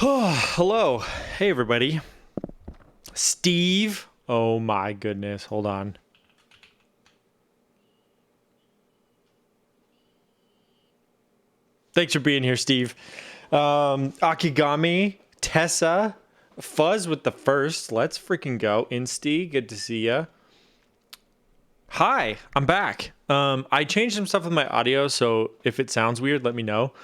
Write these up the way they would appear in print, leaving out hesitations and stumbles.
Hello. Hey, everybody. Steve. Oh, my goodness. Hold on. Thanks for being here, Steve. Akigami, Tessa, Fuzz with the first. Let's freaking go. Insty, good to see ya. Hi, I'm back. I changed some stuff with my audio, so if it sounds weird, let me know.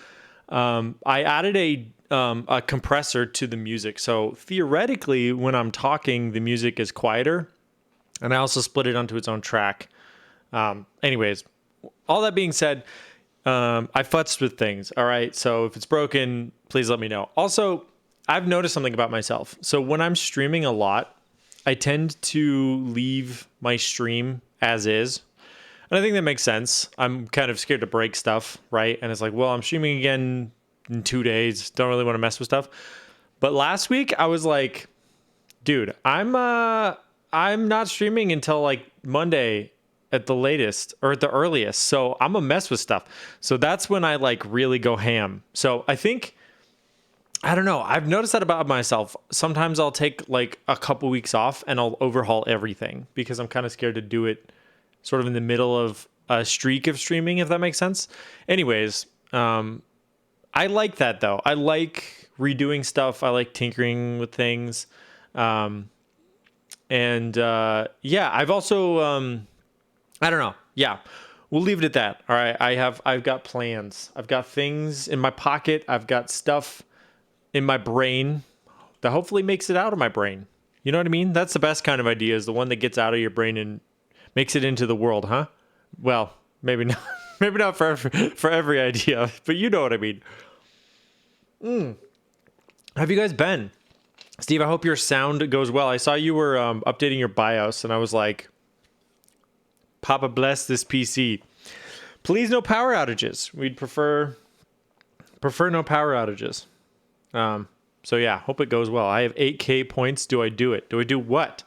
I added a compressor to the music, so theoretically, when I'm talking, the music is quieter, and I also split it onto its own track. Anyways, all that being said, I futzed with things. All right, so if it's broken, please let me know. Also, I've noticed something about myself. So when I'm streaming a lot, I tend to leave my stream as is. And I think that makes sense. I'm kind of scared to break stuff, right? And it's like, well, I'm streaming again in 2 days. Don't really want to mess with stuff. But last week I was like, dude, I'm not streaming until like Monday at the latest or at the earliest. So I'm gonna mess with stuff. So that's when I like really go ham. So I don't know. I've noticed that about myself. Sometimes I'll take like a couple weeks off and I'll overhaul everything because I'm kind of scared to do it sort of in the middle of a streak of streaming, if that makes sense. Anyways, I like that though. I like redoing stuff. I like tinkering with things. Yeah, I've also, I don't know. Yeah, we'll leave it at that. All right. I've got plans. I've got things in my pocket. I've got stuff in my brain that hopefully makes it out of my brain. You know what I mean? That's the best kind of idea, is the one that gets out of your brain and makes it into the world, huh? Well, maybe not. Maybe not for every idea, but you know what I mean. Have you guys been? Steve, I hope your sound goes well. I saw you were updating your BIOS, and I was like, Papa bless this PC. Please, no power outages. We'd prefer no power outages. So yeah, hope it goes well. I have 8K points. Do I do it? Do I do what?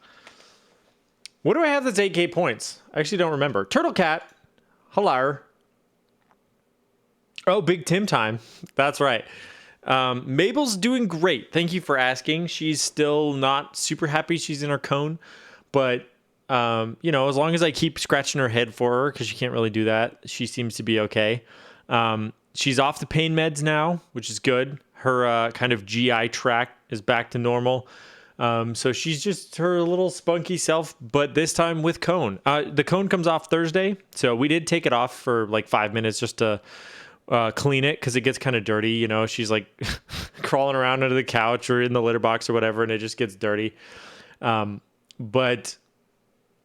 What do I have that's 8K points? I actually don't remember. Turtle Cat. Hello. Oh, Big Tim time. That's right. Mabel's doing great. Thank you for asking. She's still not super happy she's in her cone, but as long as I keep scratching her head for her, because she can't really do that, she seems to be okay. She's off the pain meds now, which is good. Her kind of GI tract is back to normal. So she's just her little spunky self, but this time with cone. The cone comes off Thursday, so we did take it off for like 5 minutes just to clean it, because it gets kind of dirty. You know, she's like crawling around under the couch or in the litter box or whatever, and it just gets dirty. But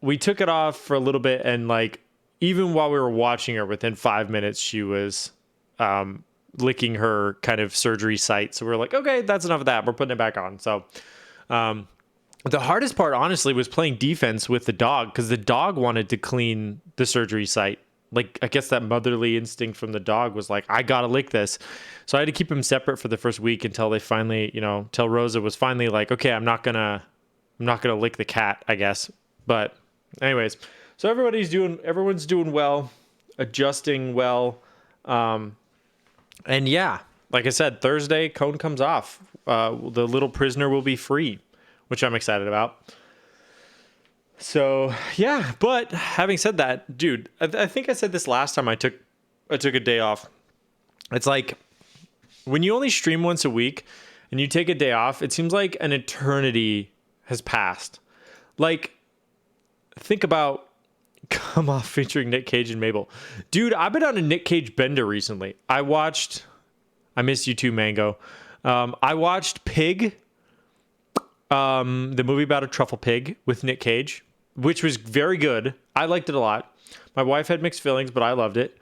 we took it off for a little bit, and like even while we were watching her, within 5 minutes she was licking her kind of surgery site. So we were like, okay, that's enough of that. We're putting it back on. So the hardest part, honestly, was playing defense with the dog, because the dog wanted to clean the surgery site. Like, I guess that motherly instinct from the dog was like, I gotta lick this. So I had to keep him separate for the first week until they finally, till Rosa was finally like, okay, I'm not gonna lick the cat, I guess. But anyways, so everyone's doing well, adjusting well. And yeah, like I said, Thursday, cone comes off. The little prisoner will be free, which I'm excited about. So yeah, but having said that, dude, I think I said this last time I took a day off. It's like when you only stream once a week and you take a day off, it seems like an eternity has passed. Like, think about Come Off featuring Nick Cage and Mabel. Dude, I've been on a Nick Cage bender recently. I Miss You Too, Mango. I watched Pig, the movie about a truffle pig with Nick Cage, which was very good. I liked it a lot. My wife had mixed feelings, but I loved it.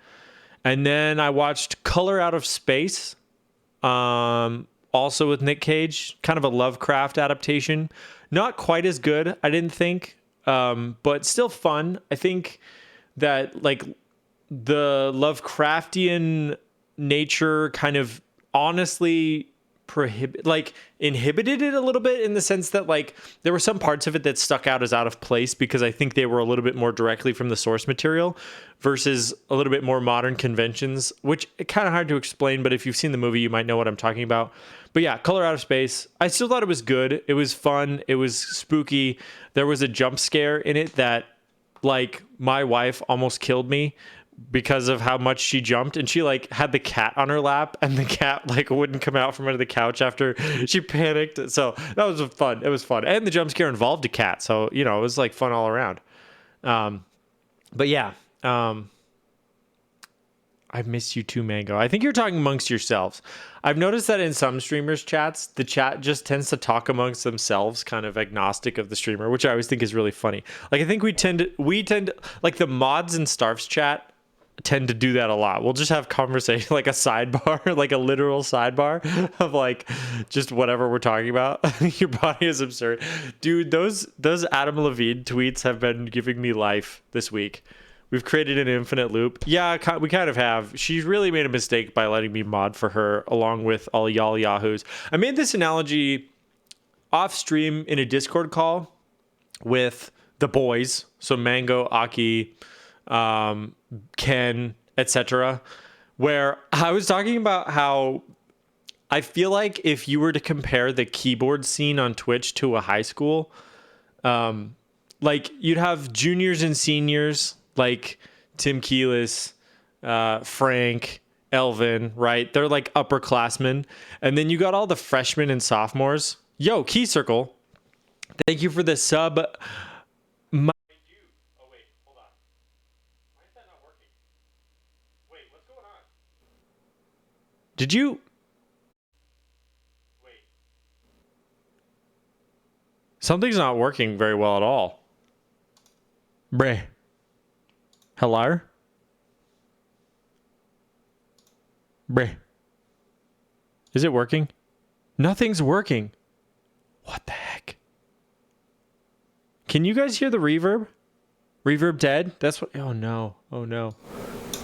And then I watched Color Out of Space, also with Nick Cage, kind of a Lovecraft adaptation. Not quite as good, I didn't think, but still fun. I think that like the Lovecraftian nature kind of honestly inhibited it a little bit, in the sense that like there were some parts of it that stuck out as out of place because I think they were a little bit more directly from the source material versus a little bit more modern conventions, which is kind of hard to explain, but if you've seen the movie you might know what I'm talking about. But yeah, Color Out of Space, I still thought it was good. It was fun, it was spooky. There was a jump scare in it that like my wife almost killed me because of how much she jumped, and she like had the cat on her lap, and the cat like wouldn't come out from under the couch after she panicked. So that was fun. It was fun. And the jump scare involved a cat. So, you know, it was like fun all around. But yeah, I've missed you too, Mango. I think you're talking amongst yourselves. I've noticed that in some streamers' chats, the chat just tends to talk amongst themselves, kind of agnostic of the streamer, which I always think is really funny. Like, I think we tend to, like the mods in Starf's chat tend to do that a lot. We'll just have conversation, like a sidebar, like a literal sidebar of like just whatever we're talking about. Your body is absurd. Dude, those Adam Levine tweets have been giving me life this week. We've created an infinite loop. Yeah, we kind of have. She's really made a mistake by letting me mod for her along with all y'all yahoos. I made this analogy off stream in a Discord call with the boys. So Mango, Aki, Ken, etc., where I was talking about how I feel like if you were to compare the keyboard scene on Twitch to a high school, like you'd have juniors and seniors like Tim Keelis, Frank, Elvin, right? They're like upperclassmen. And then you got all the freshmen and sophomores. Yo, Key Circle, thank you for the sub. Did you? Wait. Something's not working very well at all. Bruh. Hello? Bruh. Is it working? Nothing's working. What the heck? Can you guys hear the reverb? Reverb dead? That's what... Oh, no. Oh, no.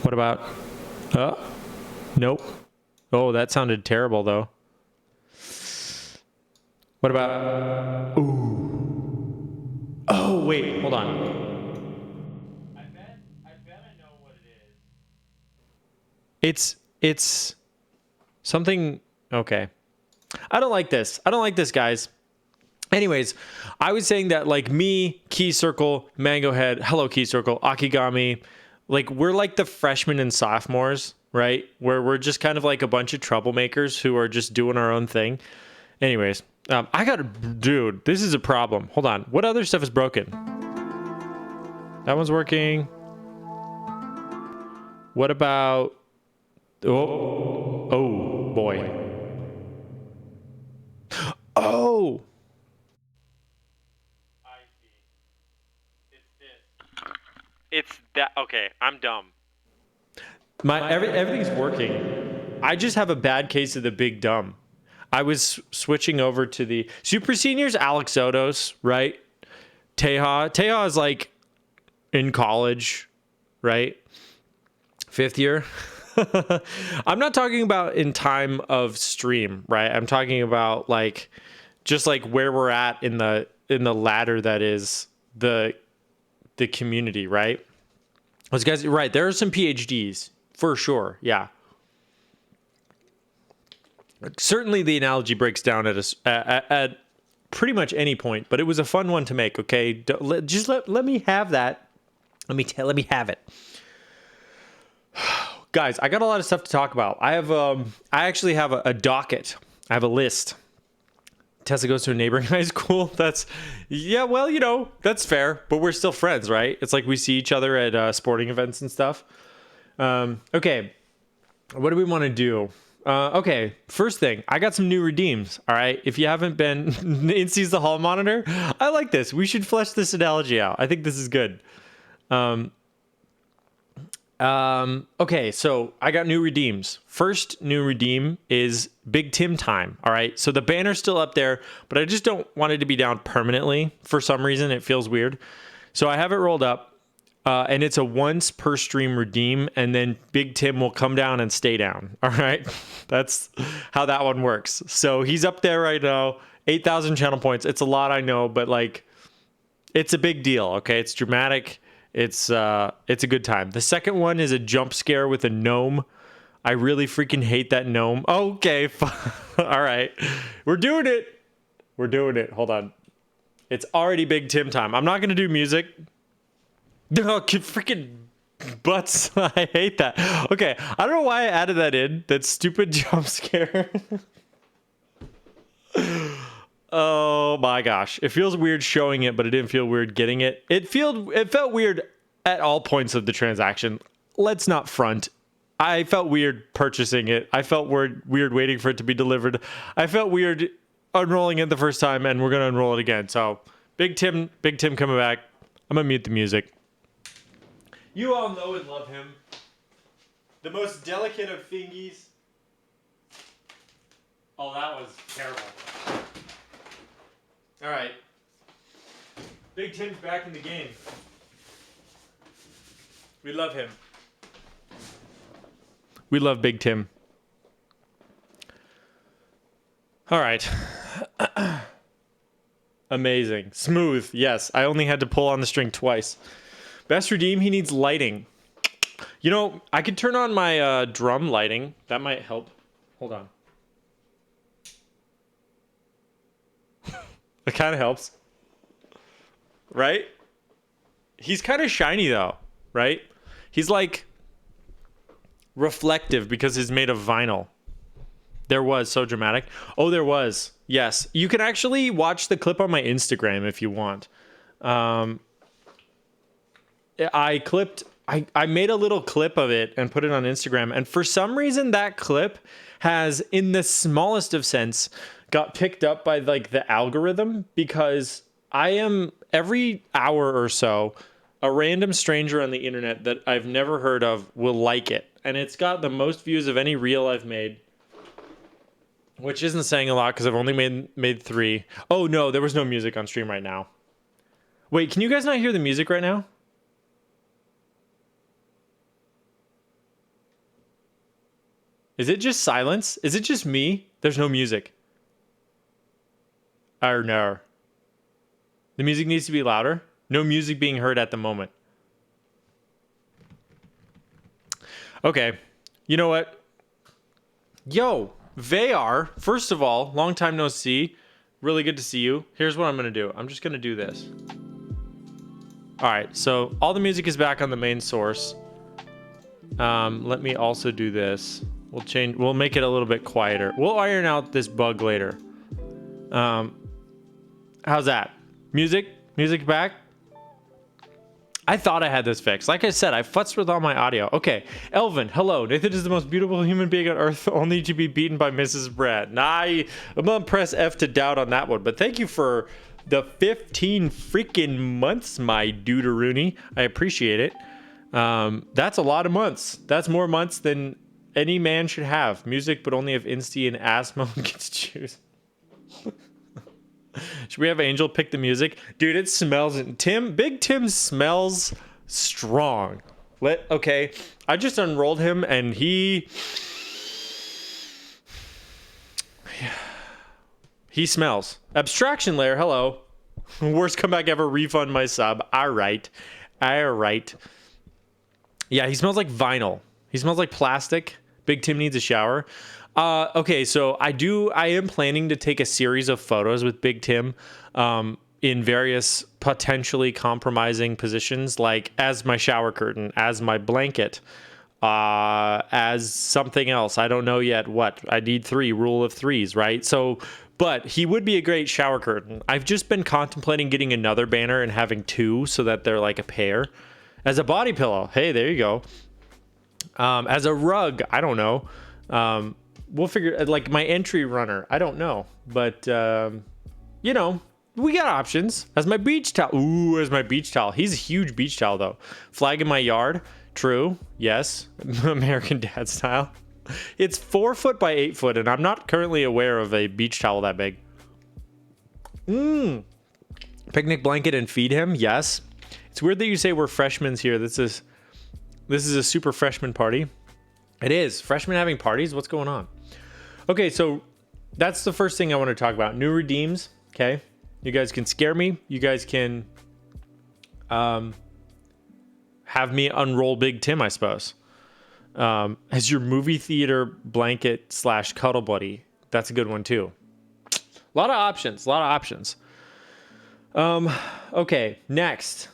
What about... Nope. Oh, that sounded terrible, though. What about... Ooh. Oh, wait. Hold on. I bet I know what it is. It's something... Okay. I don't like this. I don't like this, guys. Anyways, I was saying that, like, me, Key Circle, Mango Head, hello, Key Circle, Akigami, like, we're like the freshmen and sophomores, right? Where we're just kind of like a bunch of troublemakers who are just doing our own thing. Anyways, dude, this is a problem. Hold on. What other stuff is broken? That one's working. What about... Oh, boy. Oh! I see. It's this. It's that. Okay, I'm dumb. Everything's working. I just have a bad case of the big dumb. I was switching over to the Super Seniors, Alex Odos, right? Teja is like in college, right? 5th year. I'm not talking about in time of stream, right? I'm talking about like just like where we're at in the ladder that is the community, right? Those guys, right? There are some PhDs for sure, yeah. Certainly, the analogy breaks down at pretty much any point, but it was a fun one to make. Okay, just let me have that. Let me have it. Guys, I got a lot of stuff to talk about. I actually have a docket. I have a list. Tessa goes to a neighboring high school. Yeah, well, you know, that's fair, but we're still friends, right? It's like we see each other at sporting events and stuff. Okay, what do we want to do? Okay, first thing, I got some new redeems, all right? If you haven't been in Sees the Hall Monitor, I like this. We should flesh this analogy out. I think this is good. Okay, so I got new redeems. First new redeem is Big Tim time, all right? So the banner's still up there, but I just don't want it to be down permanently. For some reason, it feels weird. So I have it rolled up. and it's a once per stream redeem, and then Big Tim will come down and stay down. All right, that's how that one works. So he's up there right now, 8,000 channel points. It's a lot, I know, but like, it's a big deal. Okay, it's dramatic. It's a good time. The second one is a jump scare with a gnome. I really freaking hate that gnome. Okay, all right, we're doing it. We're doing it. Hold on. It's already Big Tim time. I'm not gonna do music. No, freaking butts. I hate that. Okay, I don't know why I added that in. That stupid jump scare. Oh my gosh. It feels weird showing it, but it didn't feel weird getting it. It felt weird at all points of the transaction. Let's not front. I felt weird purchasing it. I felt weird waiting for it to be delivered. I felt weird unrolling it the first time, and we're gonna unroll it again. So Big Tim coming back. I'm gonna mute the music. You all know and love him. The most delicate of fingies. Oh, that was terrible. All right. Big Tim's back in the game. We love him. We love Big Tim. All right. Amazing. Smooth. Yes, I only had to pull on the string twice. Best redeem, he needs lighting. You know, I could turn on my drum lighting. That might help. Hold on. It kind of helps. Right? He's kind of shiny though, right? He's like reflective because he's made of vinyl. There was so dramatic. Oh, there was. Yes. You can actually watch the clip on my Instagram if you want. I made a little clip of it and put it on Instagram. And for some reason, that clip has, in the smallest of sense, got picked up by like the algorithm, because I am every hour or so, a random stranger on the internet that I've never heard of will like it. And it's got the most views of any reel I've made, which isn't saying a lot because I've only made 3. Oh no, there was no music on stream right now. Wait, can you guys not hear the music right now? Is it just silence? Is it just me? There's no music. Or no. The music needs to be louder. No music being heard at the moment. Okay. You know what? Yo, Vayar, first of all, long time no see. Really good to see you. Here's what I'm going to do. I'm just going to do this. All right. So all the music is back on the main source. Let me also do this. We'll make it a little bit quieter. We'll iron out this bug later. How's that? Music back? I thought I had this fixed. Like I said, I futzed with all my audio. Okay, Elvin, hello. Nathan is the most beautiful human being on earth, only to be beaten by Mrs. Brad. Nah, I'm gonna press F to doubt on that one, but thank you for the 15 freaking months, my dude-a-rooney. I appreciate it. That's a lot of months. That's more months than any man should have. Music, but only if Insty and Asmo gets to choose. Should we have Angel pick the music? Dude, it smells. Big Tim smells strong. Okay, I just unrolled him and he smells. Abstraction layer, hello. Worst comeback ever, refund my sub. All right. Yeah, he smells like vinyl. He smells like plastic. Big Tim needs a shower. Okay, so I am planning to take a series of photos with Big Tim in various potentially compromising positions, like as my shower curtain, as my blanket, as something else. I don't know yet what. I need 3, rule of 3s, right? So, but he would be a great shower curtain. I've just been contemplating getting another banner and having 2 so that they're like a pair. As a body pillow, hey, there you go. As a rug, I don't know. We'll figure, like my entry runner. I don't know, but you know, we got options. As my beach towel. Ooh, as my beach towel. He's a huge beach towel though. Flag in my yard. True. Yes. American Dad style. It's 4 foot by 8 foot, and I'm not currently aware of a beach towel that big. Picnic blanket and feed him. Yes. It's It's weird that you say we're freshmen here. This is a super freshman party. It is. Freshmen having parties? What's going on? Okay, so that's the first thing I want to talk about. New redeems, okay? You guys can scare me. You guys can have me unroll Big Tim, I suppose. As your movie theater blanket / cuddle buddy. That's a good one too. A lot of options. Okay, next.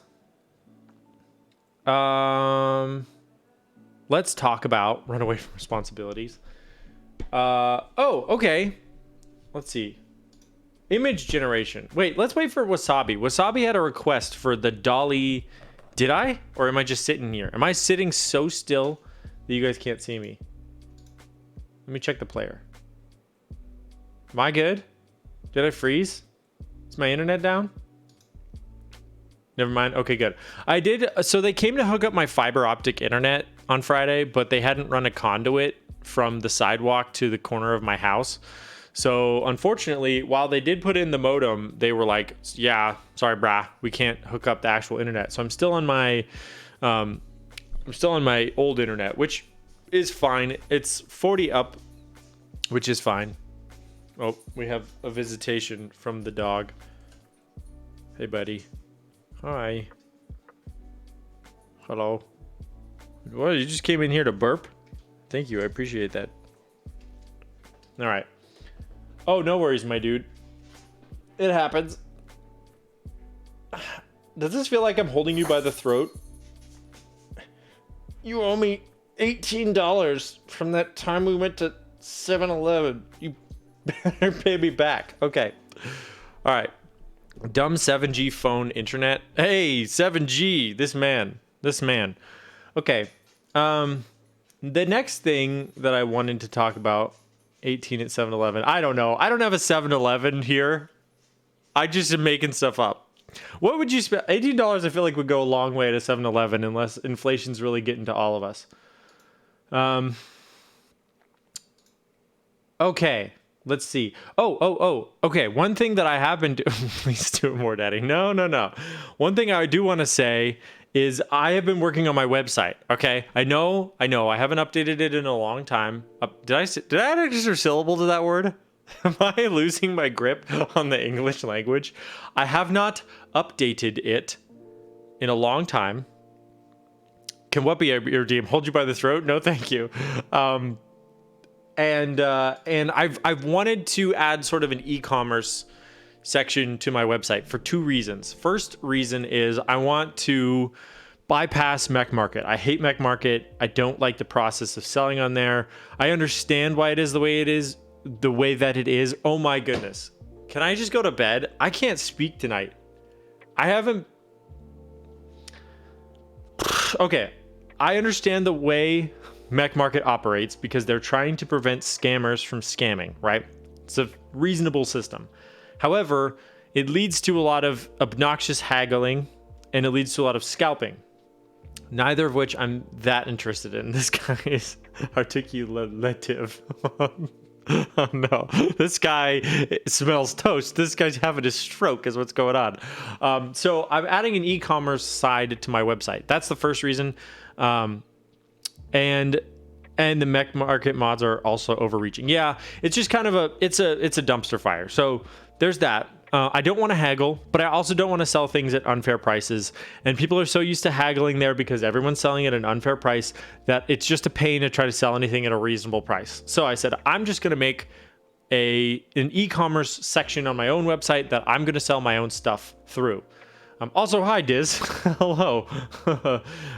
Let's talk about run away from responsibilities. Okay. Let's see. Image generation. Wait, let's wait for Wasabi. Wasabi had a request for the dolly. Did I? Or am I just sitting here? Am I sitting so still that you guys can't see me? Let me check the player. Am I good? Did I freeze? Is my internet down? Never mind. Okay, good. I did. So they came to hook up my fiber optic internet on Friday, but they hadn't run a conduit from the sidewalk to the corner of my house. So unfortunately, while they did put in the modem, they were like, yeah, sorry, brah, we can't hook up the actual internet. So I'm still on my old internet, which is fine. It's 40 up, which is fine. Oh, we have a visitation from the dog. Hey, buddy. Hi. Hello. What, you just came in here to burp? Thank you, I appreciate that. All right. Oh, no worries, my dude. It happens. Does this feel like I'm holding you by the throat? You owe me $18 from that time we went to 7-Eleven. You better pay me back. Okay. All right. Dumb 7G phone internet. Hey, 7G. This man. Okay. The next thing that I wanted to talk about, 18 at 7-Eleven. I don't know. I don't have a 7-Eleven here. I just am making stuff up. What would you spend? $18 I feel like would go a long way at a 7-Eleven unless inflation's really getting to all of us. Okay. Let's see. Okay. One thing that I have been doing, please do it more, Daddy. No. One thing I do want to say is I have been working on my website. Okay. I know. I haven't updated it in a long time. Did I add an extra syllable to that word? Am I losing my grip on the English language? I have not updated it in a long time. Can what be your DM? Hold you by the throat? No, thank you. And I've wanted to add sort of an e-commerce section to my website for two reasons. First reason is I want to bypass Mech Market. I hate Mech Market. I don't like the process of selling on there. I understand why it is the way it is, the way that it is. Oh my goodness. Can I just go to bed? I can't speak tonight. I haven't. Okay. I understand the way Mech Market operates because they're trying to prevent scammers from scamming, right? It's a reasonable system. However, it leads to a lot of obnoxious haggling and it leads to a lot of scalping. Neither of which I'm that interested in. This guy is articulative. Oh no, this guy smells toast. This guy's having a stroke is what's going on. So I'm adding an e-commerce side to my website. That's the first reason. And the Mech Market mods are also overreaching. Yeah, it's just kind of it's a dumpster fire. So there's that. I don't want to haggle, but I also don't want to sell things at unfair prices. And people are so used to haggling there because everyone's selling at an unfair price that it's just a pain to try to sell anything at a reasonable price. So I said, I'm just going to make an e-commerce section on my own website that I'm going to sell my own stuff through. Also, hi, Diz. Hello.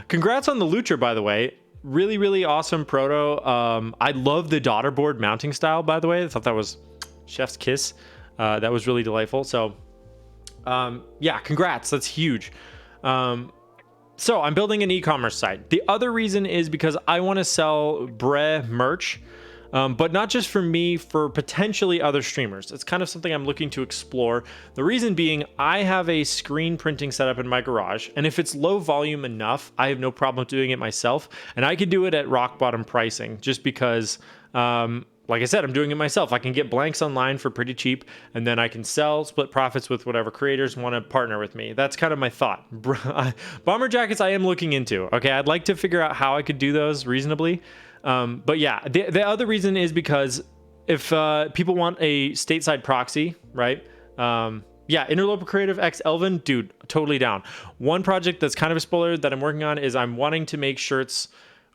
Congrats on the Lucher, by the way. Really, really awesome proto. I love the daughter board mounting style, by the way. I thought that was chef's kiss. That was really delightful. So, yeah, congrats. That's huge. So I'm building an e-commerce site. The other reason is because I want to sell Bre merch, but not just for me, for potentially other streamers. It's kind of something I'm looking to explore. The reason being, I have a screen printing setup in my garage, and if it's low volume enough, I have no problem doing it myself, and I could do it at rock bottom pricing, just because like I said, I'm doing it myself. I can get blanks online for pretty cheap, and then I can sell, split profits with whatever creators want to partner with me. That's kind of my thought. Bomber jackets I am looking into. Okay, I'd like to figure out how I could do those reasonably. But yeah, the other reason is because if people want a stateside proxy, right? Yeah, Interloper Creative X Elvin, dude, totally down. One project that's kind of a spoiler that I'm working on is I'm wanting to make shirts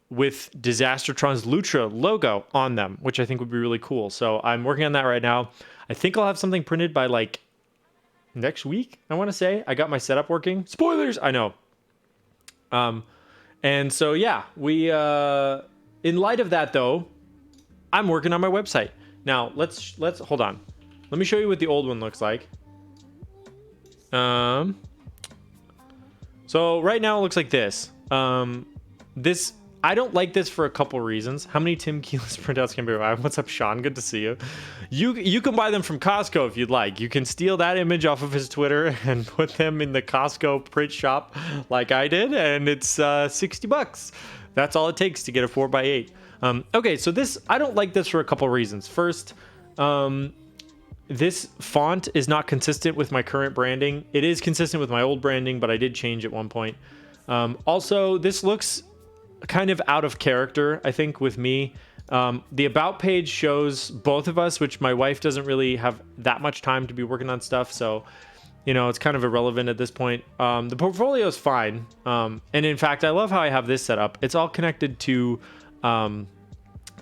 with Disastertron's Lutra logo on them, which I think would be really cool. So I'm working on that right now. I think I'll have something printed by like next week, I want to say. I got my setup working. Spoilers, I know. And so yeah, we in light of that though, I'm working on my website. Now, let's hold on. Let me show you what the old one looks like. So right now it looks like this. This I don't like this for a couple reasons. How many Tim Keyless printouts can be revived? What's up, Sean? Good to see you. You can buy them from Costco if you'd like. You can steal that image off of his Twitter and put them in the Costco print shop like I did, and it's 60 bucks. That's all it takes to get a 4x8. Okay, so this I don't like this for a couple reasons. First, this font is not consistent with my current branding. It is consistent with my old branding, but I did change at one point. Also, this looks kind of out of character, I think, with me. The about page shows both of us, which my wife doesn't really have that much time to be working on stuff, so you know, it's kind of irrelevant at this point. The portfolio is fine, and in fact, I love how I have this set up. It's all connected to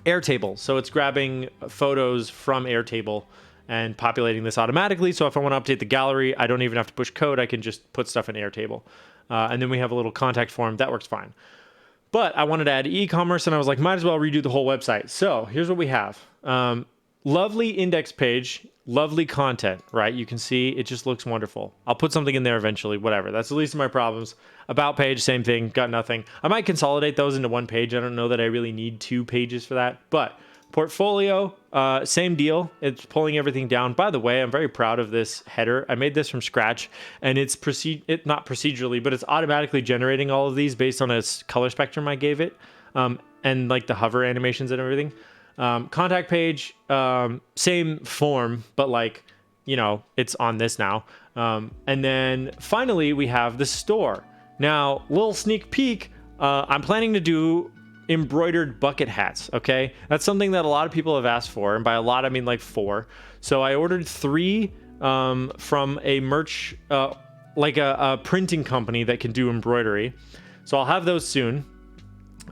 Airtable, so it's grabbing photos from Airtable and populating this automatically. So if I want to update the gallery, I don't even have to push code. I can just put stuff in Airtable, and then we have a little contact form that works fine. But I wanted to add e-commerce, and I was like, might as well redo the whole website. So here's what we have. Lovely index page, lovely content, right? You can see it just looks wonderful. I'll put something in there eventually, whatever. That's the least of my problems. About page, same thing, got nothing. I might consolidate those into one page. I don't know that I really need 2 pages for that. But portfolio, same deal. It's pulling everything down. By the way, I'm very proud of this header. I made this from scratch, and it's not procedurally, but it's automatically generating all of these based on a color spectrum I gave it, and like the hover animations and everything. Contact page, same form, but like, you know, it's on this now. And then finally we have the store. Now, little sneak peek, I'm planning to do embroidered bucket hats. Okay. That's something that a lot of people have asked for. And by a lot, I mean like 4. So I ordered 3, from a merch, like a printing company that can do embroidery. So I'll have those soon.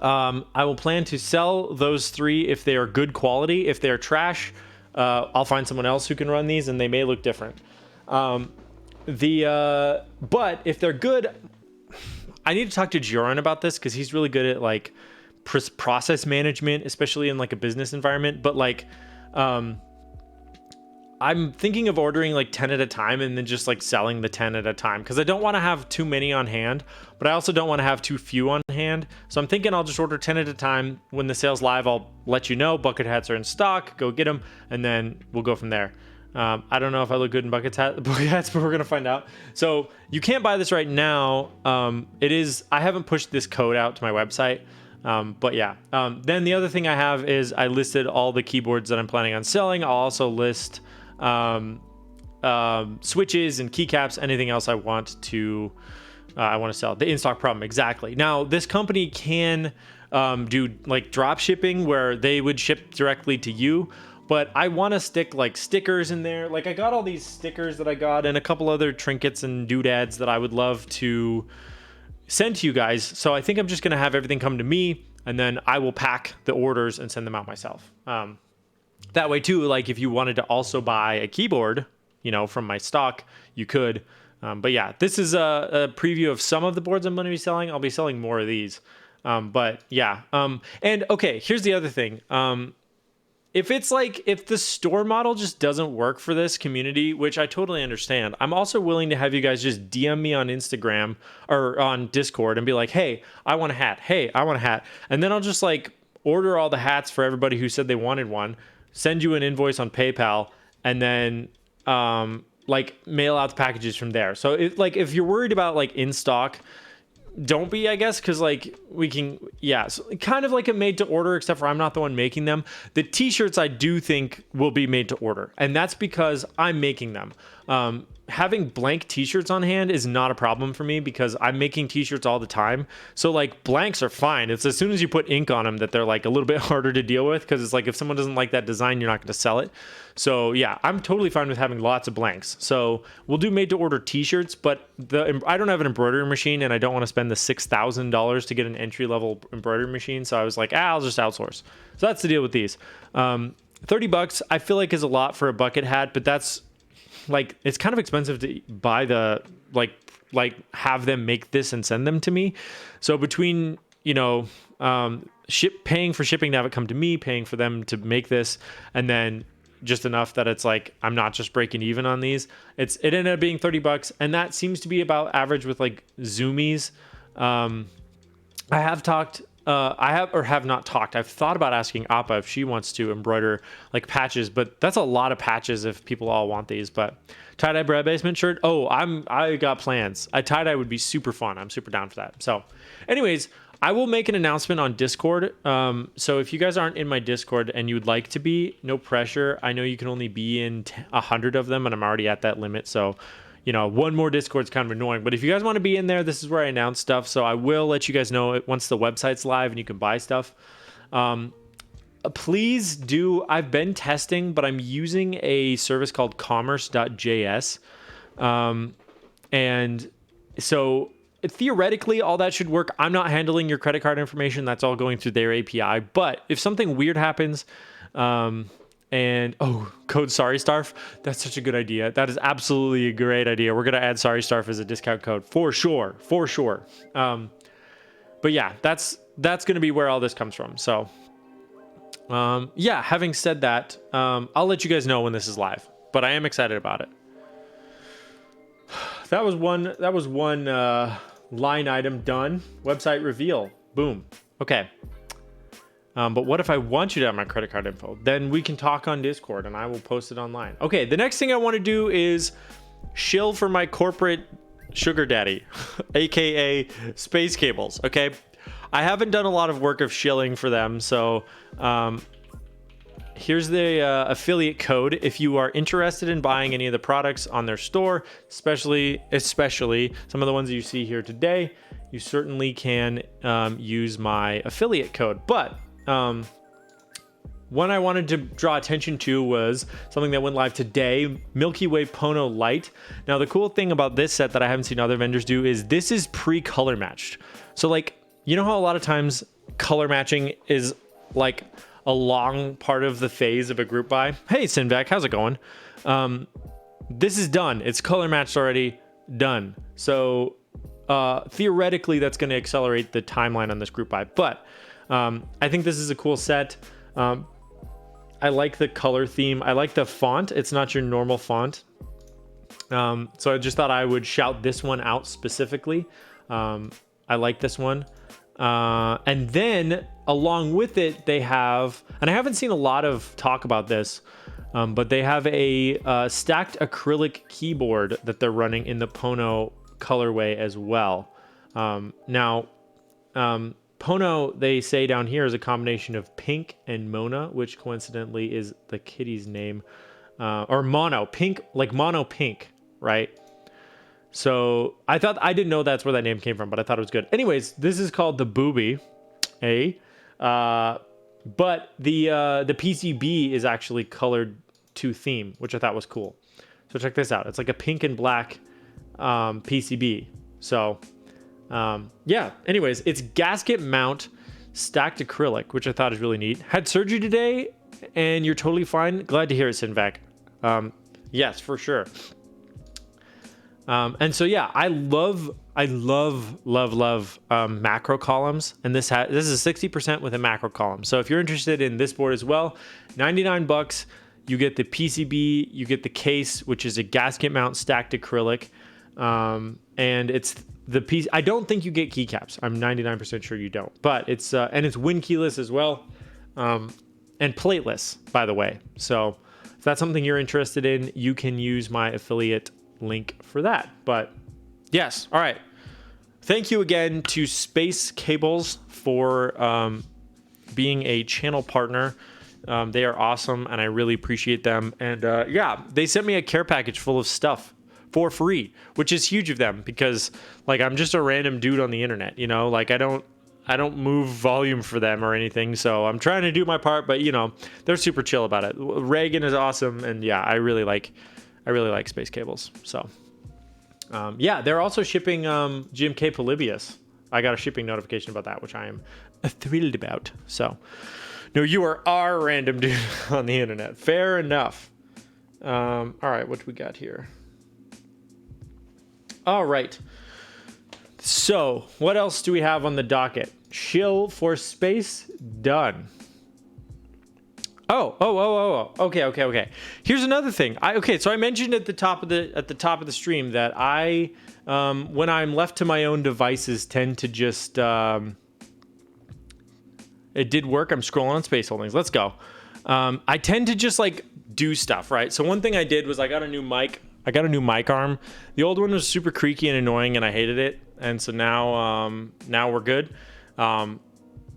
I will plan to sell those 3 if they are good quality. If they're trash, I'll find someone else who can run these, and they may look different. But if they're good, I need to talk to Joran about this because he's really good at like process management, especially in like a business environment. But like, I'm thinking of ordering like 10 at a time and then just like selling the 10 at a time because I don't want to have too many on hand, but I also don't want to have too few on hand. So I'm thinking I'll just order 10 at a time. When the sale's live, I'll let you know bucket hats are in stock, go get them, and then we'll go from there. I don't know if I look good in bucket hats, but we're going to find out. So you can't buy this right now. I haven't pushed this code out to my website. But yeah, then the other thing I have is I listed all the keyboards that I'm planning on selling. I'll also list switches and keycaps, anything else I want to sell. The in-stock problem, exactly. Now, this company can do like drop shipping where they would ship directly to you, but I want to stick like stickers in there. Like I got all these stickers that I got and a couple other trinkets and doodads that I would love to send to you guys. So I think I'm just going to have everything come to me, and then I will pack the orders and send them out myself. That way too, like if you wanted to also buy a keyboard, you know, from my stock, you could. But yeah, this is a preview of some of the boards I'm going to be selling. I'll be selling more of these. But yeah. And okay, here's the other thing. If the store model just doesn't work for this community, which I totally understand, I'm also willing to have you guys just DM me on Instagram or on Discord and be like, hey, I want a hat. Hey, I want a hat. And then I'll just like order all the hats for everybody who said they wanted one, send you an invoice on PayPal, and then like mail out the packages from there. So if you're worried about like in stock, don't be, I guess, because like we can, yeah, so kind of like a made to order, except for I'm not the one making them. The t-shirts I do think will be made to order, and that's because I'm making them. Having blank t-shirts on hand is not a problem for me because I'm making t-shirts all the time. So like blanks are fine. It's as soon as you put ink on them that they're like a little bit harder to deal with, because it's like if someone doesn't like that design, you're not going to sell it. So yeah, I'm totally fine with having lots of blanks. So we'll do made to order t-shirts, but I don't have an embroidery machine and I don't want to spend the $6,000 to get an entry level embroidery machine. So I was like, I'll just outsource. So that's the deal with these. $30 I feel like is a lot for a bucket hat, but that's like, it's kind of expensive to buy the, like have them make this and send them to me. So between, you know, paying for shipping to have it come to me, paying for them to make this, and then just enough that it's like, I'm not just breaking even on these. It ended up being $30, and that seems to be about average with like Zoomies. I've thought about asking Appa if she wants to embroider like patches, but that's a lot of patches if people all want these. But tie-dye bread basement shirt, I got plans. A tie-dye would be super fun. I'm super down for that. So anyways, I will make an announcement on Discord. So if you guys aren't in my Discord and you would like to be, no pressure. I know you can only be in 100 of them, and I'm already at that limit. So, you know, one more Discord's kind of annoying. But if you guys want to be in there, this is where I announce stuff. So I will let you guys know once the website's live and you can buy stuff. Please do. I've been testing, but I'm using a service called commerce.js. And so theoretically, all that should work. I'm not handling your credit card information. That's all going through their API. But if something weird happens, code Sorry Starf, that's such a good idea. That is absolutely a great idea. We're gonna add Sorry Starf as a discount code for sure. But yeah, that's gonna be where all this comes from. So yeah, having said that, I'll let you guys know when this is live. But I am excited about it. That was one line item done. Website reveal. Boom. Okay. But what if I want you to have my credit card info? Then we can talk on Discord and I will post it online. Okay, the next thing I want to do is shill for my corporate sugar daddy, aka space cables. Okay, I haven't done a lot of work of shilling for them, so here's the affiliate code. If you are interested in buying any of the products on their store, especially some of the ones that you see here today, you certainly can use my affiliate code. But one I wanted to draw attention to was something that went live today, Milky Way Pono Light. Now, the cool thing about this set that I haven't seen other vendors do is this is pre-color matched. So like, you know how a lot of times color matching is like a long part of the phase of a group buy? Hey, Sinvac, how's it going? This is done. It's color matched already, done. So theoretically, that's going to accelerate the timeline on this group buy. But I think this is a cool set. I like the color theme. I like the font. It's not your normal font. So I just thought I would shout this one out specifically. I like this one. And then along with it, they have, and I haven't seen a lot of talk about this, but they have a stacked acrylic keyboard that they're running in the Pono colorway as well. Now, Pono, they say down here, is a combination of pink and Mona, which coincidentally is the kitty's name, or mono, pink, like mono pink, right? So I didn't know that's where that name came from, but I thought it was good. Anyways, this is called the Booby, but the PCB is actually colored to theme, which I thought was cool. So check this out. It's like a pink and black PCB. So yeah, anyways, it's gasket mount stacked acrylic, which I thought is really neat. Had surgery today and you're totally fine. Glad to hear it, Sinvac. Yes, for sure. And so, yeah, I love macro columns. And this is 60% with a macro column. So if you're interested in this board as well, $99, you get the PCB, you get the case, which is a gasket mount stacked acrylic. And it's the piece. I don't think you get keycaps. I'm 99% sure you don't, but it's, and it's win keyless as well. And plateless, by the way. So if that's something you're interested in, you can use my affiliate link for that. But yes, all right, thank you again to Space Cables for being a channel partner. They are awesome, and I really appreciate them. And yeah, they sent me a care package full of stuff for free, which is huge of them because, like, I'm just a random dude on the internet, you know? Like, I don't move volume for them or anything, so I'm trying to do my part, but, you know, they're super chill about it. Reagan is awesome, and yeah, I really like Space Cables. So, yeah, they're also shipping GMK Polybius. I got a shipping notification about that, which I am thrilled about. So, no, you are our random dude on the internet. Fair enough. All right, what do we got here? All right. So, what else do we have on the docket? Shill for space, done. Oh. Okay. Here's another thing. So I mentioned at the top of the stream that I, when I'm left to my own devices, tend to just. It did work. I'm scrolling on Space Holdings. Let's go. I tend to just like do stuff, right? So one thing I did was I got a new mic. I got a new mic arm. The old one was super creaky and annoying, and I hated it. And so now we're good.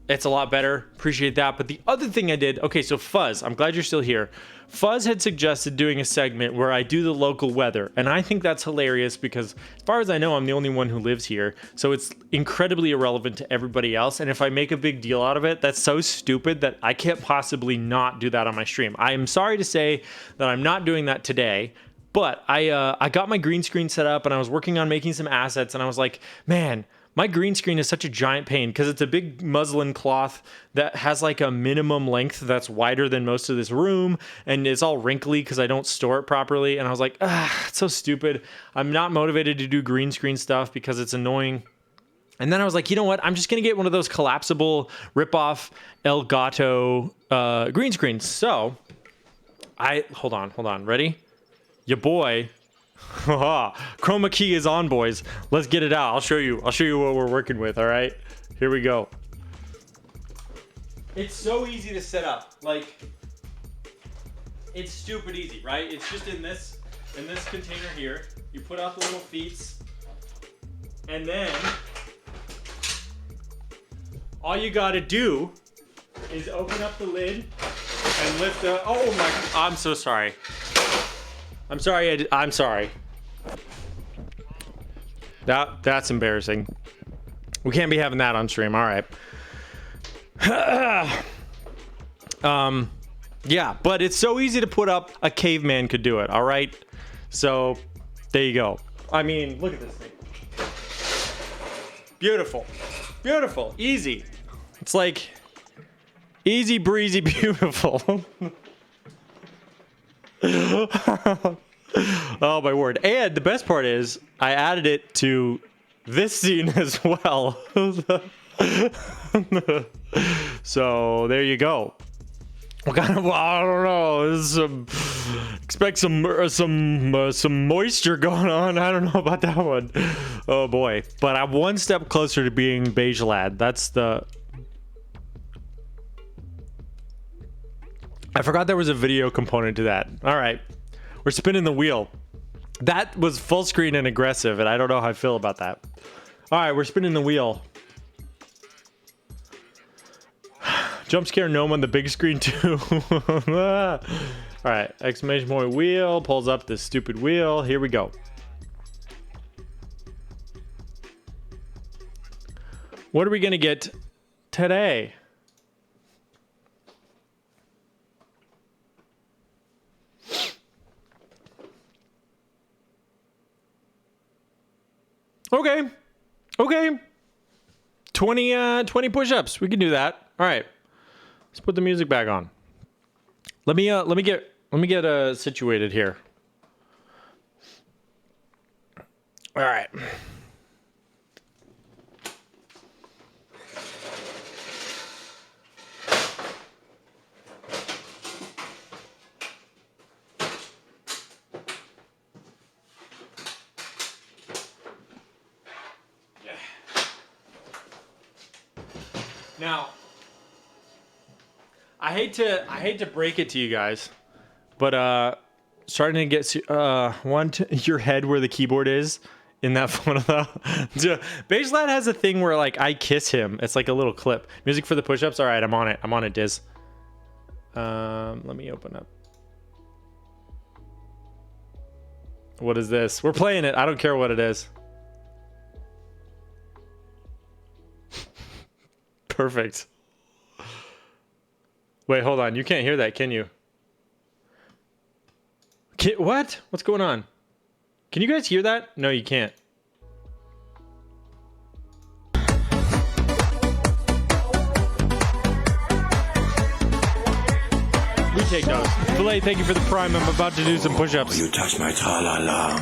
It's a lot better. Appreciate that. But the other thing I did, okay, so Fuzz, I'm glad you're still here. Fuzz had suggested doing a segment where I do the local weather, and I think that's hilarious because, as far as I know, I'm the only one who lives here, so it's incredibly irrelevant to everybody else. And if I make a big deal out of it, that's so stupid that I can't possibly not do that on my stream. I am sorry to say that I'm not doing that today. But I got my green screen set up, and I was working on making some assets, and I was like, man, my green screen is such a giant pain because it's a big muslin cloth that has like a minimum length that's wider than most of this room, and it's all wrinkly because I don't store it properly. And I was like, it's so stupid. I'm not motivated to do green screen stuff because it's annoying. And then I was like, you know what? I'm just going to get one of those collapsible rip-off Elgato green screens. So hold on. Ready? Your boy, chroma key is on, boys. Let's get it out. I'll show you what we're working with. All right, here we go. It's so easy to set up. Like, it's stupid easy, right? It's just in this container here. You put out the little feet, and then all you gotta do is open up the lid and lift up. Oh my! I'm so sorry. I'm sorry. That's embarrassing. We can't be having that on stream. All right. Yeah, but it's so easy to put up. A caveman could do it. All right. So there you go. I mean, look at this thing. Beautiful. Easy. It's like easy breezy beautiful. Oh my word. And the best part is I added it to this scene as well. So there you go. What kind of, I don't know, expect some moisture going on. I don't know about that one. Oh boy. But I'm one step closer to being Beige Lad. That's the... I forgot there was a video component to that. All right. We're spinning the wheel. That was full screen and aggressive, and I don't know how I feel about that. All right, we're spinning the wheel. Jump scare gnome on the big screen too. All right, exclamation point wheel pulls up this stupid wheel. Here we go. What are we gonna get today? Okay. 20 push-ups. We can do that. All right. Let's put the music back on. Let me get situated here. All right. Now, I hate to break it to you guys, but starting to get your head where the keyboard is in that photo though. Beige Lad has a thing where like I kiss him. It's like a little clip. Music for the push-ups. All right, I'm on it. I'm on it, Diz. Let me open up. What is this? We're playing it. I don't care what it is. Perfect. Wait, hold on. You can't hear that, can you? What? What's going on? Can you guys hear that? No, you can't. We take notes. Filet, thank you for the prime. I'm about to do some push-ups. You touch my tra-la-la.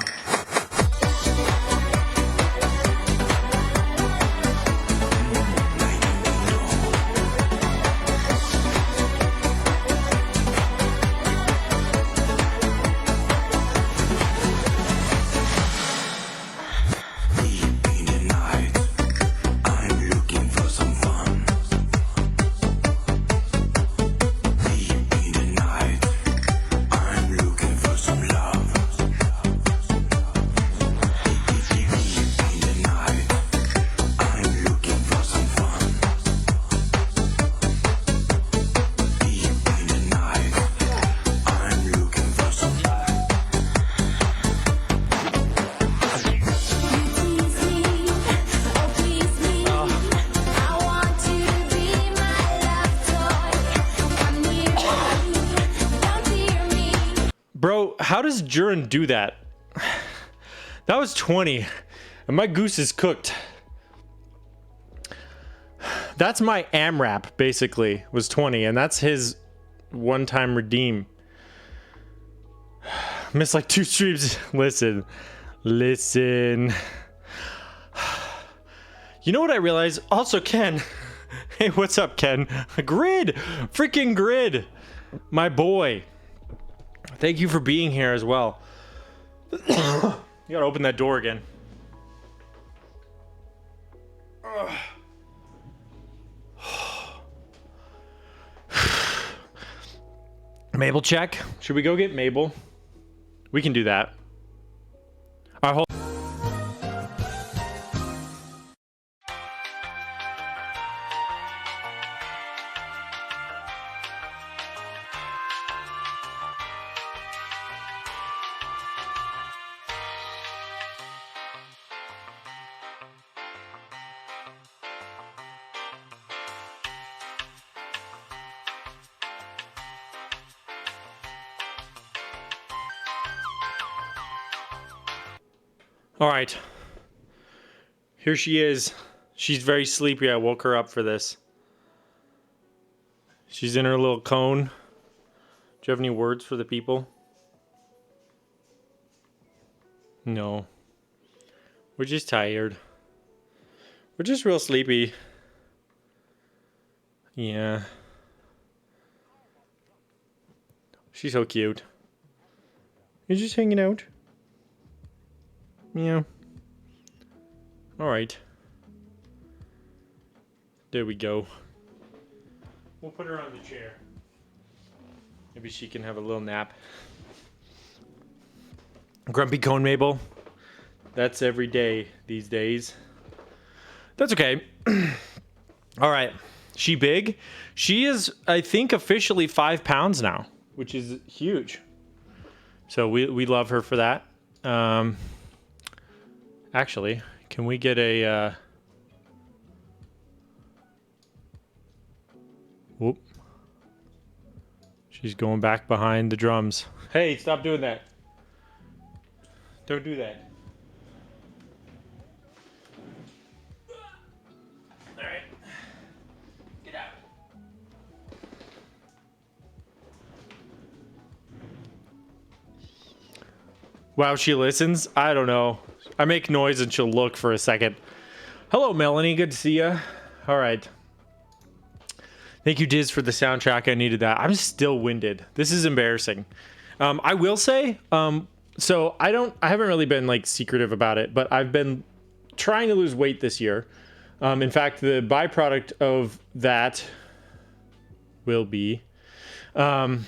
Bro, how does Jurin do that? That was 20, and my goose is cooked. That's my AMRAP, basically, was 20, and that's his one-time redeem. Missed like 2 streams. Listen. You know what I realized? Also, Ken. Hey, what's up, Ken? Grid! Freaking Grid! My boy. Thank you for being here as well. You gotta open that door again. Mabel check. Should we go get Mabel? We can do that. All right, hold. All right. Here she is. She's very sleepy. I woke her up for this. She's in her little cone. Do you have any words for the people? No. We're just tired. We're just real sleepy. Yeah. She's so cute. You're just hanging out. Yeah. Alright. There we go. We'll put her on the chair. Maybe she can have a little nap. Grumpy Cone Mabel. That's every day these days. That's okay. Alright. She big? She is, I think, officially 5 pounds now, which is huge. So we love her for that. Actually, can we get a... Whoop. She's going back behind the drums. Hey, stop doing that. Don't do that. Alright. Get out. Wow, she listens? I don't know. I make noise and she'll look for a second. Hello, Melanie. Good to see you. All right. Thank you, Diz, for the soundtrack. I needed that. I'm still winded. This is embarrassing. I will say, so I haven't really been like secretive about it, but I've been trying to lose weight this year. In fact, the byproduct of that will be so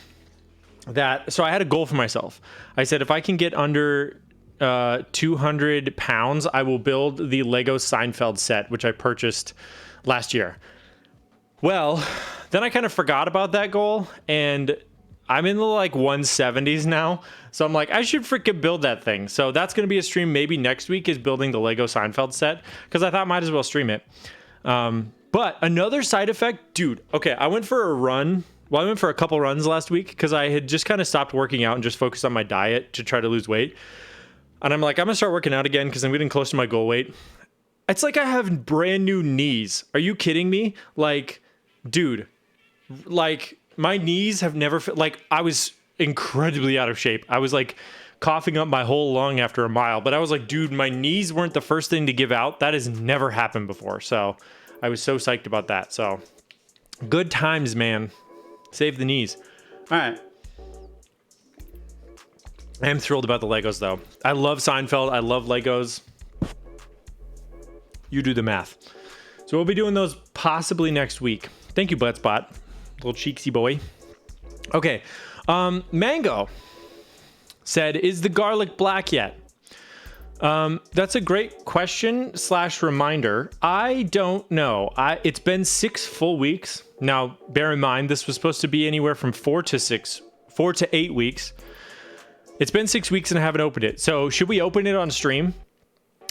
I had a goal for myself. I said, if I can get under 200 pounds, I will build the Lego Seinfeld set, which I purchased last year. Well, then I kind of forgot about that goal, and I'm in the like 170s now. So I'm like, I should freaking build that thing. So that's going to be a stream maybe next week, is building the Lego Seinfeld set, because I thought might as well stream it. But another side effect, dude. Okay, I went for a run. Well, I went for a couple runs last week because I had just kind of stopped working out and just focused on my diet to try to lose weight. And I'm like, I'm going to start working out again because I'm getting close to my goal weight. It's like I have brand new knees. Are you kidding me? Like, dude, like my knees have never, like I was incredibly out of shape. I was like coughing up my whole lung after a mile, but I was like, dude, my knees weren't the first thing to give out. That has never happened before. So I was so psyched about that. So good times, man. Save the knees. All right. I am thrilled about the Legos, though. I love Seinfeld. I love Legos. You do the math. So we'll be doing those possibly next week. Thank you, Buttspot. Little cheeksy boy. Okay. Mango said, is the garlic black yet? That's a great question / reminder. I don't know. It's been 6 full weeks. Now, bear in mind, this was supposed to be anywhere from 4 to 8 weeks. It's been 6 weeks and I haven't opened it. So should we open it on stream?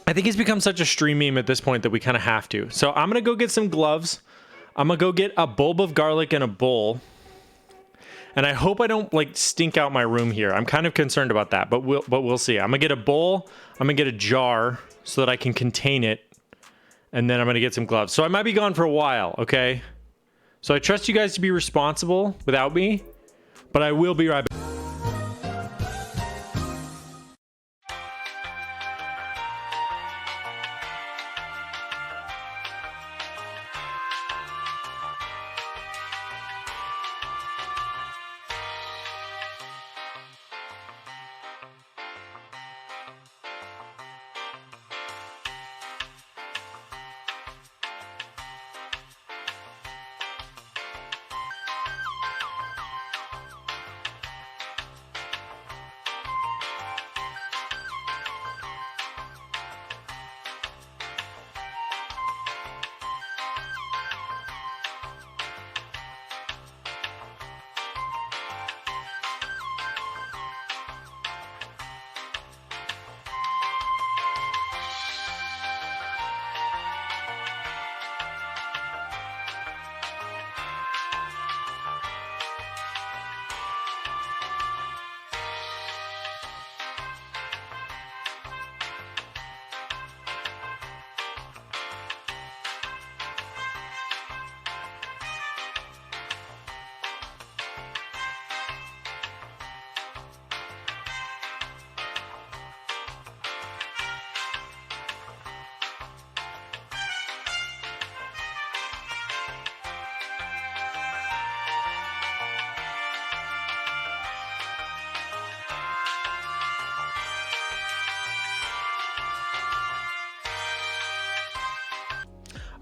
I think it's become such a stream meme at this point that we kind of have to. So I'm going to go get some gloves. I'm going to go get a bulb of garlic in a bowl. And I hope I don't like stink out my room here. I'm kind of concerned about that, but we'll see. I'm going to get a bowl. I'm going to get a jar so that I can contain it. And then I'm going to get some gloves. So I might be gone for a while, okay? So I trust you guys to be responsible without me, but I will be right back.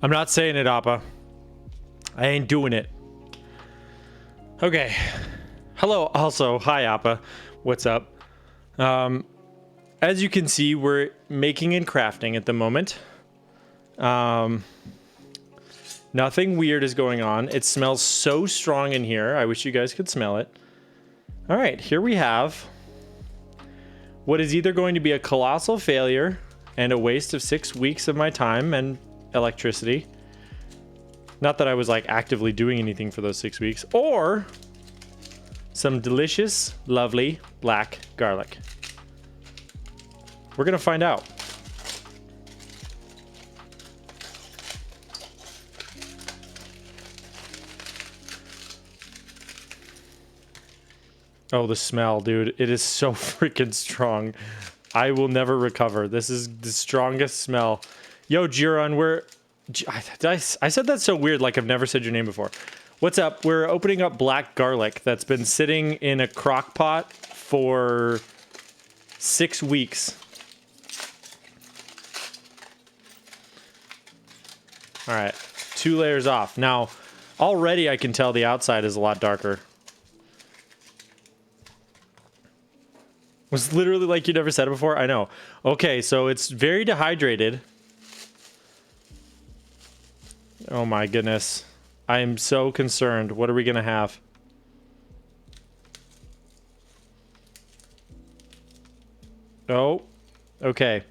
I'm not saying it, Appa. I ain't doing it. Okay. Hello, also. Hi, Appa. What's up? As you can see, we're making and crafting at the moment. Nothing weird is going on. It smells so strong in here. I wish you guys could smell it. All right, here we have what is either going to be a colossal failure and a waste of 6 weeks of my time and electricity. Not that I was like actively doing anything for those 6 weeks, or some delicious, lovely black garlic. We're gonna find out. Oh, the smell, dude. It is so freaking strong. I will never recover. This is the strongest smell. Yo, Jiron, I said that so weird, like I've never said your name before. What's up? We're opening up black garlic that's been sitting in a crock pot for 6 weeks. All right, 2 layers off. Now, already I can tell the outside is a lot darker. Was literally like you never said it before. I know. Okay, so it's very dehydrated. Oh my goodness. I am so concerned. What are we gonna have? Oh, okay.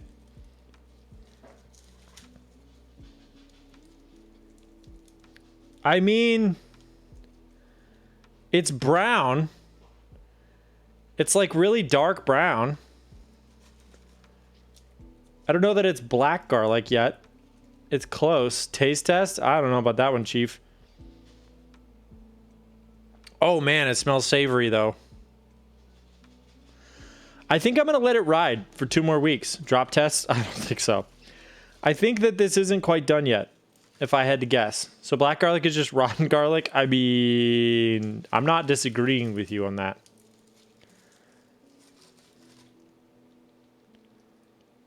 I mean, it's brown. It's like really dark brown. I don't know that it's black garlic yet. It's close. Taste test? I don't know about that one, Chief. Oh man, it smells savory though. I think I'm gonna let it ride for 2 more weeks. Drop tests? I don't think so. I think that this isn't quite done yet, if I had to guess. So black garlic is just rotten garlic. I mean, I'm not disagreeing with you on that.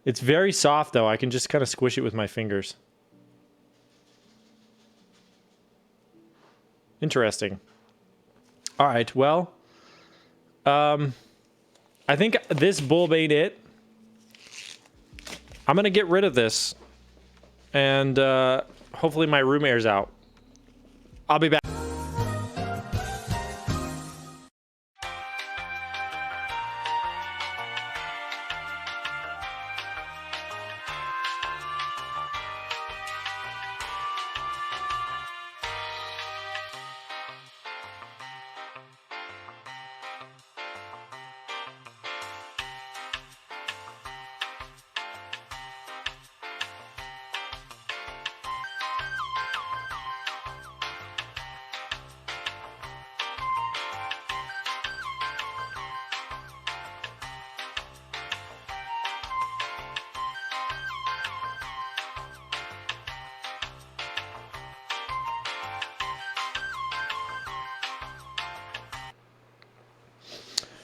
It's very soft though. I can just kind of squish it with my fingers. Interesting. All right, well, I think this bulb ain't it. I'm gonna get rid of this, and hopefully my room air's out. I'll be back.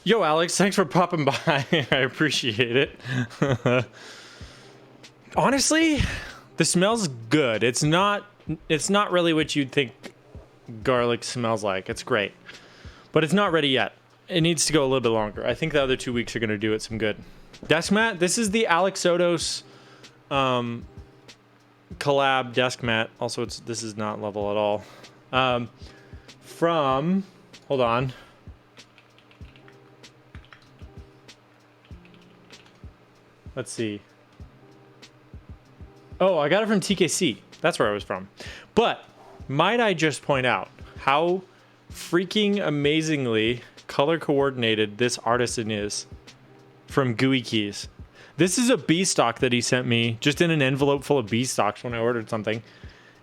Yo, Alex, thanks for popping by. I appreciate it. Honestly, the smell's good. It's not really what you'd think garlic smells like. It's great. But it's not ready yet. It needs to go a little bit longer. I think the other 2 weeks are going to do it some good. Desk mat. This is the Alex Sotos collab desk mat. Also, this is not level at all. Hold on. Let's see. Oh, I got it from TKC. That's where I was from. But might I just point out how freaking amazingly color coordinated this artisan is from Gooey Keys. This is a B stock that he sent me just in an envelope full of B stocks when I ordered something.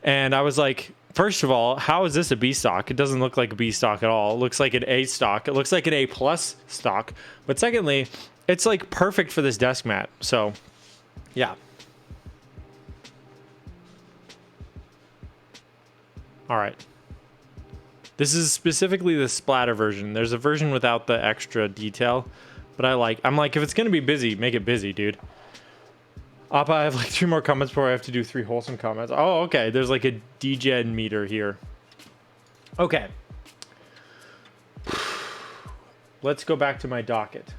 And I was like, first of all, how is this a B stock? It doesn't look like a B stock at all. It looks like an A stock. It looks like an A plus stock. But secondly, it's like perfect for this desk mat. So, yeah. All right. This is specifically the splatter version. There's a version without the extra detail, but I'm like, if it's going to be busy, make it busy, dude. Appa, I have like 3 more comments before I have to do 3 wholesome comments. Oh, okay. There's like a degen meter here. Okay. Let's go back to my docket.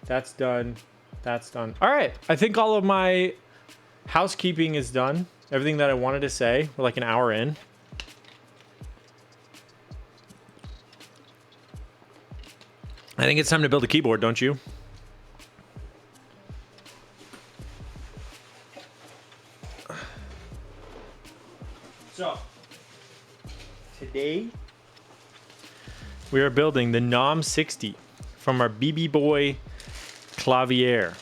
That's done. That's done. All right. I think all of my housekeeping is done. Everything that I wanted to say. We're like an hour in. I think it's time to build a keyboard, don't you? So, today we are building the NOM60 from our BB boy Qlavier.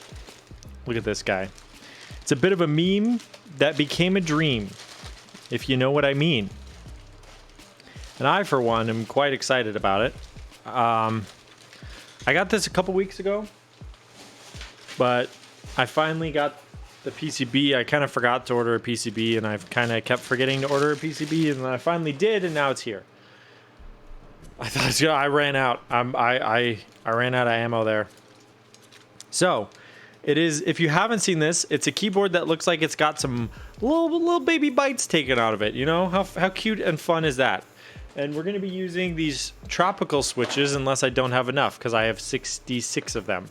Look at this guy. It's a bit of a meme that became a dream, if you know what I mean. And I, for one, am quite excited about it. I got this a couple weeks ago, but I finally got the PCB. I kind of forgot to order a PCB, and I've kind of kept forgetting to order a PCB, and then I finally did, and now it's here. I thought I ran out. I ran out of ammo there. So, it is. If you haven't seen this, it's a keyboard that looks like it's got some little baby bites taken out of it. You know how cute and fun is that? And we're going to be using these tropical switches unless I don't have enough, because I have 66 of them.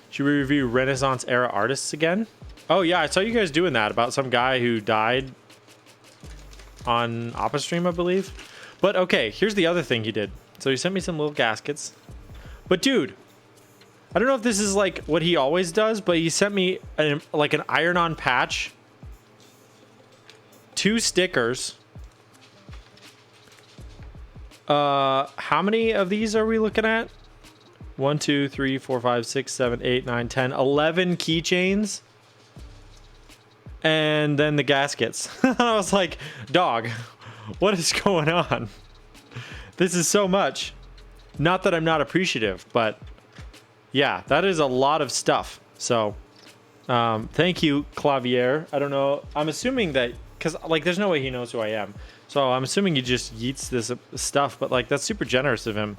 Should we review Renaissance era artists again? Oh yeah, I saw you guys doing that about some guy who died on Oppa Stream, I believe. But okay, here's the other thing he did. So he sent me some little gaskets. But dude, I don't know if this is like what he always does, but he sent me like an iron-on patch, 2 stickers. How many of these are we looking at? 1, 2, 3, 4, 5, 6, 7, 8, 9, 10, 11 keychains. And then the gaskets. I was like, dog, what is going on? This is so much. Not that I'm not appreciative, but yeah, that is a lot of stuff. So, thank you, Qlavier. I don't know. I'm assuming that, because like, there's no way he knows who I am. So I'm assuming he just yeets this stuff, but like, that's super generous of him.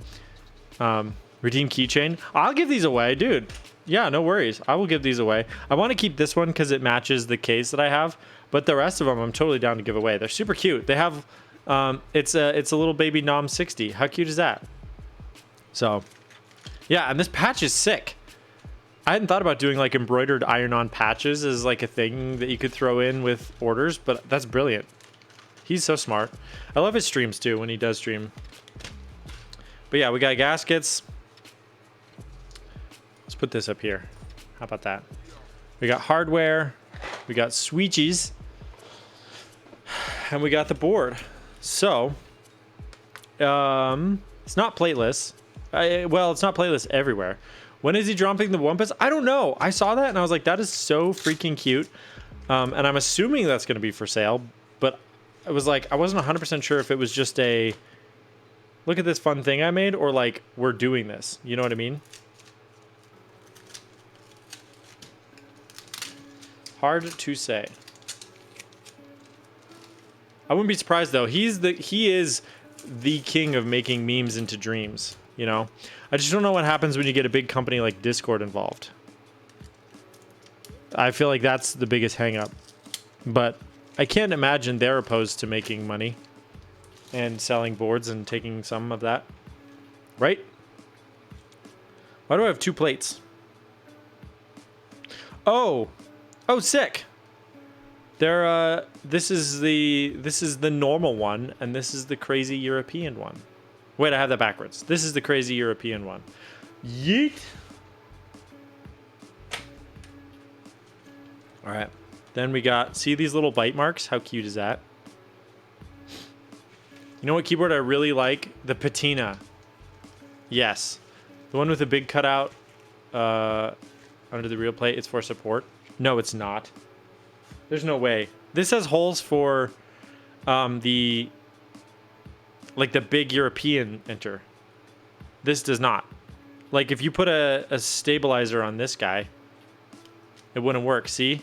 Redeem keychain. I'll give these away, dude. Yeah, no worries. I will give these away. I want to keep this one because it matches the case that I have, but the rest of them I'm totally down to give away. They're super cute. They have, it's a little baby NOM60. How cute is that? So, yeah, and this patch is sick. I hadn't thought about doing like embroidered iron-on patches as like a thing that you could throw in with orders, but that's brilliant. He's so smart. I love his streams too when he does stream. But yeah, we got gaskets. Let's put this up here. How about that? We got hardware. We got switches. And we got the board. So, it's not plateless. Well, it's not plateless everywhere. When is he dropping the Wumpus? I don't know. I saw that and I was like, that is so freaking cute. And I'm assuming that's going to be for sale. But I was like, I wasn't 100% sure if it was just a, look at this fun thing I made, or like, we're doing this. You know what I mean? Hard to say. I wouldn't be surprised though. He is the king of making memes into dreams, you know? I just don't know what happens when you get a big company like Discord involved. I feel like that's the biggest hang up. But I can't imagine they're opposed to making money and selling boards and taking some of that. Right? Why do I have 2 plates? Oh, sick. They're this is the normal one and this is the crazy European one. Wait, I have that backwards. This is the crazy European one. Yeet. All right. Then we got, see these little bite marks? How cute is that? You know what keyboard I really like? The Patina. Yes. The one with the big cutout under the real plate. It's for support. No, it's not. There's no way. This has holes for the big European enter. This does not. Like if you put a stabilizer on this guy, it wouldn't work. See?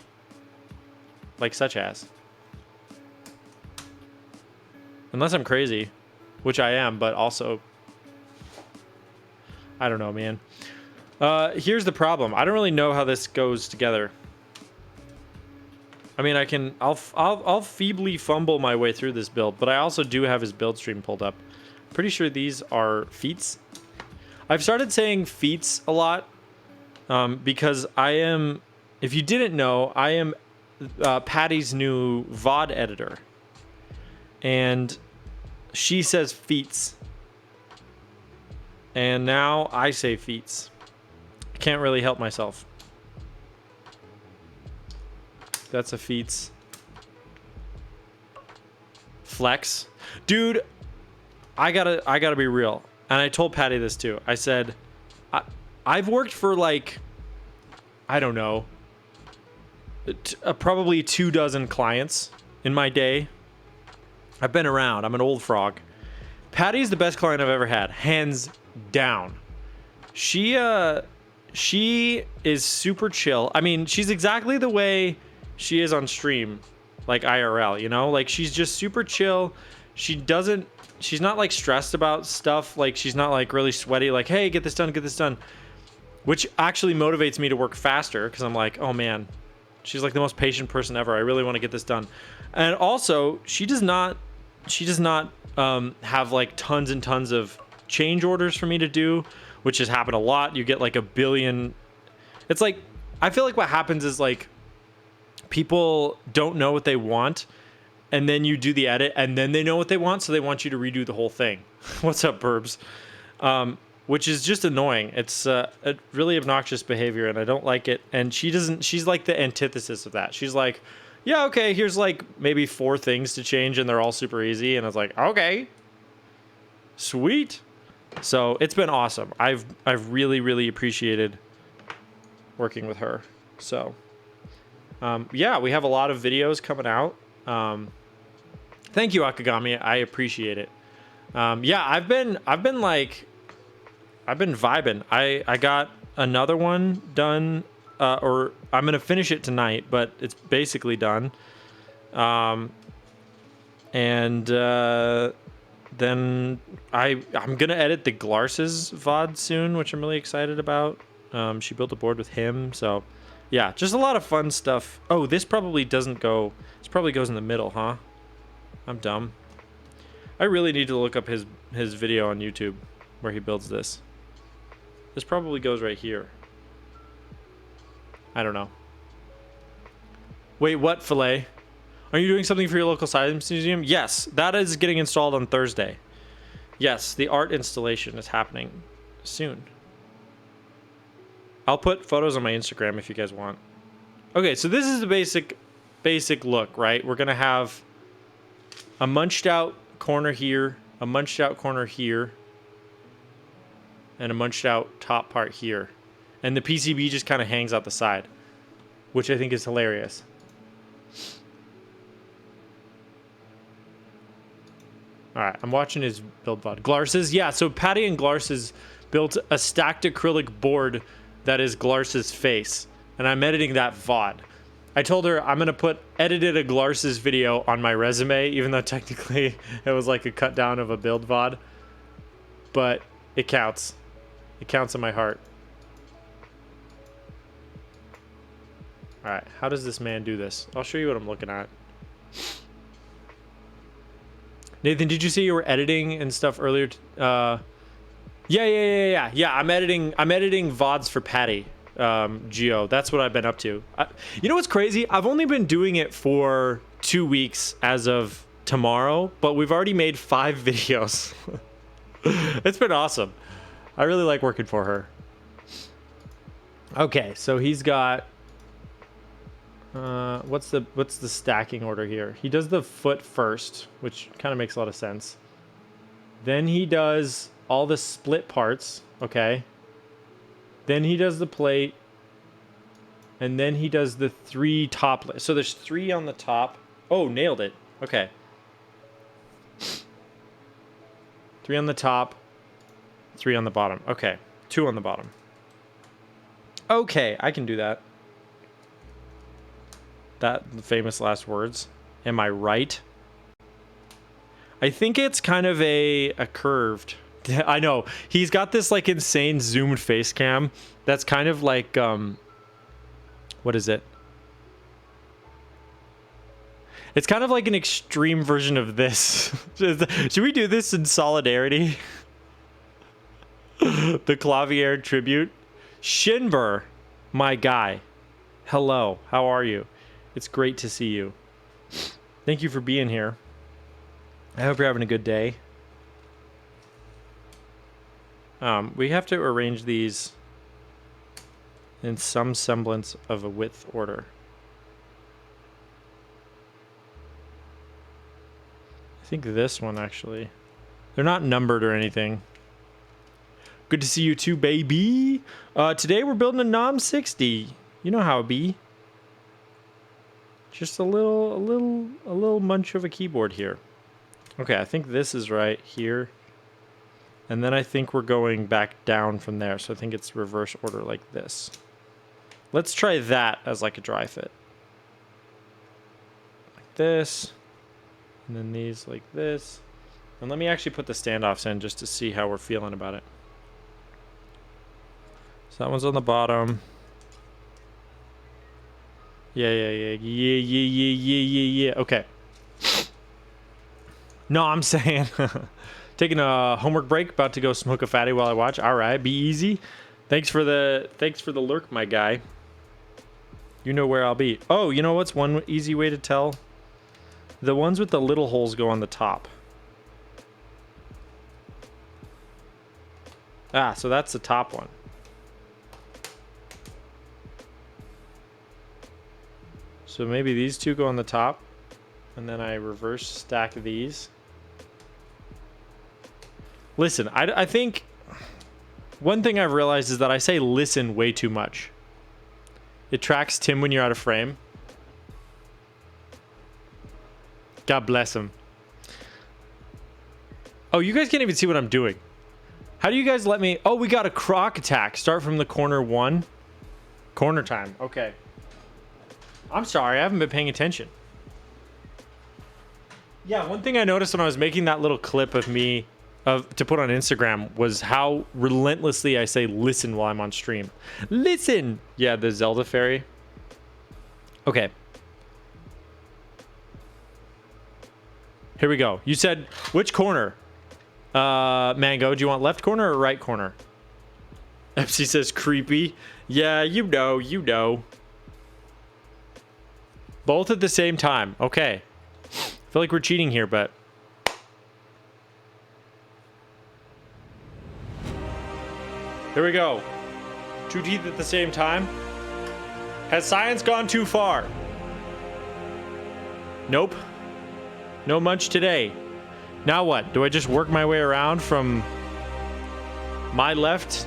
Like such as. Unless I'm crazy, which I am, but also, I don't know, man. Here's the problem. I don't really know how this goes together. I mean, I'll feebly fumble my way through this build, but I also do have his build stream pulled up. Pretty sure these are feats. I've started saying feats a lot because I am, if you didn't know, I am Patty's new VOD editor. And she says feats. And now I say feats. I can't really help myself. That's a feats. Flex. Dude, I gotta be real. And I told Patty this too. I said, I've worked for like, I don't know, probably 24 clients in my day. I've been around. I'm an old frog. Patty's the best client I've ever had, hands down. She is super chill. I mean, she's exactly the way she is on stream, like IRL, you know? Like, she's just super chill. She's not like stressed about stuff. Like, she's not like really sweaty, like, hey, get this done. Which actually motivates me to work faster, because I'm like, oh man, she's like the most patient person ever. I really want to get this done. And also, she does not have like tons and tons of change orders for me to do, which has happened a lot. You get like a billion. It's like, I feel like what happens is like people don't know what they want, and then you do the edit and then they know what they want, so they want you to redo the whole thing. What's up, Burbs? Which is just annoying. It's a really obnoxious behavior, and I don't like it. And she's like the antithesis of that. She's like, yeah, okay, here's like maybe 4 things to change and they're all super easy. And I was like, okay, sweet. So it's been awesome. I've really, really appreciated working with her. So yeah, we have a lot of videos coming out. Thank you, Akagami. I appreciate it. Yeah, I've been vibing. I got another one done, or I'm gonna finish it tonight, but it's basically done. And then I'm gonna edit the Glars's VOD soon, which I'm really excited about. She built a board with him, so yeah, just a lot of fun stuff. Oh, this probably doesn't go. This probably goes in the middle, huh? I'm dumb. I really need to look up his video on YouTube where he builds this. This probably goes right here. I don't know. Wait, what, Filet? Are you doing something for your local science museum? Yes, that is getting installed on Thursday. Yes, the art installation is happening soon. I'll put photos on my Instagram if you guys want. Okay, so this is the basic look, right? We're gonna have a munched out corner here, a munched out corner here, and a munched out top part here. And the PCB just kind of hangs out the side, which I think is hilarious. All right, I'm watching his build VOD. Glars's, yeah, so Patty and Glars's built a stacked acrylic board that is Glars's face, and I'm editing that VOD. I told her I'm gonna edited a Glars's video on my resume, even though technically it was like a cut down of a build VOD, but it counts. It counts in my heart. All right, how does this man do this? I'll show you what I'm looking at. Nathan, did you say you were editing and stuff earlier? Yeah. I'm editing VODs for Patty, Geo. That's what I've been up to. You know what's crazy? I've only been doing it for 2 weeks as of tomorrow, but we've already made 5 videos. It's been awesome. I really like working for her. Okay, so he's got what's the stacking order here? He does the foot first, which kind of makes a lot of sense. Then he does all the split parts, okay? Then he does the plate, and then he does the 3 top. So there's 3 on the top. Oh, nailed it. Okay. 3 on the top, 3 on the bottom. Okay, 2 on the bottom. Okay, I can do that. The famous last words. Am I right? I think it's kind of a curved. I know. He's got this like insane zoomed face cam. That's kind of like what is it? It's kind of like an extreme version of this. Should we do this in solidarity? The Qlavier tribute. Shinbur, my guy. Hello, how are you? It's great to see you. Thank you for being here. I hope you're having a good day. We have to arrange these in some semblance of a width order. I think this one, actually. They're not numbered or anything. Good to see you too, baby. Today we're building a NOM60. You know how it be. Just a little munch of a keyboard here. Okay, I think this is right here. And then I think we're going back down from there. So I think it's reverse order like this. Let's try that as like a dry fit. Like this. And then these like this. And let me actually put the standoffs in just to see how we're feeling about it. So that one's on the bottom. Yeah. Okay. No, I'm saying taking a homework break, about to go smoke a fatty while I watch. All right, be easy. Thanks for the lurk, my guy. You know where I'll be. Oh, you know what's one easy way to tell? The ones with the little holes go on the top. Ah, so that's the top one. So maybe these two go on the top, and then I reverse stack these. Listen, I think one thing I've realized is that I say listen way too much. It tracks Tim when you're out of frame. God bless him. Oh, you guys can't even see what I'm doing. How do you guys let me... Oh, we got a croc attack. Start from the corner 1. Corner time. Okay. I'm sorry. I haven't been paying attention. Yeah, one thing I noticed when I was making that little clip of me to put on Instagram was how relentlessly I say listen while I'm on stream. Listen! Yeah, the Zelda fairy. Okay. Here we go. You said, which corner? Mango, do you want left corner or right corner? FC says creepy. Yeah, you know. Both at the same time. Okay. I feel like we're cheating here, but... Here we go. 2 teeth at the same time. Has science gone too far? Nope. No munch today. Now what? Do I just work my way around from my left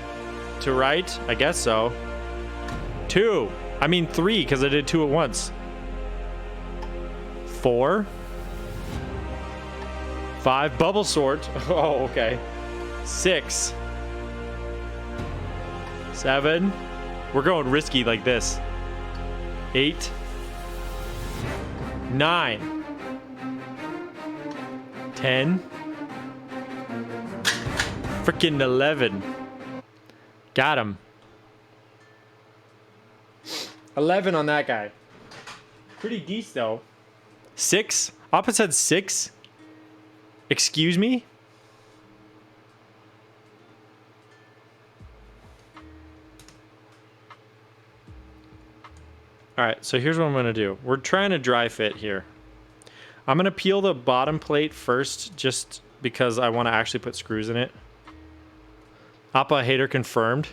to right? I guess so. 2. I mean 3, because I did 2 at once. 4. 5. Bubble sort. Oh, okay. 6. 7. We're going risky like this. 8. 9. 10. Freaking 11. Got him. 11 on that guy. Pretty decent though. 6. Oppa said 6. Excuse me? Alright, so here's what I'm going to do. We're trying to dry fit here. I'm going to peel the bottom plate first, just because I want to actually put screws in it. Appa hater confirmed.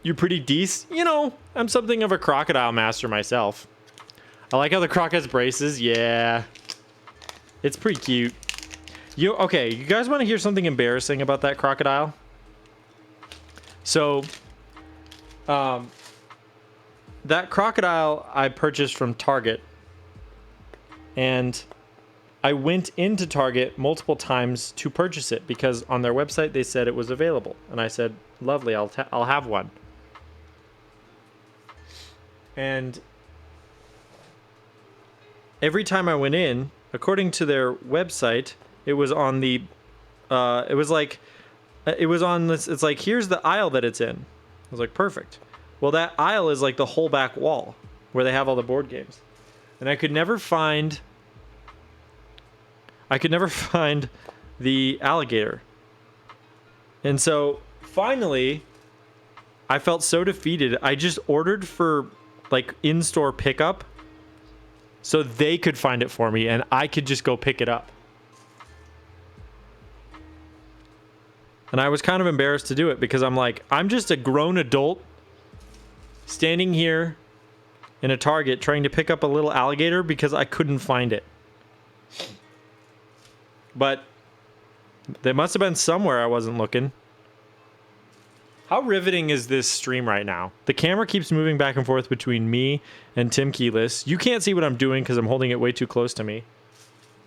You're pretty decent. You know, I'm something of a crocodile master myself. I like how the croc has braces. Yeah. It's pretty cute. Okay, you guys want to hear something embarrassing about that crocodile? So, that crocodile I purchased from Target, and I went into Target multiple times to purchase it because on their website they said it was available, and I said, lovely, I'll have one. And every time I went in, according to their website, it was on the it's like, here's the aisle that it's in. I was like, perfect. Well, that aisle is like the whole back wall where they have all the board games. And I could never find the alligator. And so finally, I felt so defeated. I just ordered for like in-store pickup so they could find it for me and I could just go pick it up. And I was kind of embarrassed to do it because I'm like, I'm just a grown adult standing here in a Target trying to pick up a little alligator because I couldn't find it. But they must have been somewhere I wasn't looking. How riveting is this stream right now? The camera keeps moving back and forth between me and Tim Keyless. You can't see what I'm doing because I'm holding it way too close to me.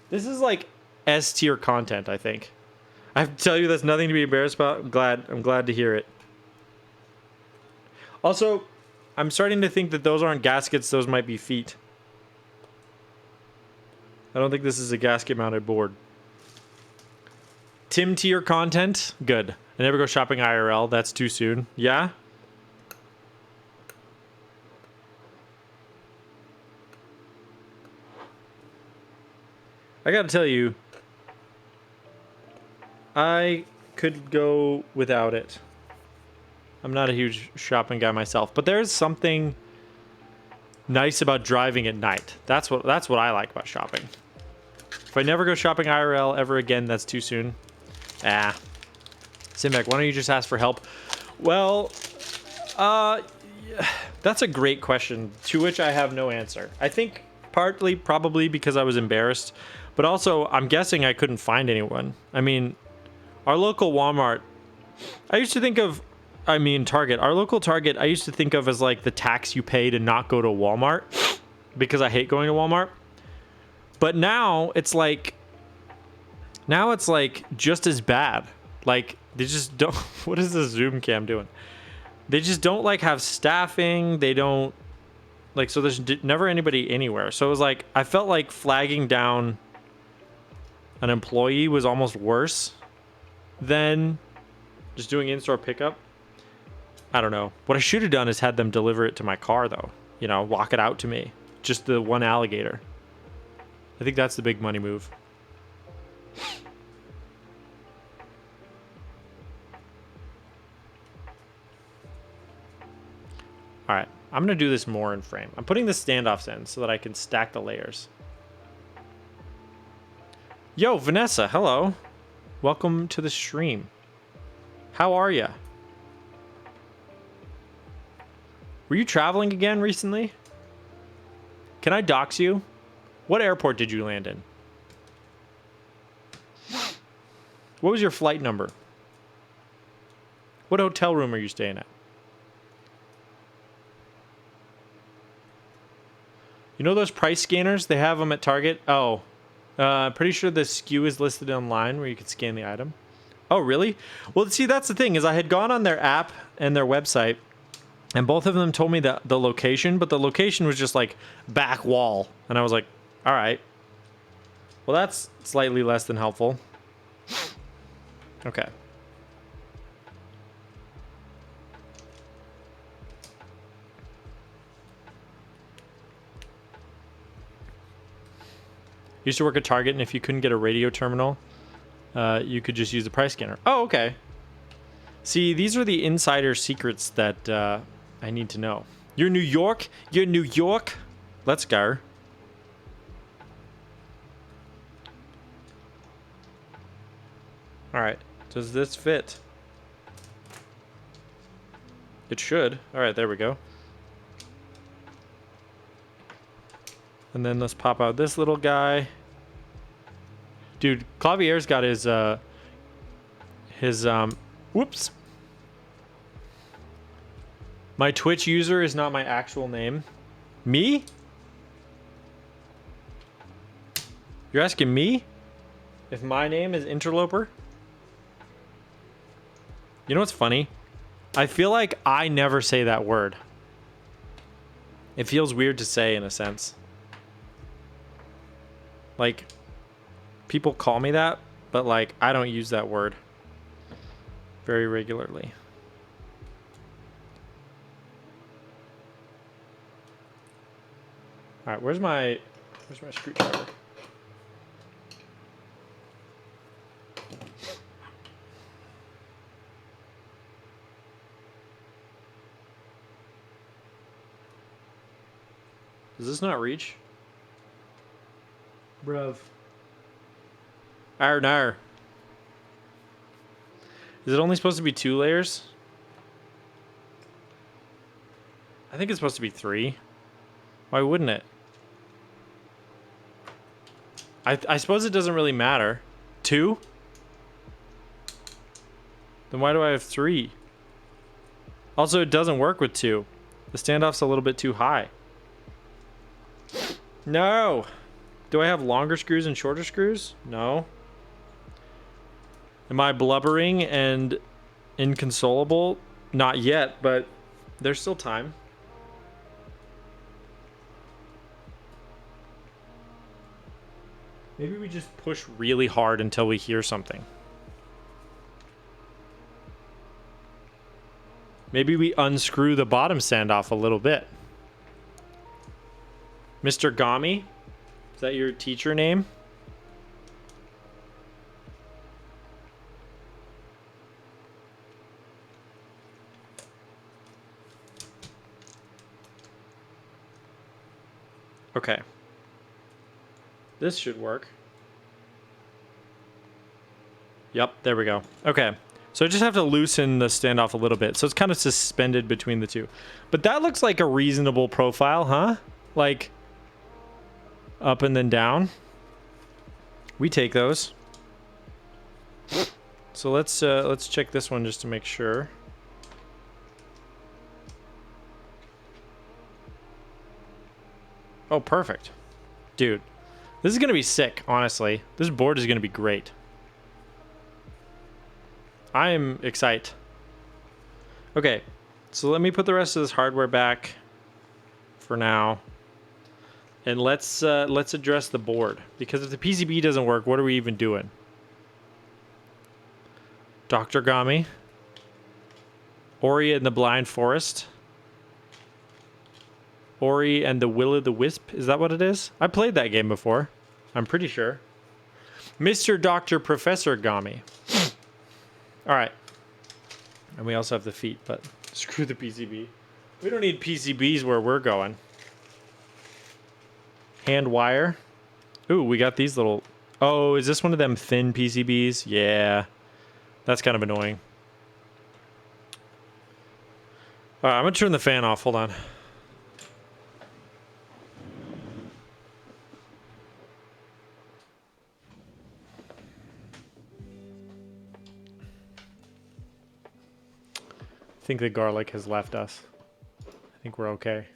This is like S tier content, I think. I have to tell you that's nothing to be embarrassed about. I'm glad to hear it. Also, I'm starting to think that those aren't gaskets, those might be feet. I don't think this is a gasket mounted board. Tim tier content? Good. I never go shopping IRL, that's too soon. Yeah? I gotta tell you, I could go without it. I'm not a huge shopping guy myself, but there's something nice about driving at night. That's what I like about shopping. If I never go shopping IRL ever again, that's too soon. Ah. Simek, why don't you just ask for help? Well, that's a great question, to which I have no answer. I think partly probably because I was embarrassed, but also I'm guessing I couldn't find anyone. I mean, our local Walmart, Target. Our local Target, I used to think of as like the tax you pay to not go to Walmart because I hate going to Walmart. But now it's like just as bad. Like they just don't. What is the Zoom cam doing? They just don't like have staffing. They don't like, so there's never anybody anywhere. So it was like, I felt like flagging down an employee was almost worse than just doing in-store pickup. I don't know. What I should have done is had them deliver it to my car though. You know, walk it out to me. Just the one alligator. I think that's the big money move. All right, I'm gonna do this more in frame. I'm putting the standoffs in so that I can stack the layers. Yo, Vanessa, hello. Welcome to the stream. How are ya? Were you traveling again recently? Can I dox you? What airport did you land in? What was your flight number? What hotel room are you staying at? You know those price scanners? They have them at Target. Oh, pretty sure the SKU is listed online where you can scan the item. Oh, really? Well, see, that's the thing is I had gone on their app and their website, and both of them told me the location, but the location was just like back wall. And I was like, all right. Well, that's slightly less than helpful. Okay. Used to work at Target, and if you couldn't get a radio terminal, you could just use the price scanner. Oh, okay. See, these are the insider secrets that I need to know. You're New York? You're New York? Let's go. All right. Does this fit? It should. All right, there we go. And then let's pop out this little guy. Dude, Qlavier's got his whoops. My Twitch user is not my actual name. Me? You're asking me if my name is Interloper? You know what's funny? I feel like I never say that word. It feels weird to say in a sense. Like, people call me that, but like, I don't use that word very regularly. All right, where's my screwdriver? Does this not reach? Bruv. Arr. Is it only supposed to be 2 layers? I think it's supposed to be 3. Why wouldn't it? I suppose it doesn't really matter. 2? Then why do I have 3? Also, it doesn't work with 2. The standoff's a little bit too high. No! Do I have longer screws and shorter screws? No. Am I blubbering and inconsolable? Not yet, but there's still time. Maybe we just push really hard until we hear something. Maybe we unscrew the bottom standoff a little bit. Mr. Gami? Is that your teacher name? Okay. This should work. Yep, there we go. Okay. So I just have to loosen the standoff a little bit. So it's kind of suspended between the two. But that looks like a reasonable profile, huh? Like up and then down. We take those. So let's check this one just to make sure. Oh, perfect. Dude, this is going to be sick, honestly. This board is going to be great. I am excited. Okay, so let me put the rest of this hardware back for now. And let's address the board. Because if the PCB doesn't work, what are we even doing? Dr. Gami. Ori and the Blind Forest. Ori and the Will-o'-the-Wisp. Is that what it is? I played that game before. I'm pretty sure. Mr. Dr. Professor Gami. Alright. And we also have the feet, but screw the PCB. We don't need PCBs where we're going. Hand wire. Ooh, we got these little... Oh, is this one of them thin PCBs? Yeah. That's kind of annoying. Alright, I'm going to turn the fan off. Hold on. I think the garlic has left us. I think we're okay.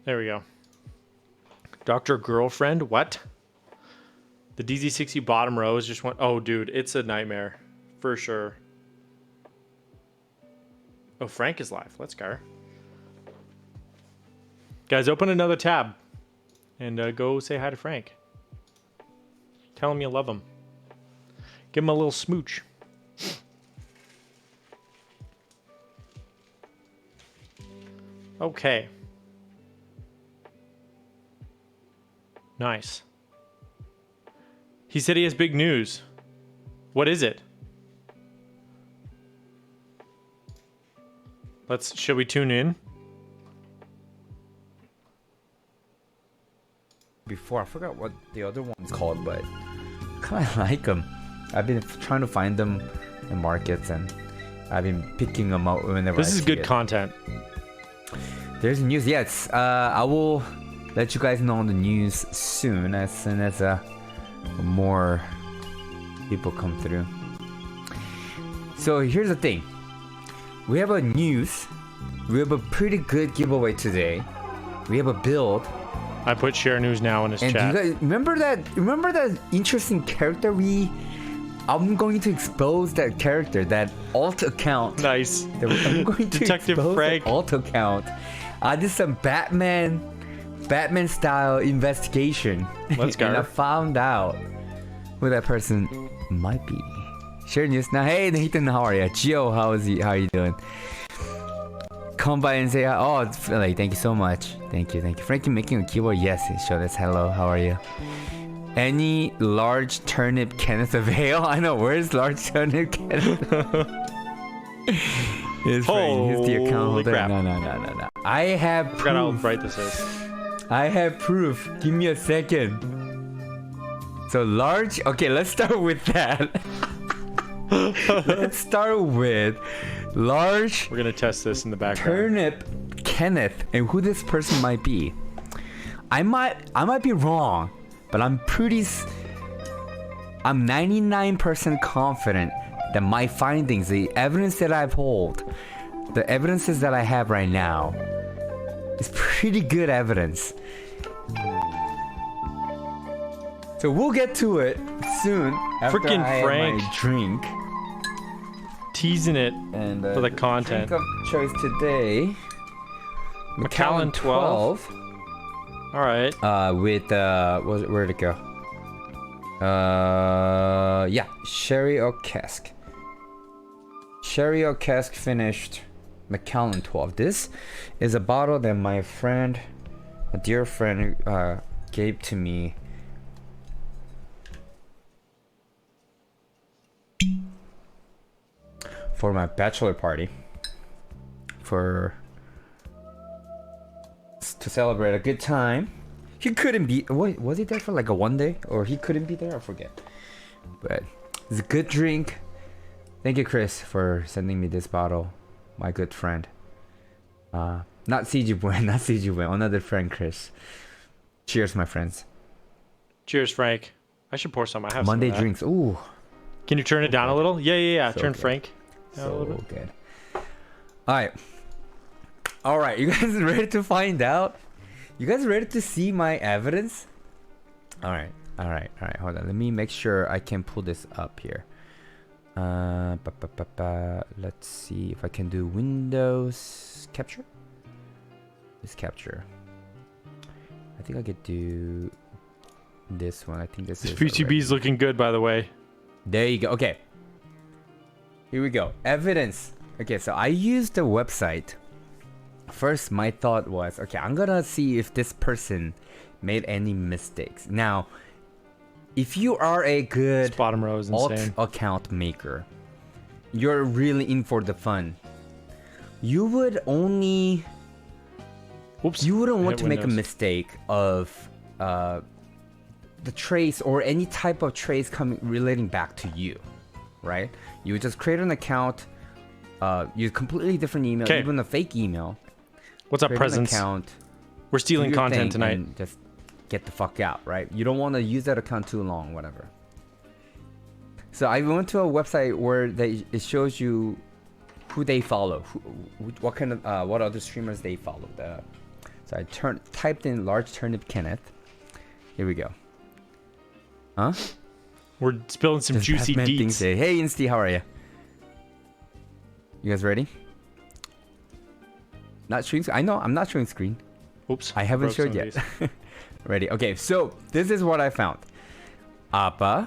There we go. Dr. Girlfriend, what? The DZ60 bottom row is just one. Oh, dude, it's a nightmare. For sure. Oh, Frank is live. Let's go. Guys, open another tab. And go say hi to Frank. Tell him you love him. Give him a little smooch. Okay. Nice. He said he has big news. What is it? Should we tune in? Before, I forgot what the other one's called, but I kind of like them. I've been trying to find them in markets, and I've been picking them out whenever This I is see good it. content. There's news. Yes, I will let you guys know on the news soon as more people come through. So here's the thing. We have a news. We have a pretty good giveaway today. We have a build. I put share news now in his And chat. do you guys remember that interesting character I'm going to expose that character, that alt account. Nice. I'm going to Detective expose Frank. that alt account. This is some Batman style investigation. Let's go. And I found out who that person might be. Share news now. Hey Nathan, how are you? Gio, how are you doing? Come by and say hi. Oh, Philly, thank you so much. Thank you. Frankie making a keyboard. Yes, show us hello. How are you? Any large turnip Kenneth avail? I know, where's large turnip Kenneth? His friend, he's the account Holy holder. crap. No. I have I forgot how proof. bright this is. I have proof. Give me a second. So large. Okay, let's start with that. Let's start with large We're gonna test this in the background. turnip Kenneth and who this person might be. I might be wrong, but I'm 99% confident that my findings, the evidence that I've hold, the evidences that I have right now, is pretty good evidence. So we'll get to it soon after Frickin' I Frank. have my drink. Teasing it And for the content. drink of choice today, Macallan 12. All right. With where'd it go? Yeah, Sherry Oak Cask. Sherry Oak Cask finished Macallan 12. This is a bottle that my friend, a dear friend, gave to me for my bachelor party, to celebrate a good time. He couldn't be. Wait, was he there for like a one day, or he couldn't be there? I forget. But it's a good drink. Thank you, Chris, for sending me this bottle. My good friend. Not CG Buen, not CG Buen. Another friend, Chris. Cheers, my friends. Cheers, Frank. I should pour some. I have Monday some of that. drinks. Ooh. Can you turn it down a little? Yeah. So Turn good. Frank down a little So bit. good. All right. You guys ready to find out? You guys ready to see my evidence? All right. Hold on. Let me make sure I can pull this up here. Let's see if I can do Windows capture. This capture. I think I could do this one. I think this This is PCB is looking good, by the way. There you go. Okay. Here we go. Evidence. Okay, so I used the website. First, my thought was, okay, I'm gonna see if this person made any mistakes. Now, if you are a good This bottom row is alt insane. account maker, you're really in for the fun. You would only... Oops. You wouldn't want hit to make a Windows. mistake of the trace or any type of trace relating back to you, right? You would just create an account, use completely different email, 'Kay. even a fake email. What's up, Create an presents? account, We're do stealing your content thing, tonight. and just get the fuck out, right? You don't want to use that account too long, whatever. So I went to a website where it shows you who they follow, what kind of what other streamers they follow. So I typed in Large Turnip Kenneth. Here we go. Huh? We're spilling some Does juicy Batman thing deets. say, hey Insty, how are you? You guys ready? Not showing. I know I'm not showing screen. Oops. I haven't broke showed some of yet. these. Ready? Okay, so this is what I found. Appa.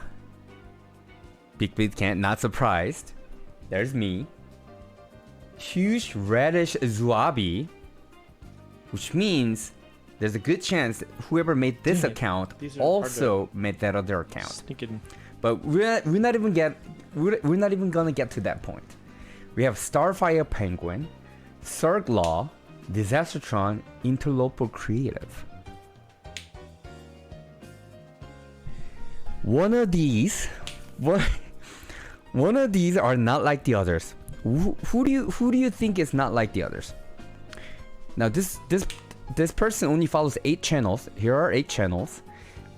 Big Beat Can't, not surprised. There's me. Huge reddish Zuabi. Which means there's a good chance that whoever made this Dang it. account These are hard also made that other account. Sneaking. But we're not even gonna get to that point. We have Starfire Penguin, Circlaw, Disastertron, Interloper Creative. One of these are not like the others. Who do you think is not like the others? Now this person only follows 8 channels. Here are 8 channels.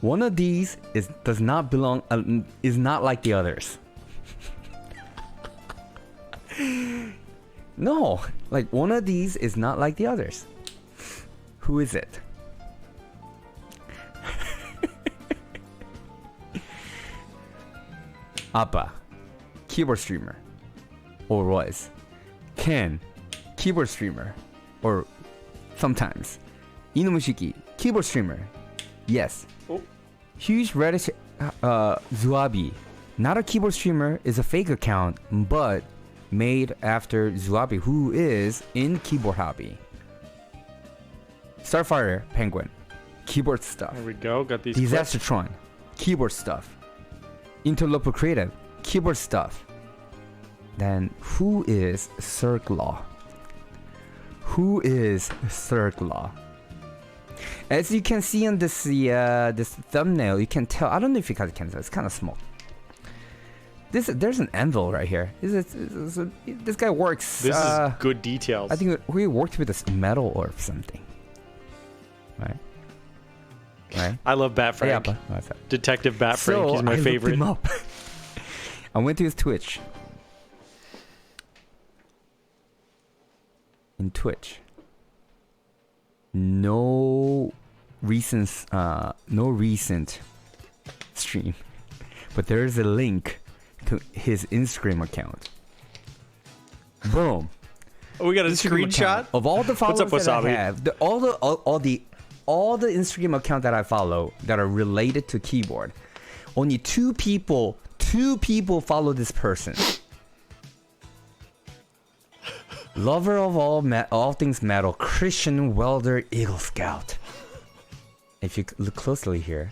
One of these does not belong is not like the others. No, like one of these is not like the others. Who is it? Appa, keyboard streamer, or was. Ken, keyboard streamer, or sometimes. NOM60, keyboard streamer, yes. Oh. Huge reddish Zuabi, not a keyboard streamer, is a fake account, but made after Zuabi, who is in keyboard hobby. Starfire Penguin, keyboard stuff. There we go. Got these. clips. Disastertron, keyboard stuff. Interloper Creative, keyboard stuff. Then who is Circlaw? Who is Circlaw? As you can see on this this thumbnail, you can tell. I don't know if you guys can tell. It's kind of small. There's an anvil right here. This guy works. This is good details. I think we worked with this metal or something. Right. Right. I love Bat Hey, Frank. Appa. What's up? Detective Bat Frank. He's my I favorite. looked him up. I went to his Twitch. In Twitch, no recent stream, but there is a link to his Instagram account. Boom. Oh, we got a Instagram screenshot. account. Of all the followers What's up, that I Wasabi? have, all the Instagram account that I follow that are related to keyboard, Only two people follow this person. Lover of all things metal, Christian welder, Eagle Scout. If you look closely here.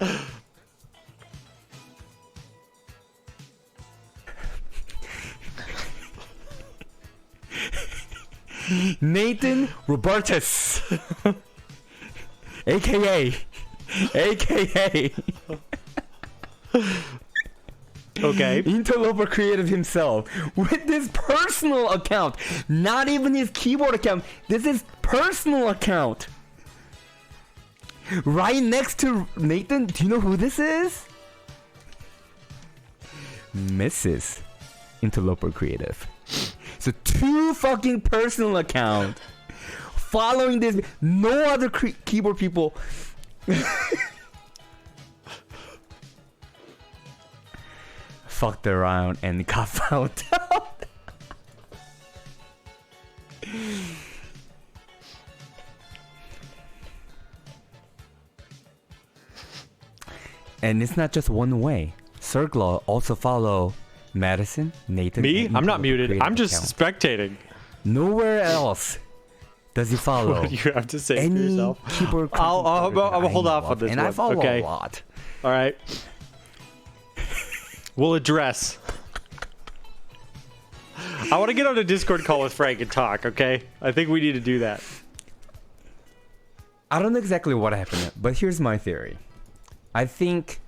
Nathan Robertus. AKA. Okay. Interloper Creative himself with this personal account, not even his keyboard account. This is personal account. Right next to Nathan, do you know who this is? Mrs. Interloper Creative. So two fucking personal account following this. No other keyboard people. Fucked around and got found out. And it's not just one way. Circlaw also follow Madison, Nathan. Me? I'm not muted. I'm just spectating. Nowhere else does he follow. What do you have to say any for yourself? Keyboard I'll hold off on this and one. I follow okay. a lot. All right. We'll address. I want to get on a Discord call with Frank and talk, okay? I think we need to do that. I don't know exactly what happened, but here's my theory. I think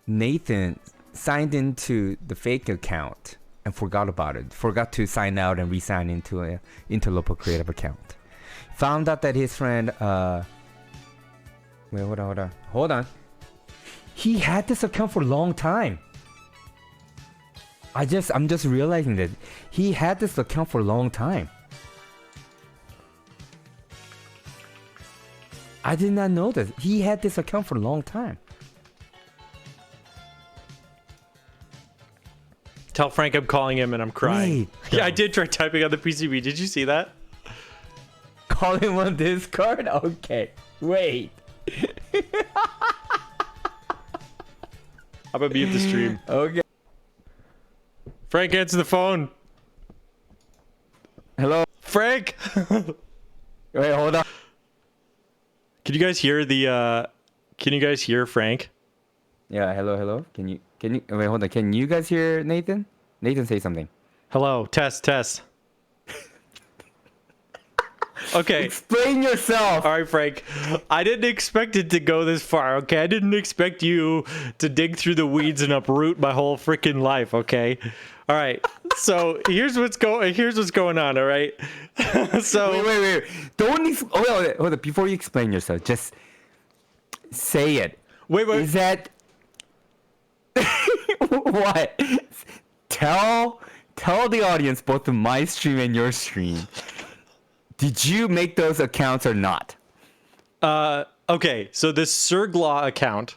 Nathan signed into the fake account and forgot about it. Forgot to sign out and re-sign into a Interloper Creative account. Found out that his friend wait, hold on. He had this account for a long time. I'm just realizing that he had this account for a long time. I did not know that he had this account for a long time. Tell Frank I'm calling him and I'm crying. Wait, yeah, I did try typing on the PCB. Did you see that? Call him on Discord? Okay. Wait. I'm gonna mute the stream. Okay. Frank, answer the phone. Hello. Frank. Wait, hold on. Can you guys hear the? Can you guys hear Frank? Yeah, hello. Can you wait, hold on. Can you guys hear Nathan? Nathan, say something. Hello. Test. Okay. Explain yourself. All right, Frank. I didn't expect it to go this far, okay? I didn't expect you to dig through the weeds and uproot my whole freaking life, okay? All right. So here's what's going on, all right? So Wait. Don't wait, hold on. Before you explain yourself, just say it. Wait. Is that what? Tell the audience, both my stream and your stream. Did you make those accounts or not? Okay, so the Serglaw account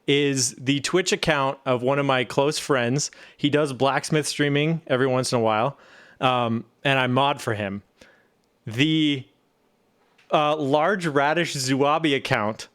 is the Twitch account of one of my close friends. He does blacksmith streaming every once in a while, and I mod for him. The Large Radish Zuabi account.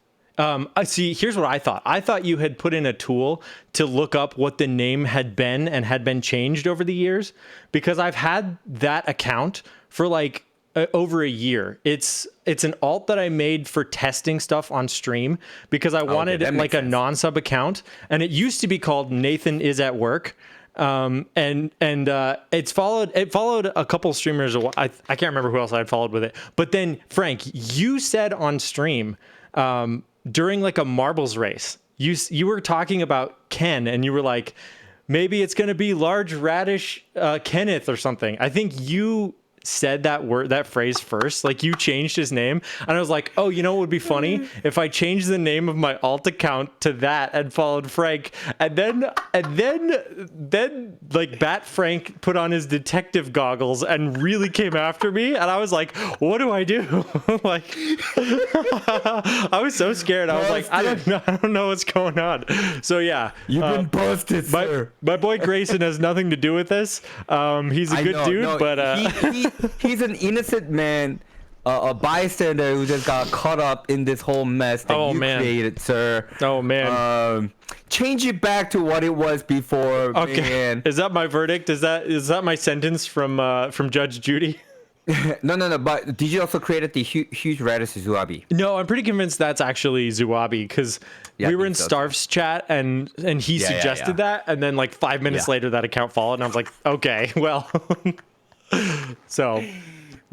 See, here's what I thought. I thought you had put in a tool to look up what the name had been and had been changed over the years, because I've had that account for like over a year. It's an alt that I made for testing stuff on stream because I wanted like a non-sub account, and it used to be called Nathan is at work. And it followed a couple streamers. I can't remember who else I had followed with it, but then Frank, you said on stream during like a marbles race, you were talking about Ken, and you were like, maybe it's gonna be Large Radish Kenneth or something. I think you said that phrase first, like you changed his name, and I was like, oh, you know what would be funny if I changed the name of my alt account to that and followed Frank, and then like Bat Frank put on his detective goggles and really came after me, and I was like, what do I do? Like I was so scared. I was like, I don't know what's going on. So yeah, you've been busted, sir. My boy Grayson has nothing to do with this. He's a good dude, but he's an innocent man a bystander who just got caught up in this whole mess that you created, sir. Oh man. Change it back to what it was before. Okay. Man. Is that my verdict? Is that my sentence from Judge Judy? No. But did you also create the huge radish Zuabi? No, I'm pretty convinced that's actually Zuabi because we were in Starf's chat and he suggested that, and then like 5 minutes later that account followed, and I was like, okay, well, so.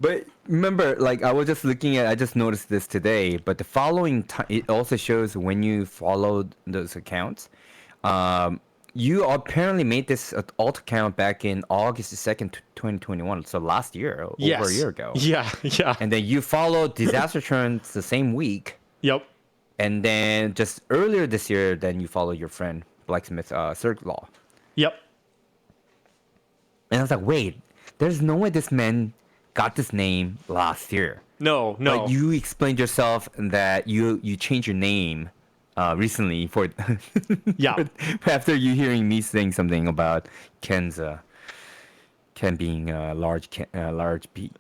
But remember, like I was just looking at, I just noticed this today. But the following time, it also shows when you followed those accounts. You apparently made this alt account back in August 2nd, 2021. So last year, over a year ago. Yeah. And then you followed Disaster Turns the same week. Yep. And then just earlier this year, then you followed your friend Blacksmith Cirque Law. Yep. And I was like, wait, there's no way this man got this name last year. No. But you explained yourself that you changed your name recently for after you hearing me saying something about Ken being large beat.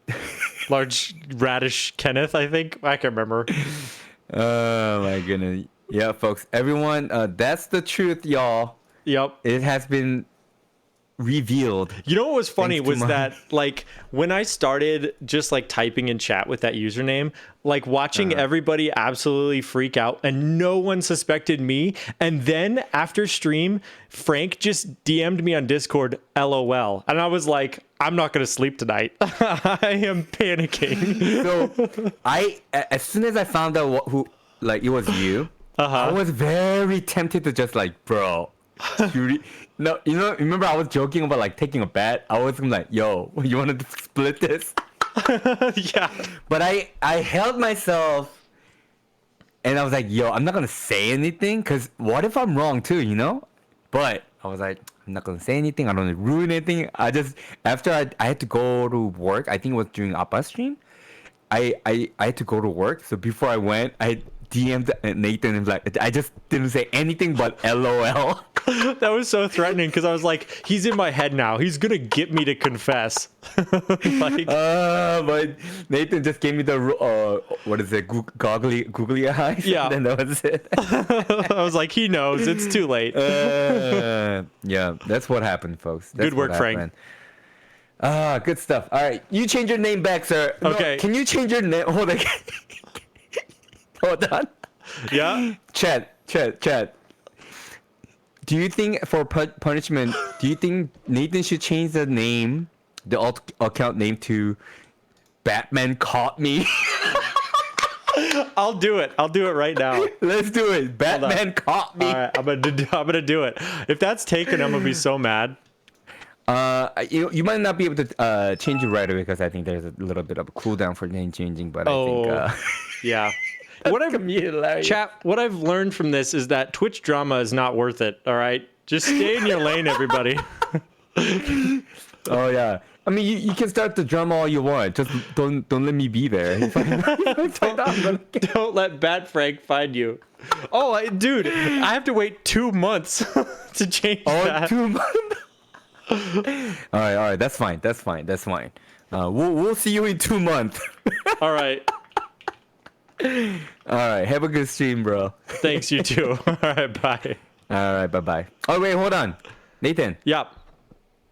Large radish Kenneth, I think. I can't remember. Oh my goodness. Yeah, folks. Everyone, that's the truth, y'all. Yep. It has been revealed. You know what was funny was that like when I started just like typing in chat with that username, like watching everybody absolutely freak out and no one suspected me. And then after stream, Frank just DM'd me on Discord, LOL. And I was like, I'm not going to sleep tonight. I am panicking. So as soon as I found out who, like it was you, I was very tempted to just like, bro, no, remember I was joking about like taking a bet. I was like, yo, you want to split this? Yeah. But I held myself and I was like, yo, I'm not going to say anything because what if I'm wrong too, But I was like, I'm not going to say anything. I don't want to ruin anything. After I had to go to work, I think it was during Appa stream. I had to go to work. So before I went, I DM'd Nathan and like, I just didn't say anything but LOL. That was so threatening because I was like, he's in my head now. He's going to get me to confess. But Nathan just gave me the, what is it, googly eyes? Yeah. And then that was it. I was like, he knows. It's too late. Yeah, that's what happened, folks. That's good work, Frank. Good stuff. All right, you change your name back, sir. Okay. No, can you change your name? Hold on. Hold on. Yeah? Chat. Do you think for punishment, do you think Nathan should change the name, the alt account name to Batman Caught Me? I'll do it. I'll do it right now. Let's do it. Batman Caught Me. All right, I'm gonna do it. If that's taken, I'm gonna be so mad. You might not be able to change it right away because I think there's a little bit of a cooldown for name changing. But I think yeah. What I've learned from this is that Twitch drama is not worth it. All right, just stay in your lane, everybody. Oh yeah. I mean, you can start the drama all you want. Just don't let me be there. Don't let Bat Frank find you. Oh, dude, I have to wait 2 months to change that. 2 months. All right. That's fine. We'll see you in 2 months. All right. All right. Have a good stream, bro. Thanks, you too. All right. Bye. All right. Bye. Oh wait, hold on, Nathan. Yep.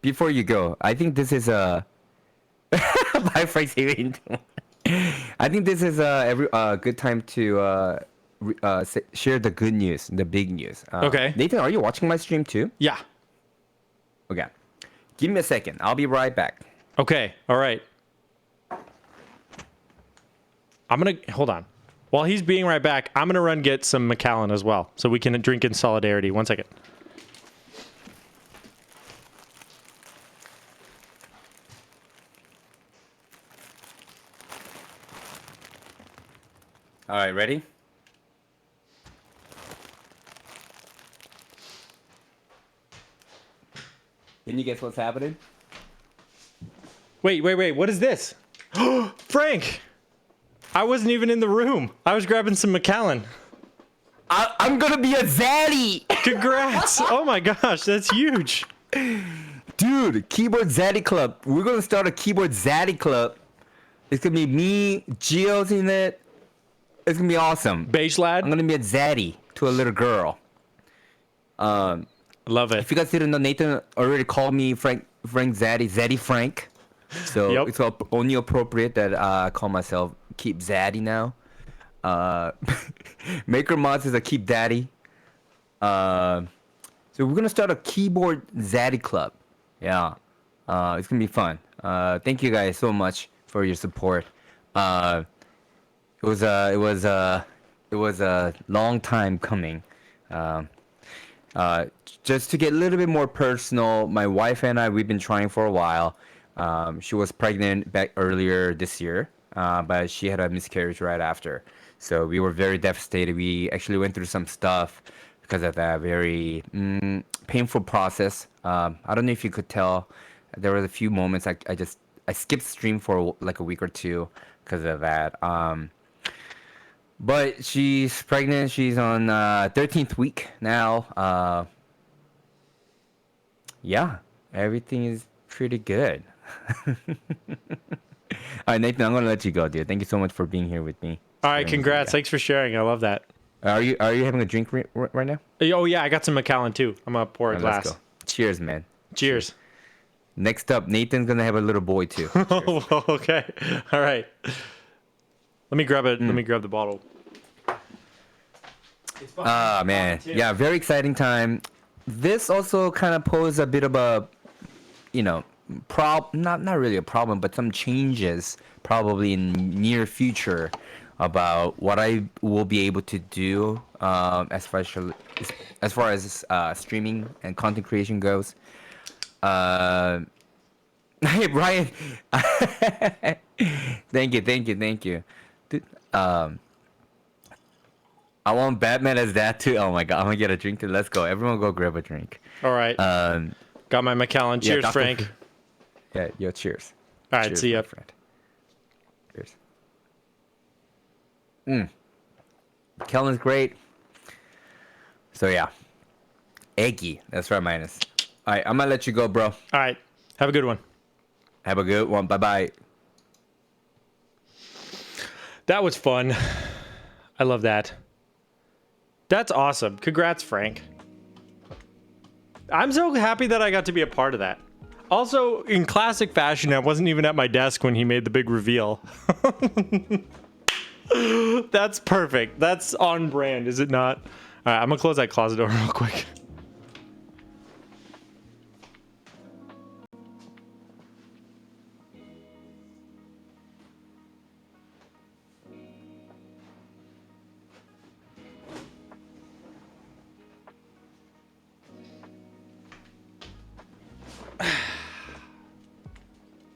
Before you go, I think this is a. Bye, Frank. I think this is a good time to share the good news, the big news. Okay. Nathan, are you watching my stream too? Yeah. Okay. Give me a second. I'll be right back. Okay. All right. Hold on. While he's being right back, I'm gonna run get some Macallan as well, so we can drink in solidarity. 1 second. All right, ready? Can you guess what's happening? Wait. What is this? Frank! I wasn't even in the room. I was grabbing some Macallan. I'm gonna be a zaddy! Congrats! Oh my gosh, that's huge. Dude, Keyboard Zaddy Club. We're gonna start a Keyboard Zaddy Club. It's gonna be me, Gio's in it. It's gonna be awesome. Beige lad. I'm gonna be a zaddy to a little girl. Love it. If you guys didn't know, Nathan already called me Frank Zaddy Frank. So Yep. it's only appropriate that I call myself Keep Zaddy now. Maker Mods is a Keep Daddy. So we're gonna start a keyboard Zaddy club. Yeah. It's gonna be fun. Thank you guys so much for your support. It was a long time coming. Just to get a little bit more personal, my wife and I, we've been trying for a while. She was pregnant back earlier this year, but she had a miscarriage right after. So we were very devastated. We actually went through some stuff because of that very painful process. I don't know if you could tell. There were a few moments I skipped stream for like a week or two because of that. But she's pregnant. She's on 13th week now. Yeah, everything is pretty good. All right, Nathan, I'm gonna let you go, dude. Thank you so much for being here with me. All right, congrats. Thanks for sharing. I love that. Are you having a drink right now? Oh yeah, I got some Macallan too. I'm gonna pour a All right, glass. let's go. Cheers, man. Cheers. Next up, Nathan's gonna have a little boy too. Oh, okay. All right. Let me grab it. Let me grab the bottle. Ah, man. Yeah, very exciting time. This also kind of posed a bit of a, not really a problem, but some changes probably in near future about what I will be able to do as far as streaming and content creation goes. Hey, Brian. Thank you. Dude, I want Batman as that too. Oh my god, I'm gonna get a drink too. Let's go. Everyone go grab a drink. All right. Got my Macallan. Cheers, Dr. Frank. Yeah, yo, cheers. All right, Cheers, see ya. my friend. Cheers. Kellen's great. So yeah. Eggy. That's right, minus. All right, I'm gonna let you go, bro. All right. Have a good one. Have a good one. Bye-bye. That was fun. I love that. That's awesome. Congrats, Frank. I'm so happy that I got to be a part of that. Also, in classic fashion, I wasn't even at my desk when he made the big reveal. That's perfect. That's on brand, is it not? All right, I'm gonna close that closet door real quick.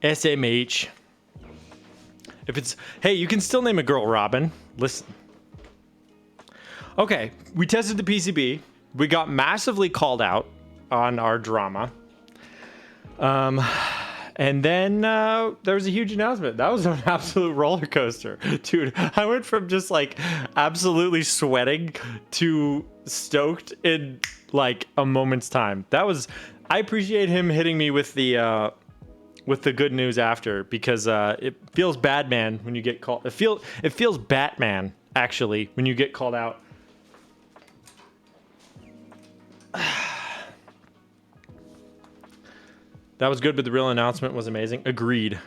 SMH. If it's, hey, you can still name a girl Robin. Listen. Okay, we tested the PCB. We got massively called out on our drama. And then there was a huge announcement. That was an absolute roller coaster. Dude, I went from just like absolutely sweating to stoked in like a moment's time. I appreciate him hitting me with the good news after, because it feels bad, man, when you get called. It feels Batman actually when you get called out. That was good, but the real announcement was amazing. Agreed.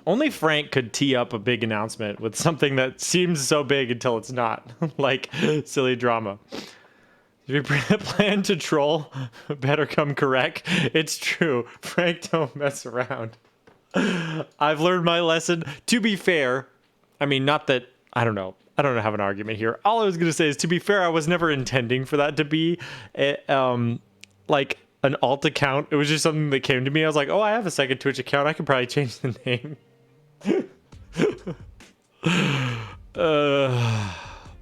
Only Frank could tee up a big announcement with something that seems so big until it's not. Like silly drama. If you plan to troll, better come correct. It's true. Frank, don't mess around. I've learned my lesson. To be fair, I mean, not that, I don't know. I don't have an argument here. All I was going to say is, to be fair, I was never intending for that to be like an alt account. It was just something that came to me. I was like, oh, I have a second Twitch account. I could probably change the name.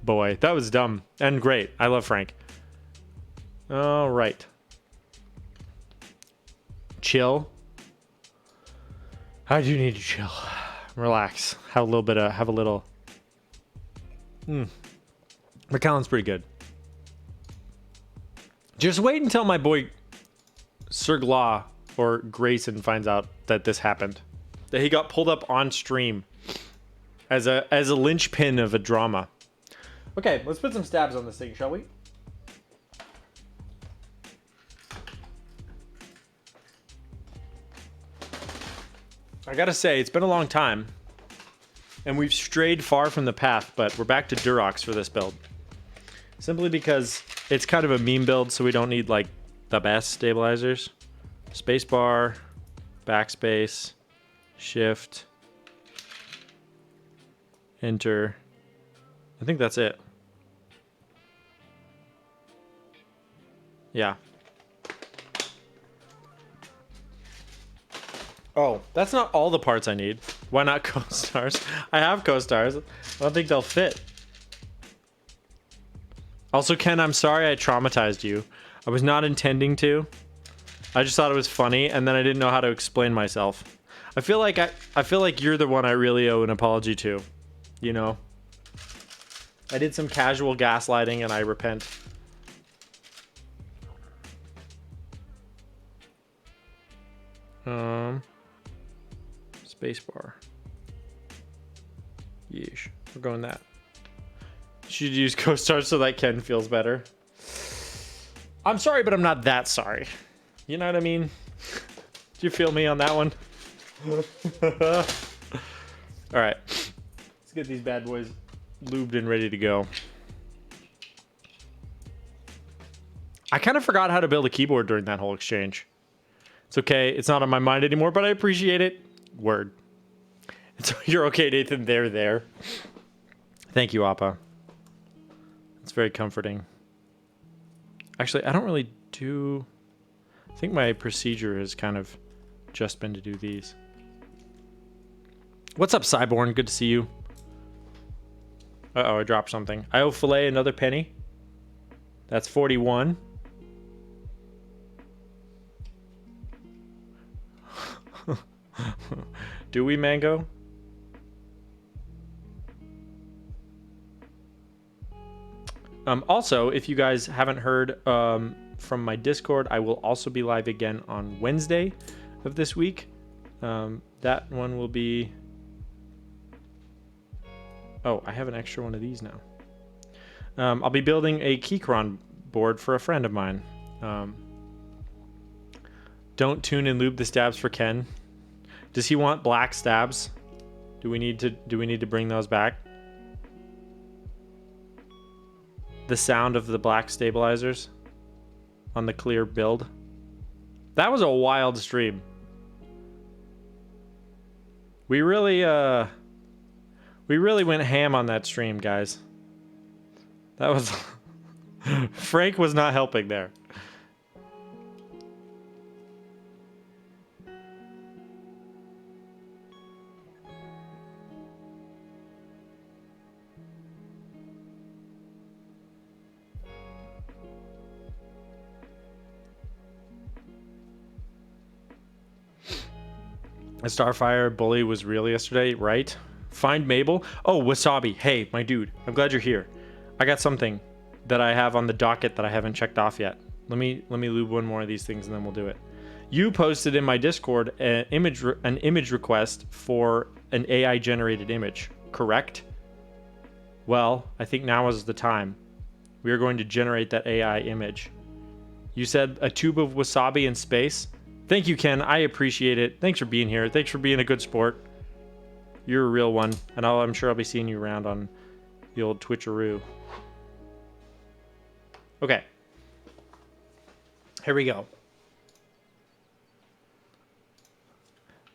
Boy, that was dumb and great. I love Frank. All right. Chill. I do need to chill. Relax. Have a little. Macallan's pretty good. Just wait until my boy Sir Gla or Grayson finds out that this happened. That he got pulled up on stream as a linchpin of a drama. Okay, let's put some stabs on this thing, shall we? I gotta say, it's been a long time, and we've strayed far from the path, but we're back to Durox for this build. Simply because it's kind of a meme build, so we don't need, like, the best stabilizers. Spacebar, backspace, shift, enter. I think that's it. Yeah. Oh, that's not all the parts I need. Why not co-stars? I have co-stars. I don't think they'll fit. Also, Ken, I'm sorry I traumatized you. I was not intending to. I just thought it was funny, and then I didn't know how to explain myself. I feel like you're the one I really owe an apology to. You know? I did some casual gaslighting, and I repent. Spacebar. Yeesh. We're going that. Should use co-stars so that Ken feels better. I'm sorry, but I'm not that sorry. You know what I mean? Do you feel me on that one? Alright. Let's get these bad boys lubed and ready to go. I kind of forgot how to build a keyboard during that whole exchange. It's okay. It's not on my mind anymore, but I appreciate it. Word. So you're okay, Nathan. They're there. Thank you, Appa. It's very comforting. Actually, I don't really do... I think my procedure has kind of just been to do these. What's up, Cyborn? Good to see you. Uh-oh, I dropped something. I owe Filet another penny. That's 41. Do we, Mango? Also, if you guys haven't heard from my Discord, I will also be live again on Wednesday of this week. That one will be... Oh, I have an extra one of these now. I'll be building a Keychron board for a friend of mine. Don't tune and lube the stabs for Ken. Does he want black stabs? Do we need to bring those back? The sound of the black stabilizers on the clear build. That was a wild stream. We really went ham on that stream, guys. That was Frank was not helping there. A Starfire bully was real yesterday, right? Find Mabel. Oh, Wasabi. Hey, my dude. I'm glad you're here. I got something that I have on the docket that I haven't checked off yet. Let me lube one more of these things and then we'll do it. You posted in my Discord an image request for an AI generated image, correct? Well, I think now is the time. We are going to generate that AI image. You said a tube of wasabi in space. Thank you, Ken. I appreciate it. Thanks for being here. Thanks for being a good sport. You're a real one. And I'm sure I'll be seeing you around on the old Twitcheroo. Okay. Here we go.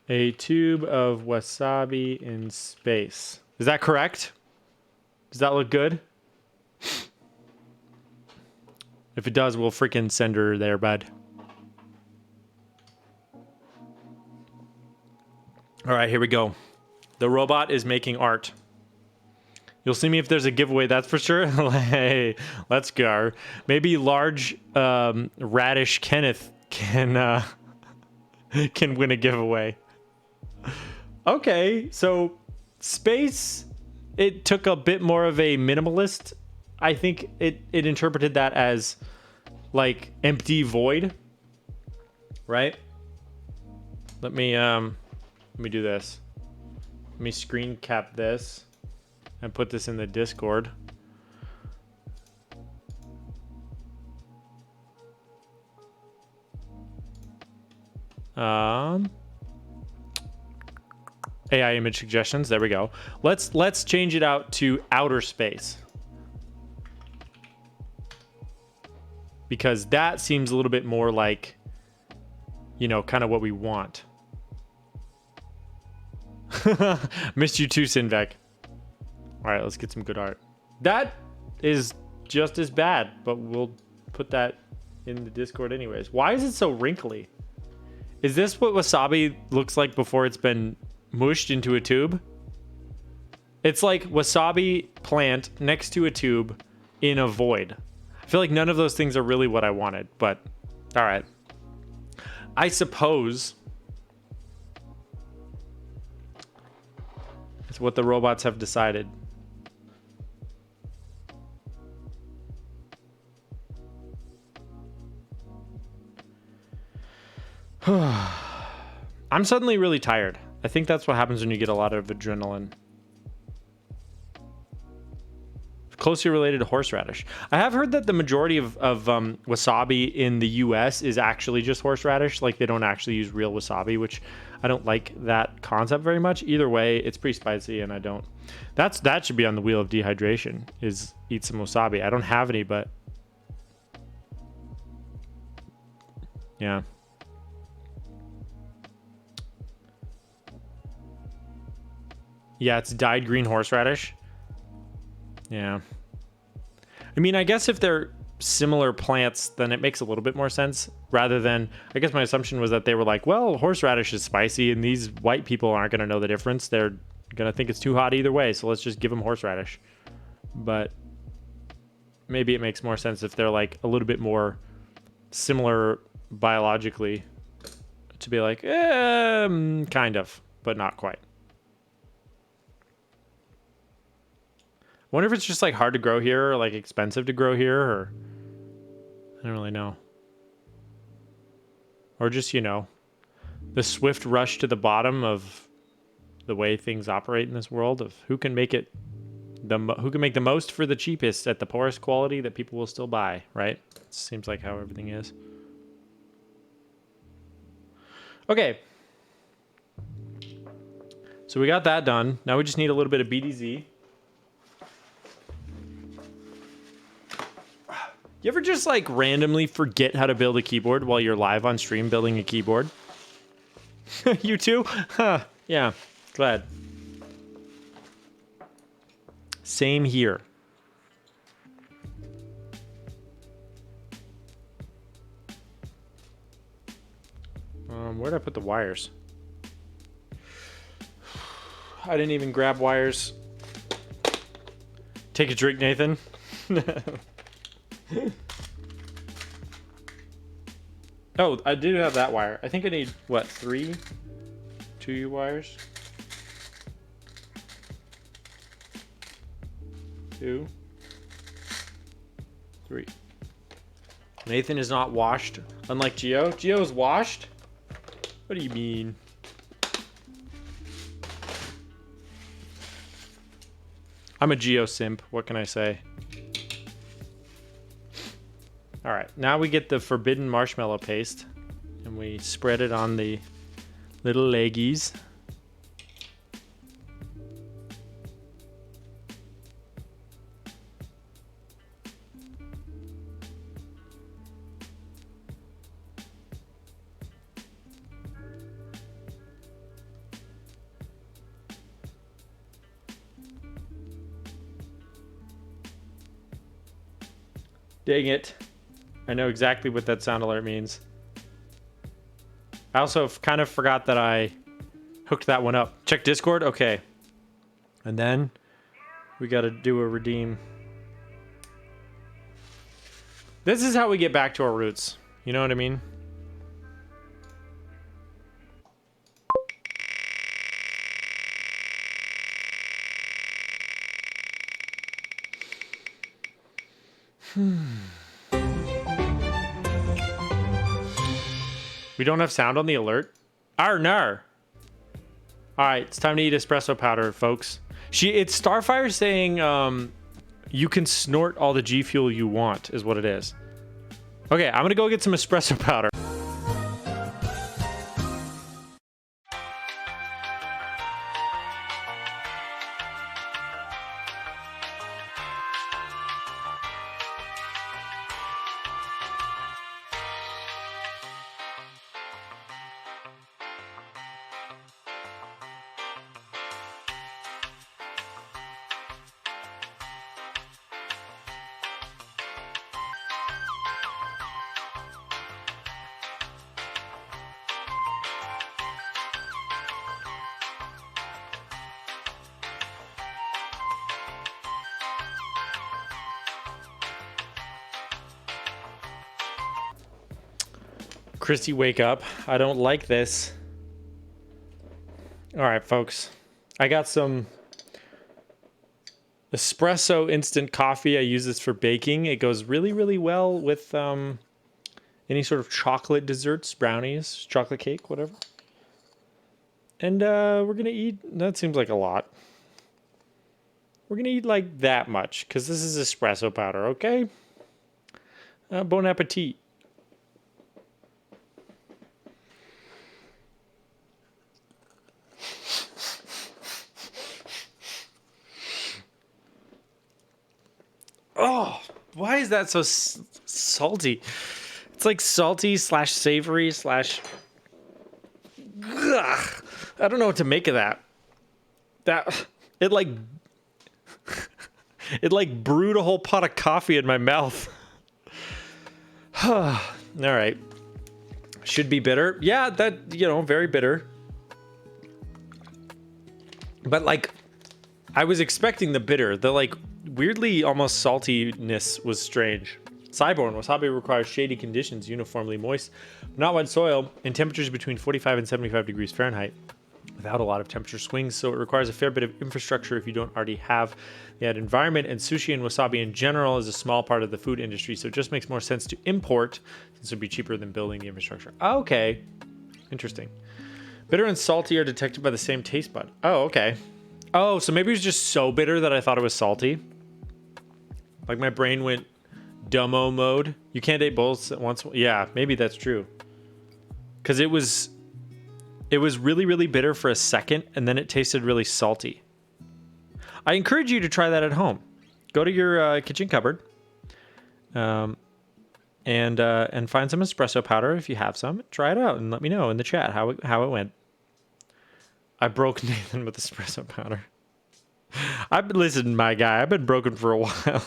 A tube of wasabi in space. Is that correct? Does that look good? If it does, we'll freaking send her there, bud. All right, here we go. The robot is making art. You'll see me if there's a giveaway, that's for sure. Hey, let's go. Maybe large radish Kenneth can win a giveaway. Okay, so space, it took a bit more of a minimalist. I think it interpreted that as like empty void, right? Let me do this. Let me screen cap this. and put this in the Discord. AI image suggestions. There we go. Let's change it out to outer space, because that seems a little bit more like, you know, kind of what we want. Missed you too, Sinvek. All right, let's get some good art. That is just as bad, but we'll put that in the Discord anyways. Why is it so wrinkly? Is this what wasabi looks like before it's been mushed into a tube? It's like wasabi plant next to a tube in a void. I feel like none of those things are really what I wanted, but all right. I suppose it's what the robots have decided. I'm suddenly really tired. I think that's what happens when you get a lot of adrenaline. Closely related to horseradish. I have heard that the majority of wasabi in the US is actually just horseradish. Like, they don't actually use real wasabi, which I don't like that concept very much. Either way, it's pretty spicy, and I don't. That should be on the wheel of dehydration, is eat some wasabi. I don't have any, but yeah. Yeah, it's dyed green horseradish. Yeah. I mean, I guess if they're similar plants, then it makes a little bit more sense, rather than, I guess my assumption was that they were like, well, horseradish is spicy and these white people aren't going to know the difference. They're going to think it's too hot either way, so let's just give them horseradish. But maybe it makes more sense if they're like a little bit more similar biologically to be like, kind of, but not quite. I wonder if it's just like hard to grow here, or like expensive to grow here, or I don't really know. Or just, you know, the swift rush to the bottom of the way things operate in this world, of who can make it who can make the most for the cheapest at the poorest quality that people will still buy, right? It seems like how everything is. Okay. So we got that done. Now we just need a little bit of BDZ. You ever just like randomly forget how to build a keyboard while you're live on stream building a keyboard? You too? Huh, yeah, glad. Same here. Where'd I put the wires? I didn't even grab wires. Take a drink, Nathan. Oh, I do have that wire. I think I need, what, 3 2U wires? 2, 3. Nathan is not washed, unlike Geo. Geo is washed? What do you mean? I'm a Geo simp. What can I say? All right, now we get the forbidden marshmallow paste, and we spread it on the little leggies. Dang it. I know exactly what that sound alert means. I also kind of forgot that I hooked that one up. Check Discord? Okay. And then we got to do a redeem. This is how we get back to our roots. You know what I mean? We don't have sound on the alert? Arr, nar. All right, it's time to eat espresso powder, folks. It's Starfire saying you can snort all the G Fuel you want is what it is. Okay, I'm gonna go get some espresso powder. Christy, wake up. I don't like this. All right, folks. I got some espresso instant coffee. I use this for baking. It goes really, really well with any sort of chocolate desserts, brownies, chocolate cake, whatever. And we're going to eat... That seems like a lot. We're going to eat like that much because this is espresso powder, okay? Bon appetit. Oh, why is that so salty? It's like salty slash savory slash... Ugh. I don't know what to make of that. It like... it like brewed a whole pot of coffee in my mouth. All right. Should be bitter. Yeah, that, you know, very bitter. But like, I was expecting the bitter. The like... weirdly almost saltiness was strange. Cyborn, wasabi requires shady conditions, uniformly moist, not wet soil, and temperatures between 45 and 75 degrees Fahrenheit, without a lot of temperature swings, so it requires a fair bit of infrastructure if you don't already have that environment, and sushi and wasabi in general is a small part of the food industry, so it just makes more sense to import, since it would be cheaper than building the infrastructure. Okay. Interesting. Bitter and salty are detected by the same taste bud. Oh, okay. Oh, so maybe it was just so bitter that I thought it was salty. Like my brain went dumbo mode. You can't date both at once. Yeah, maybe that's true. Because it was really, really bitter for a second, and then it tasted really salty. I encourage you to try that at home. Go to your kitchen cupboard, and find some espresso powder if you have some. Try it out and let me know in the chat how it went. I broke Nathan with espresso powder. Listen, my guy, I've been broken for a while.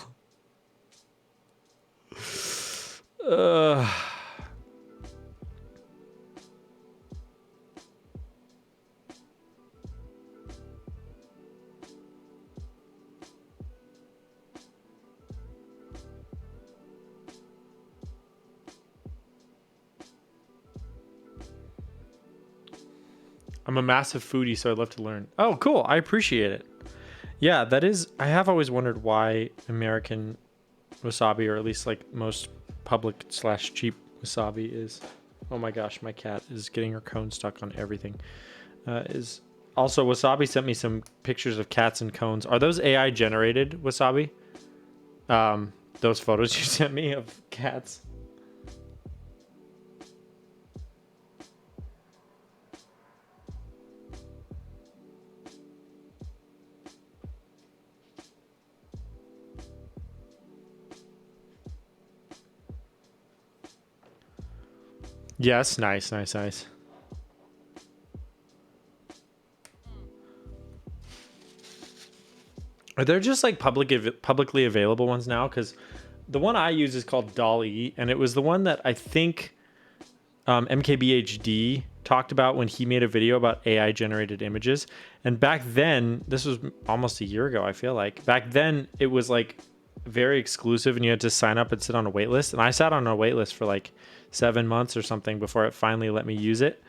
I'm a massive foodie, so I'd love to learn. Oh, cool. I appreciate it. Yeah, that is... I have always wondered why American wasabi, or at least like most public slash cheap wasabi is... Oh my gosh, my cat is getting her cone stuck on everything. Is also, Wasabi sent me some pictures of cats and cones. Are those AI generated, Wasabi? Those photos you sent me of cats. Yes, nice. Are there just like publicly available ones now? Because the one I use is called Dolly, and it was the one that I think MKBHD talked about when he made a video about AI generated images. And back then, this was almost a year ago, I feel like. Back then, it was like very exclusive, and you had to sign up and sit on a wait list. And I sat on a wait list for like 7 months or something before it finally let me use it.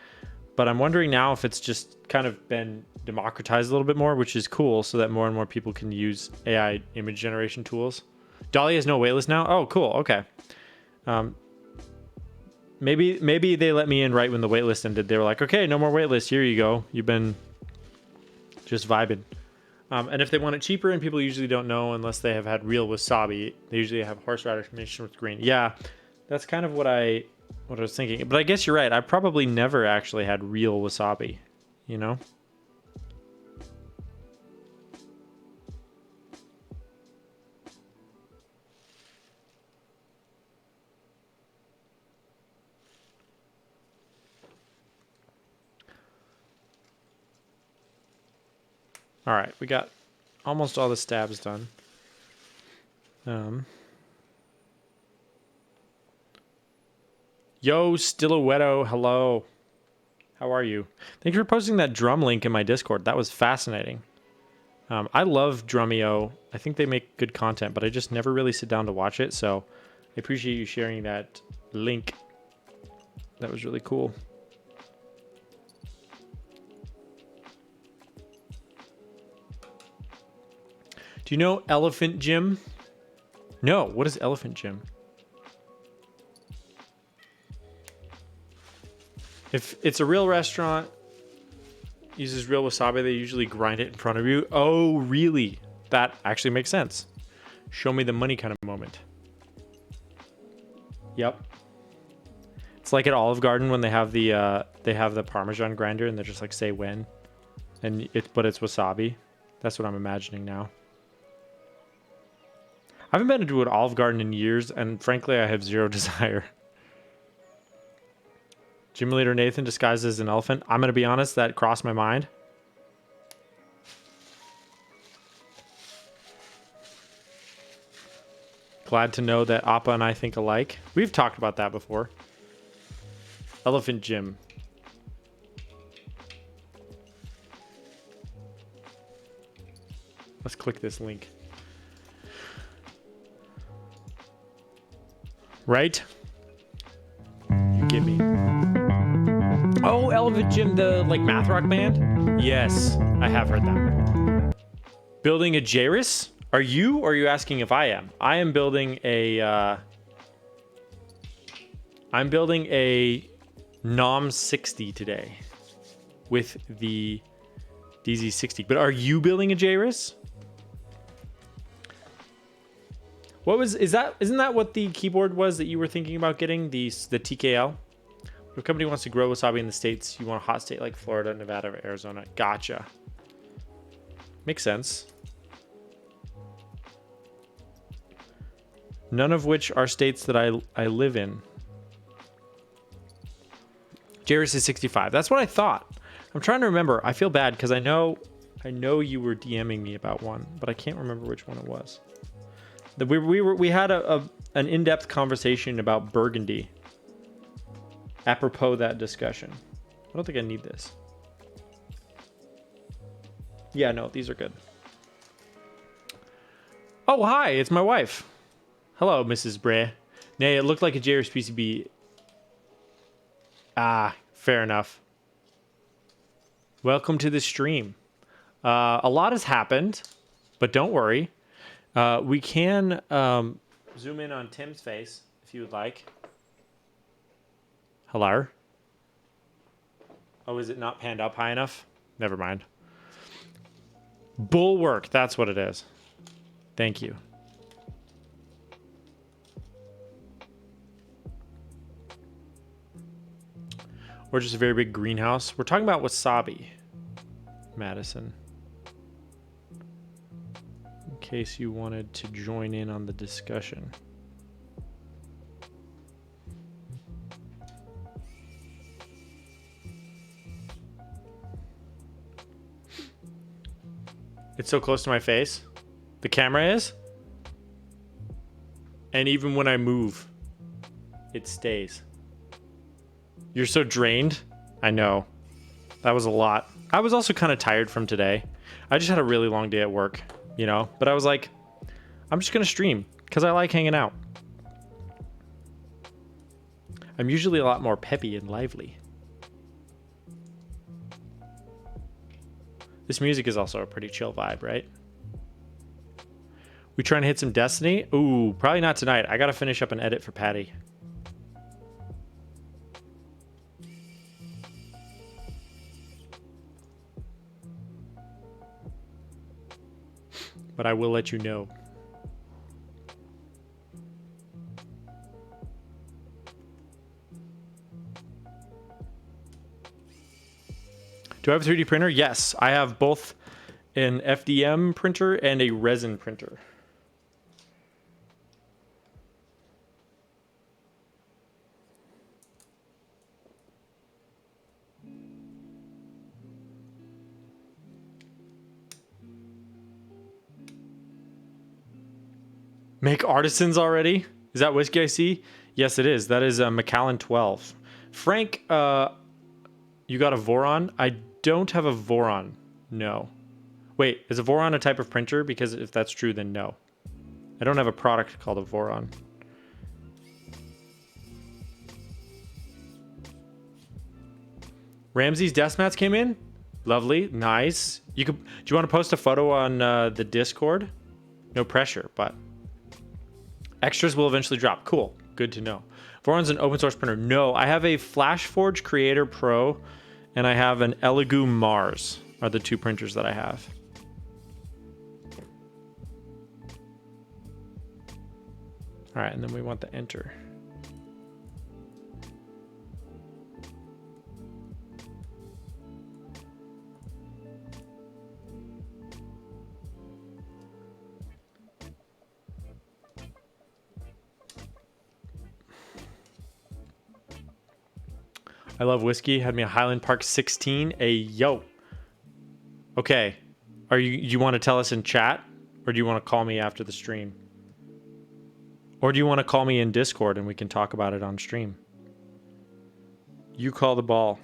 But I'm wondering now if it's just kind of been democratized a little bit more, which is cool, so that more and more people can use AI image generation tools. Dolly has no waitlist now? Oh, cool. Okay. Maybe they let me in right when the waitlist ended. They were like, okay, no more waitlist. Here you go. You've been just vibing. And if they want it cheaper, and people usually don't know unless they have had real wasabi, they usually have horseradish mixed with green. Yeah, that's kind of what I was thinking. But I guess you're right. I probably never actually had real wasabi, you know? All right, we got almost all the stabs done. Yo, Stiletto, hello. How are you? Thank you for posting that drum link in my Discord. That was fascinating. I love Drumeo. I think they make good content, but I just never really sit down to watch it. So I appreciate you sharing that link. That was really cool. Do you know Elephant Gym? No, what is Elephant Gym? If it's a real restaurant, uses real wasabi, they usually grind it in front of you. Oh, really? That actually makes sense. Show me the money kind of moment. Yep. It's like at Olive Garden when they have the Parmesan grinder and they're just like, say when. But it's wasabi. That's what I'm imagining now. I haven't been to an Olive Garden in years, and frankly, I have zero desire. Gym leader Nathan disguised as an elephant. I'm going to be honest, that crossed my mind. Glad to know that Appa and I think alike. We've talked about that before. Elephant Gym. Let's click this link. Right? You get me. Oh, Elephant Gym, the like math rock band? Yes, I have heard them. Building a Jairus? Are you, or are you asking if I am? I am building a NOM60 today with the DZ60. But are you building a Jairus? Isn't that what the keyboard was that you were thinking about getting, the TKL? If a company wants to grow wasabi in the States, you want a hot state like Florida, Nevada, or Arizona. Gotcha. Makes sense. None of which are states that I live in. Jairus is 65. That's what I thought. I'm trying to remember. I feel bad because I know you were DMing me about one, but I can't remember which one it was. We had an in-depth conversation about Burgundy. Apropos that discussion. I don't think I need this. Yeah, no, these are good. Oh, hi, it's my wife. Hello, Mrs. Bray. Nay, it looked like a Jairus PCB. Ah, fair enough. Welcome to the stream. A lot has happened, but don't worry. We can zoom in on Tim's face if you would like. Hello? Oh, is it not panned up high enough? Never mind. Bulwark, that's what it is. Thank you. Or just a very big greenhouse. We're talking about wasabi, Madison. In case you wanted to join in on the discussion. It's so close to my face. The camera is. And even when I move, it stays. You're so drained. I know. That was a lot. I was also kind of tired from today. I just had a really long day at work, you know? But I was like, I'm just going to stream because I like hanging out. I'm usually a lot more peppy and lively. This music is also a pretty chill vibe, right? We trying to hit some Destiny? Ooh, probably not tonight. I got to finish up an edit for Patty. but I will let you know. Do I have a 3D printer? Yes, I have both an FDM printer and a resin printer. Make artisans already? Is that whiskey I see? Yes, it is. That is a Macallan 12. Frank, you got a Voron? I don't have a Voron. No. Wait, is a Voron a type of printer? Because if that's true, then no. I don't have a product called a Voron. Ramsey's desk mats came in? Lovely. Nice. Do you want to post a photo on the Discord? No pressure, but extras will eventually drop. Cool. Good to know. Voron's an open source printer. No, I have a FlashForge Creator Pro and I have an Elegoo Mars are the two printers that I have. All right, and then we want the enter. I love whiskey. Had me a Highland Park 16. A yo. Okay. You want to tell us in chat? Or do you want to call me after the stream? Or do you want to call me in Discord and we can talk about it on stream? You call the ball.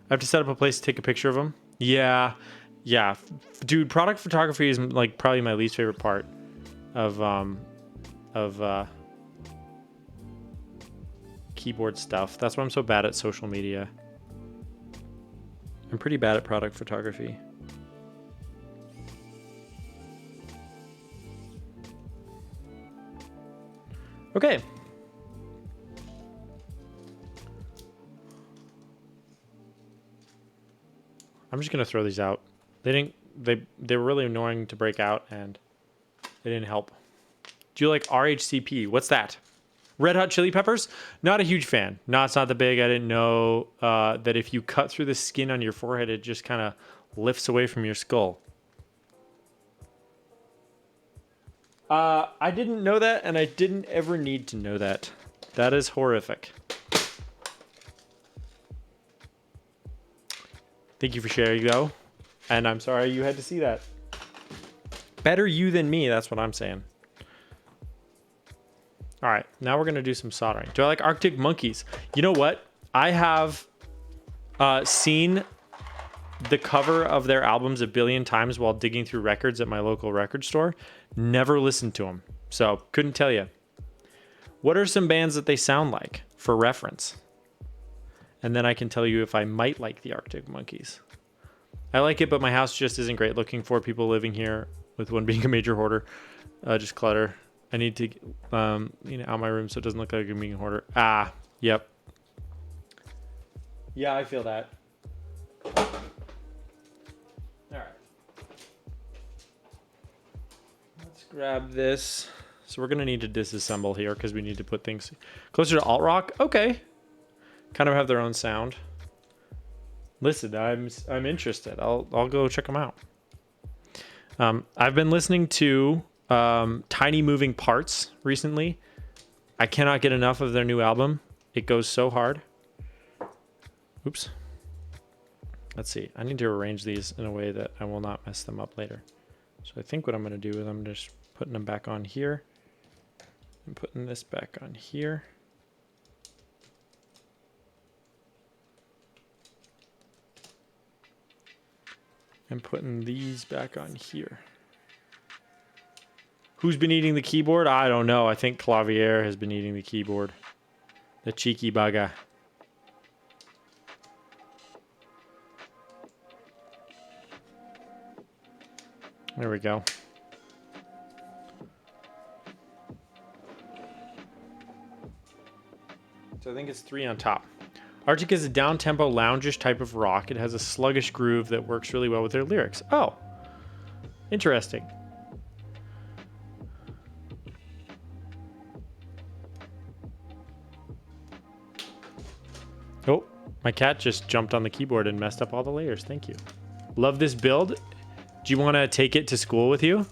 I have to set up a place to take a picture of them. Yeah. Yeah. Dude, product photography is like probably my least favorite part of keyboard stuff. That's why I'm so bad at social media. I'm pretty bad at product photography. Okay. I'm just gonna throw these out. They were really annoying to break out and they didn't help. Do you like RHCP? What's that? Red Hot Chili Peppers? Not a huge fan. No, it's not that big. I didn't know that if you cut through the skin on your forehead, it just kind of lifts away from your skull. I didn't know that, and I didn't ever need to know that. That is horrific. Thank you for sharing, though. And I'm sorry you had to see that. Better you than me, that's what I'm saying. All right, now we're going to do some soldering. Do I like Arctic Monkeys? You know what? I have seen the cover of their albums a billion times while digging through records at my local record store. Never listened to them, so couldn't tell you. What are some bands that they sound like for reference? And then I can tell you if I might like the Arctic Monkeys. I like it, but my house just isn't great looking for people living here, with one being a major hoarder. Just clutter. I need to out my room so it doesn't look like I'm being a hoarder. Ah, yep. Yeah, I feel that. All right. Let's grab this. So we're going to need to disassemble here because we need to put things closer to alt rock. Okay. Kind of have their own sound. Listen, I'm interested. I'll go check them out. I've been listening to Tiny Moving Parts recently. I cannot get enough of their new album. It goes so hard. Oops. Let's see. I need to arrange these in a way that I will not mess them up later. So I think what I'm going to do is I'm just putting them back on here and putting this back on here. And putting these back on here. Who's been eating the keyboard? I don't know. I think Qlavier has been eating the keyboard. The cheeky bugger. There we go. So I think it's 3 on top. Arctic is a down-tempo, loungish type of rock. It has a sluggish groove that works really well with their lyrics. Oh, interesting. Oh, my cat just jumped on the keyboard and messed up all the layers. Thank you. Love this build. Do you want to take it to school with you?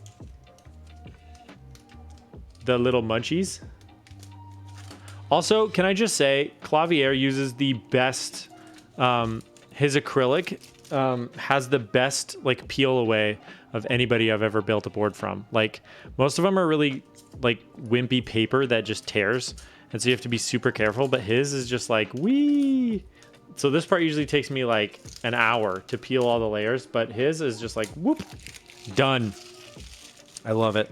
The little munchies. Also, can I just say, Qlavier uses the best, his acrylic has the best like peel away of anybody I've ever built a board from. Like most of them are really like wimpy paper that just tears. And so you have to be super careful, but his is just like, wee. So this part usually takes me like an hour to peel all the layers, but his is just like, whoop, done. I love it.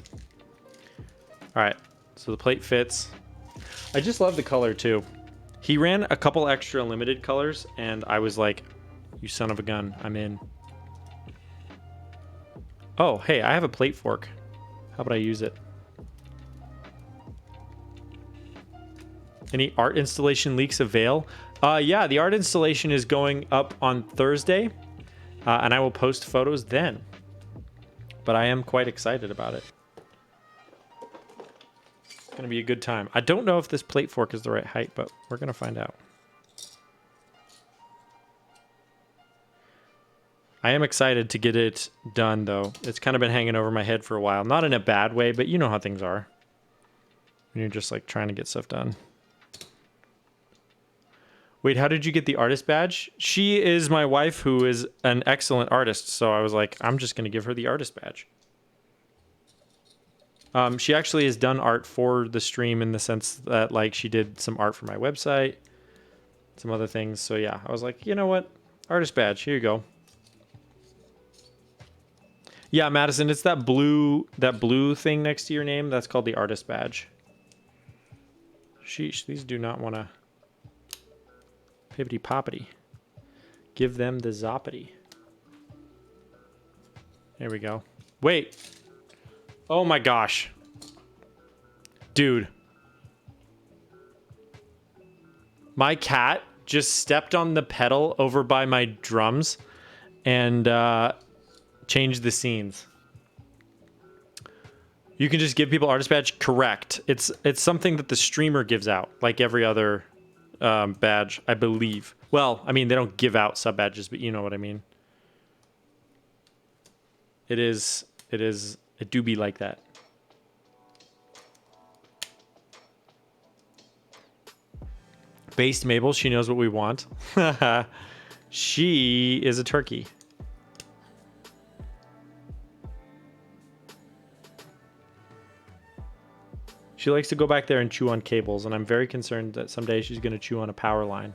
All right, so the plate fits. I just love the color too. He ran a couple extra limited colors and I was like, you son of a gun, I'm in. Oh, hey, I have a plate fork. How about I use it? Any art installation leaks avail? Yeah, the art installation is going up on Thursday and I will post photos then. But I am quite excited about it. It's gonna be a good time. I don't know if this plate fork is the right height, but we're gonna find out. I am excited to get it done though. It's kind of been hanging over my head for a while. Not in a bad way, but you know how things are. When you're just like trying to get stuff done. Wait, how did you get the artist badge? She is my wife who is an excellent artist. So I was like, I'm just gonna give her the artist badge. She actually has done art for the stream in the sense that like she did some art for my website, some other things. So yeah, I was like, you know what? Artist badge, here you go. Yeah, Madison, it's that blue thing next to your name. That's called the artist badge. Sheesh, these do not want to pippity poppity. Give them the zoppity. There we go. Wait. Oh my gosh. Dude. My cat just stepped on the pedal over by my drums and changed the scenes. You can just give people artist badge? Correct. It's something that the streamer gives out, like every other badge, I believe. Well, I mean, they don't give out sub badges, but you know what I mean. It do be like that. Based Mabel, she knows what we want. She is a turkey. She likes to go back there and chew on cables, and I'm very concerned that someday she's going to chew on a power line.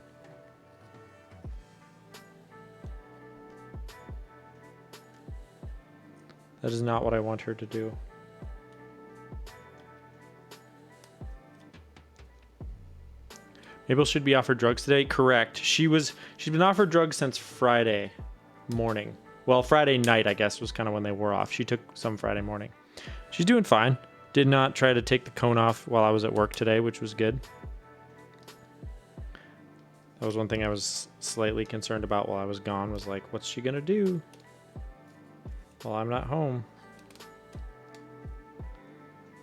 That is not what I want her to do. Mabel should be offered drugs today. Correct. She's been offered drugs since Friday morning. Well, Friday night, I guess, was kind of when they wore off. She took some Friday morning. She's doing fine. Did not try to take the cone off while I was at work today, which was good. That was one thing I was slightly concerned about while I was gone, was like, what's she gonna do while I'm not home?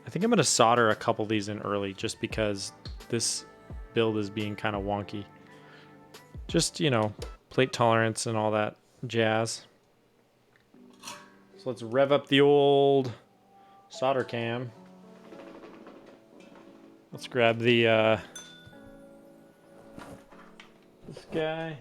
I think I'm gonna solder a couple of these in early just because this build is being kind of wonky. Just, you know, plate tolerance and all that jazz. So let's rev up the old solder cam. Let's grab the this guy.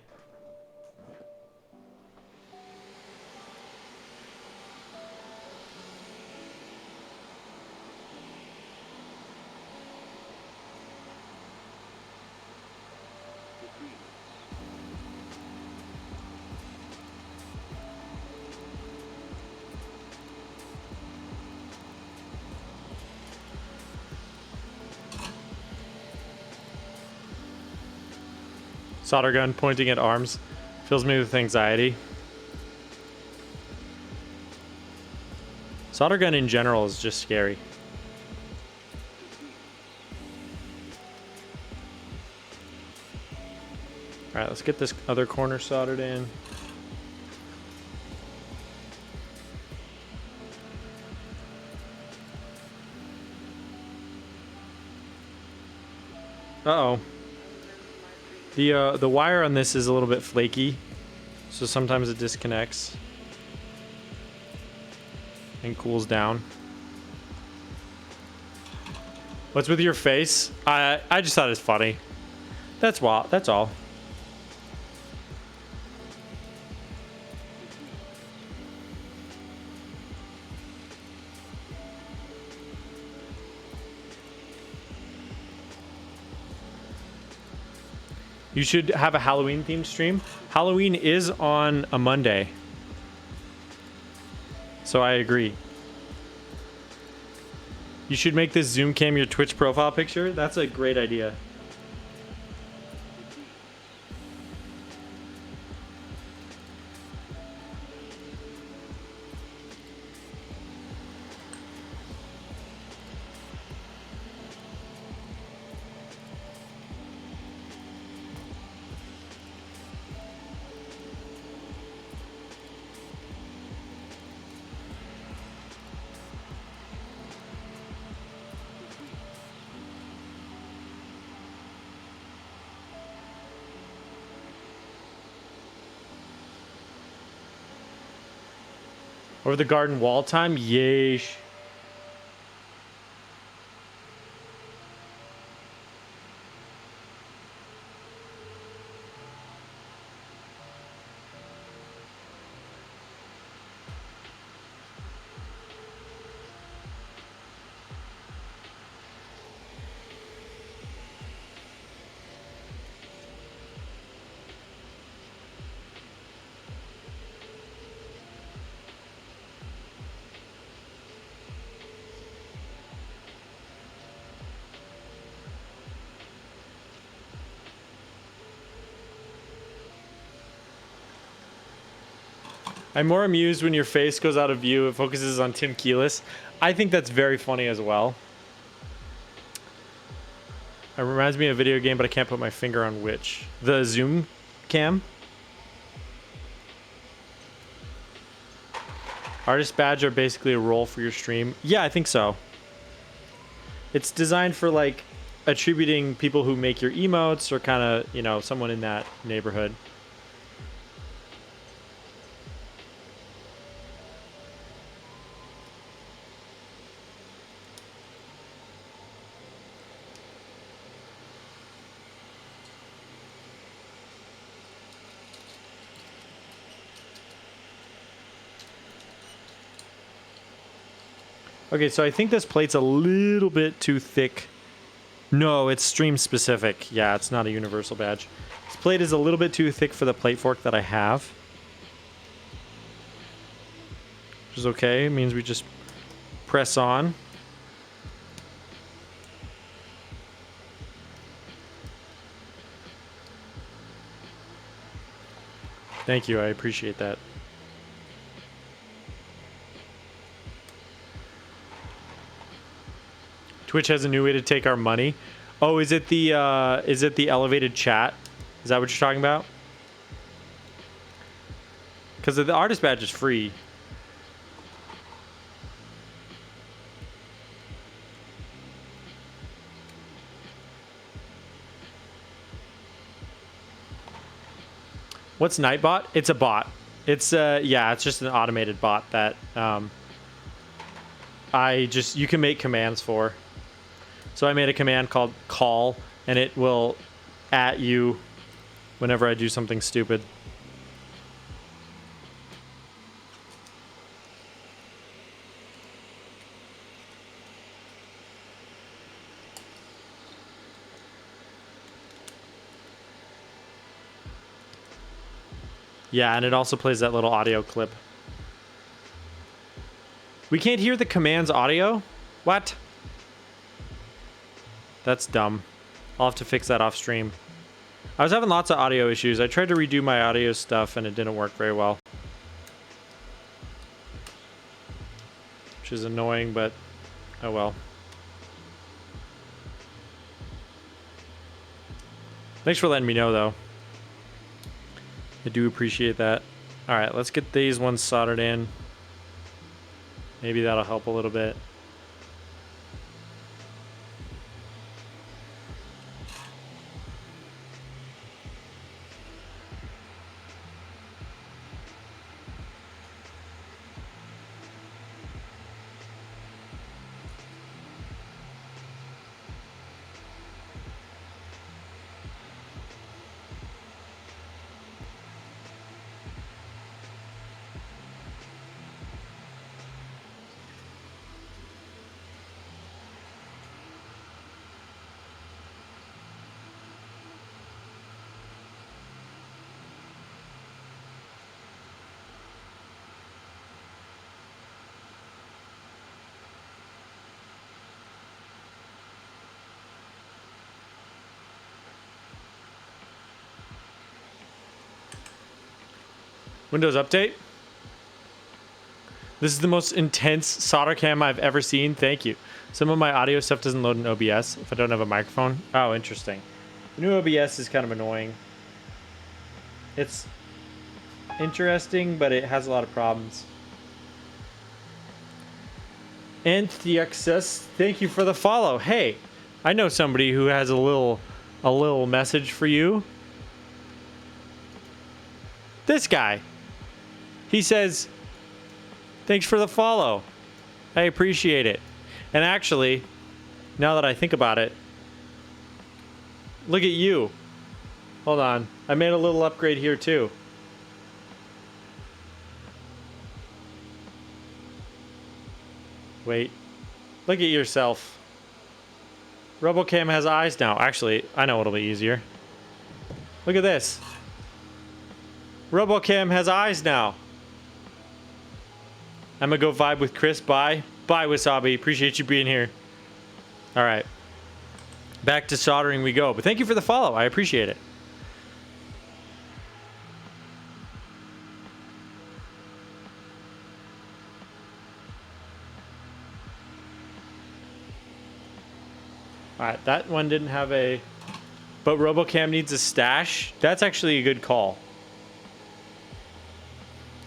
Solder gun pointing at arms fills me with anxiety. Solder gun in general is just scary. right, let's get this other corner soldered in. Uh-oh. The wire on this is a little bit flaky, so sometimes it disconnects and cools down. What's with your face? I just thought it's funny. That's all. You should have a Halloween themed stream. Halloween is on a Monday. So I agree. You should make this Zoom cam your Twitch profile picture. That's a great idea. Over the garden wall time? Yeesh. I'm more amused when your face goes out of view. It focuses on Tim Keelis. I think that's very funny as well. It reminds me of a video game, but I can't put my finger on which. The Zoom cam. Artist badge are basically a role for your stream. Yeah, I think so. It's designed for like attributing people who make your emotes or kind of, you know, someone in that neighborhood. Okay, so I think this plate's a little bit too thick. No, it's stream specific. Yeah, it's not a universal badge. This plate is a little bit too thick for the plate fork that I have. Which is okay. It means we just press on. Thank you, I appreciate that. Twitch has a new way to take our money. Oh, is it the elevated chat? Is that what you're talking about? Because the artist badge is free. What's Nightbot? It's a bot. It's yeah, it's just an automated bot that you can make commands for. So I made a command called call, and it will at you whenever I do something stupid. Yeah, and it also plays that little audio clip. We can't hear the command's audio? What? That's dumb. I'll have to fix that off stream. I was having lots of audio issues. I tried to redo my audio stuff and it didn't work very well. Which is annoying, but oh well. Thanks for letting me know, though. I do appreciate that. All right, let's get these ones soldered in. Maybe that'll help a little bit. Windows update. This is the most intense solder cam I've ever seen. Thank you. Some of my audio stuff doesn't load in OBS if I don't have a microphone. Oh, interesting. The new OBS is kind of annoying. It's interesting, but it has a lot of problems. Anthexus, thank you for the follow. Hey, I know somebody who has a little message for you. This guy. He says, thanks for the follow. I appreciate it. And actually, now that I think about it, look at you. Hold on. I made a little upgrade here too. Wait. Look at yourself. RoboCam has eyes now. Actually, I know what'll be easier. Look at this. RoboCam has eyes now. I'm gonna go vibe with Chris. Bye. Bye, Wasabi. Appreciate you being here. All right. Back to soldering we go. But thank you for the follow. I appreciate it. All right. That one didn't have a... But RoboCam needs a stash. That's actually a good call.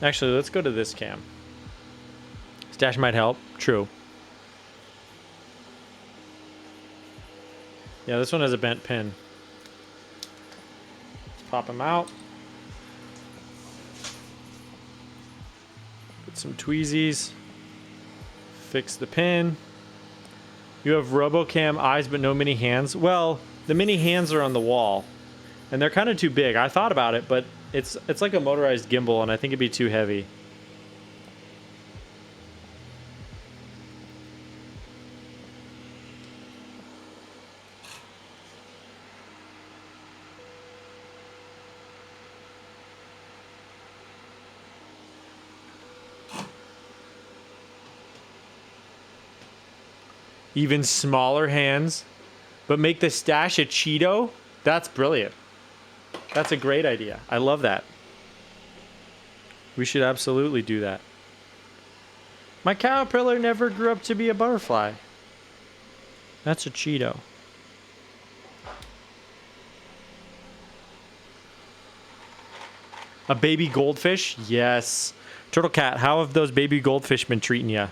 Actually, let's go to this cam. Stash might help. True. Yeah, this one has a bent pin. Let's pop him out. Put some tweezies. Fix the pin. You have RoboCam eyes but no mini hands. Well, the mini hands are on the wall. And they're kind of too big. I thought about it, but it's like a motorized gimbal and I think it'd be too heavy. Even smaller hands, but make the stash a Cheeto? That's brilliant. That's a great idea. I love that. We should absolutely do that. My caterpillar never grew up to be a butterfly. That's a Cheeto. A baby goldfish? Yes. Turtle Cat, how have those baby goldfish been treating you?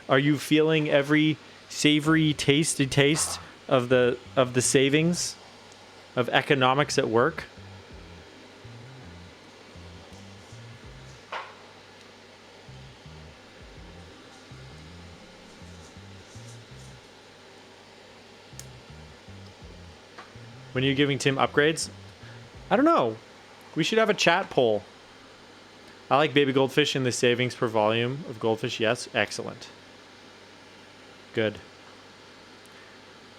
Are you feeling every savory taste of the savings of economics at work? When are you giving Tim upgrades? I don't know. We should have a chat poll. I like baby goldfish and the savings per volume of goldfish. Yes, excellent. Good.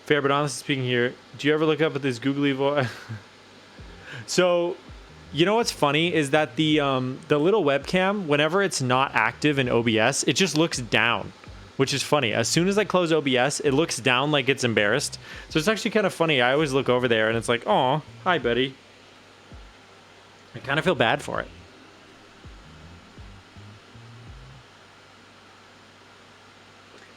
Fair but honestly speaking here, do you ever look up at this googly voice? So, you know what's funny is that the little webcam, whenever it's not active in OBS, it just looks down, which is funny. As soon as I close OBS, it looks down like it's embarrassed. So it's actually kind of funny. I always look over there and it's like, oh, hi, buddy. I kind of feel bad for it.